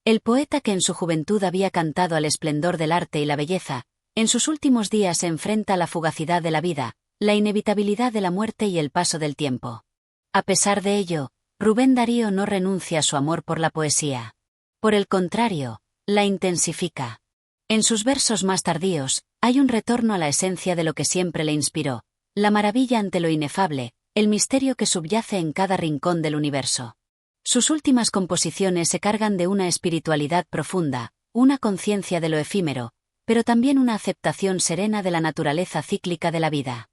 El poeta que en su juventud había cantado al esplendor del arte y la belleza, en sus últimos días se enfrenta a la fugacidad de la vida, la inevitabilidad de la muerte y el paso del tiempo. A pesar de ello, Rubén Darío no renuncia a su amor por la poesía. Por el contrario, la intensifica. En sus versos más tardíos, hay un retorno a la esencia de lo que siempre le inspiró, la maravilla ante lo inefable, el misterio que subyace en cada rincón del universo. Sus últimas composiciones se cargan de una espiritualidad profunda, una conciencia de lo efímero, pero también una aceptación serena de la naturaleza cíclica de la vida.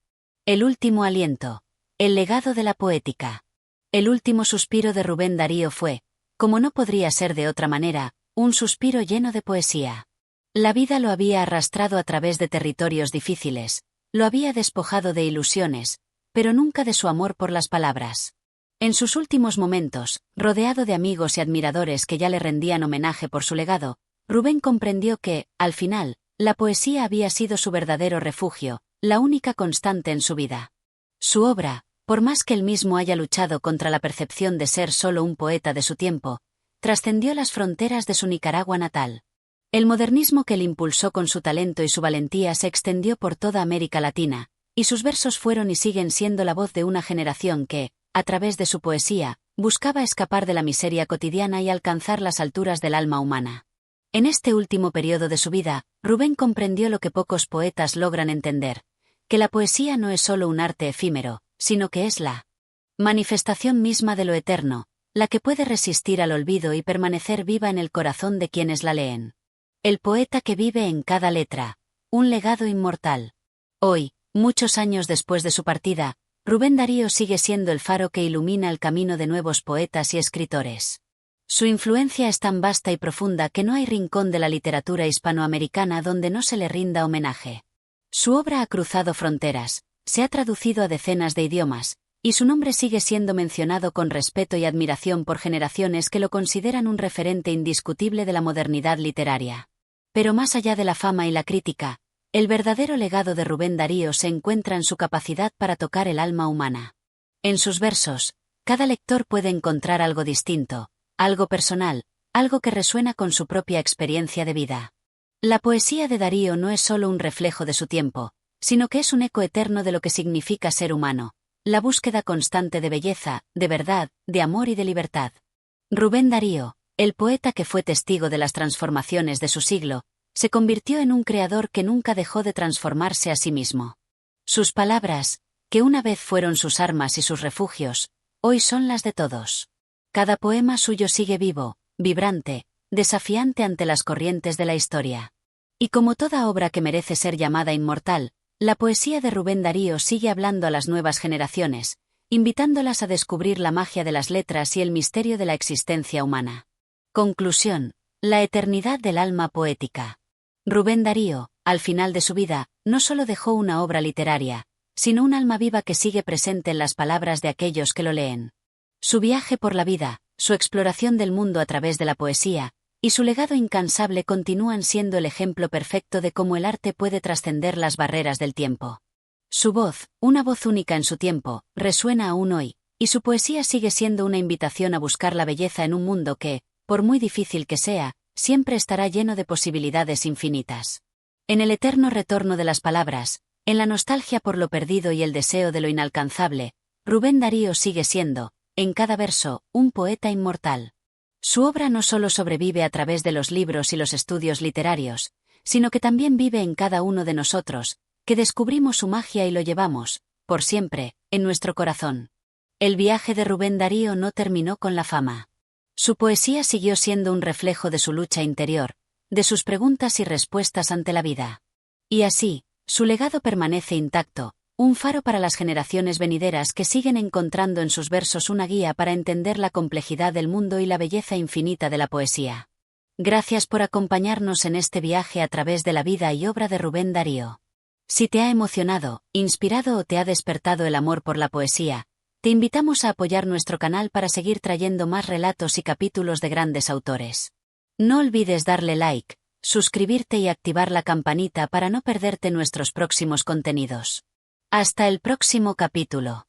El último aliento. El legado de la poética. El último suspiro de Rubén Darío fue, como no podría ser de otra manera, un suspiro lleno de poesía. La vida lo había arrastrado a través de territorios difíciles, lo había despojado de ilusiones, pero nunca de su amor por las palabras. En sus últimos momentos, rodeado de amigos y admiradores que ya le rendían homenaje por su legado, Rubén comprendió que, al final, la poesía había sido su verdadero refugio, la única constante en su vida. Su obra, por más que él mismo haya luchado contra la percepción de ser solo un poeta de su tiempo, trascendió las fronteras de su Nicaragua natal. El modernismo que le impulsó con su talento y su valentía se extendió por toda América Latina, y sus versos fueron y siguen siendo la voz de una generación que, a través de su poesía, buscaba escapar de la miseria cotidiana y alcanzar las alturas del alma humana. En este último periodo de su vida, Rubén comprendió lo que pocos poetas logran entender, que la poesía no es solo un arte efímero, sino que es la manifestación misma de lo eterno, la que puede resistir al olvido y permanecer viva en el corazón de quienes la leen. El poeta que vive en cada letra, un legado inmortal. Hoy, muchos años después de su partida, Rubén Darío sigue siendo el faro que ilumina el camino de nuevos poetas y escritores. Su influencia es tan vasta y profunda que no hay rincón de la literatura hispanoamericana donde no se le rinda homenaje. Su obra ha cruzado fronteras, se ha traducido a decenas de idiomas, y su nombre sigue siendo mencionado con respeto y admiración por generaciones que lo consideran un referente indiscutible de la modernidad literaria. Pero más allá de la fama y la crítica, el verdadero legado de Rubén Darío se encuentra en su capacidad para tocar el alma humana. En sus versos, cada lector puede encontrar algo distinto, algo personal, algo que resuena con su propia experiencia de vida. La poesía de Darío no es solo un reflejo de su tiempo, sino que es un eco eterno de lo que significa ser humano, la búsqueda constante de belleza, de verdad, de amor y de libertad. Rubén Darío, el poeta que fue testigo de las transformaciones de su siglo, se convirtió en un creador que nunca dejó de transformarse a sí mismo. Sus palabras, que una vez fueron sus armas y sus refugios, hoy son las de todos. Cada poema suyo sigue vivo, vibrante, desafiante ante las corrientes de la historia. Y como toda obra que merece ser llamada inmortal, la poesía de Rubén Darío sigue hablando a las nuevas generaciones, invitándolas a descubrir la magia de las letras y el misterio de la existencia humana. Conclusión: la eternidad del alma poética. Rubén Darío, al final de su vida, no solo dejó una obra literaria, sino un alma viva que sigue presente en las palabras de aquellos que lo leen. Su viaje por la vida, su exploración del mundo a través de la poesía, y su legado incansable continúan siendo el ejemplo perfecto de cómo el arte puede trascender las barreras del tiempo. Su voz, una voz única en su tiempo, resuena aún hoy, y su poesía sigue siendo una invitación a buscar la belleza en un mundo que, por muy difícil que sea, siempre estará lleno de posibilidades infinitas. En el eterno retorno de las palabras, en la nostalgia por lo perdido y el deseo de lo inalcanzable, Rubén Darío sigue siendo, en cada verso, un poeta inmortal. Su obra no solo sobrevive a través de los libros y los estudios literarios, sino que también vive en cada uno de nosotros, que descubrimos su magia y lo llevamos, por siempre, en nuestro corazón. El viaje de Rubén Darío no terminó con la fama. Su poesía siguió siendo un reflejo de su lucha interior, de sus preguntas y respuestas ante la vida. Y así, su legado permanece intacto, un faro para las generaciones venideras que siguen encontrando en sus versos una guía para entender la complejidad del mundo y la belleza infinita de la poesía. Gracias por acompañarnos en este viaje a través de la vida y obra de Rubén Darío. Si te ha emocionado, inspirado o te ha despertado el amor por la poesía, te invitamos a apoyar nuestro canal para seguir trayendo más relatos y capítulos de grandes autores. No olvides darle like, suscribirte y activar la campanita para no perderte nuestros próximos contenidos. Hasta el próximo capítulo.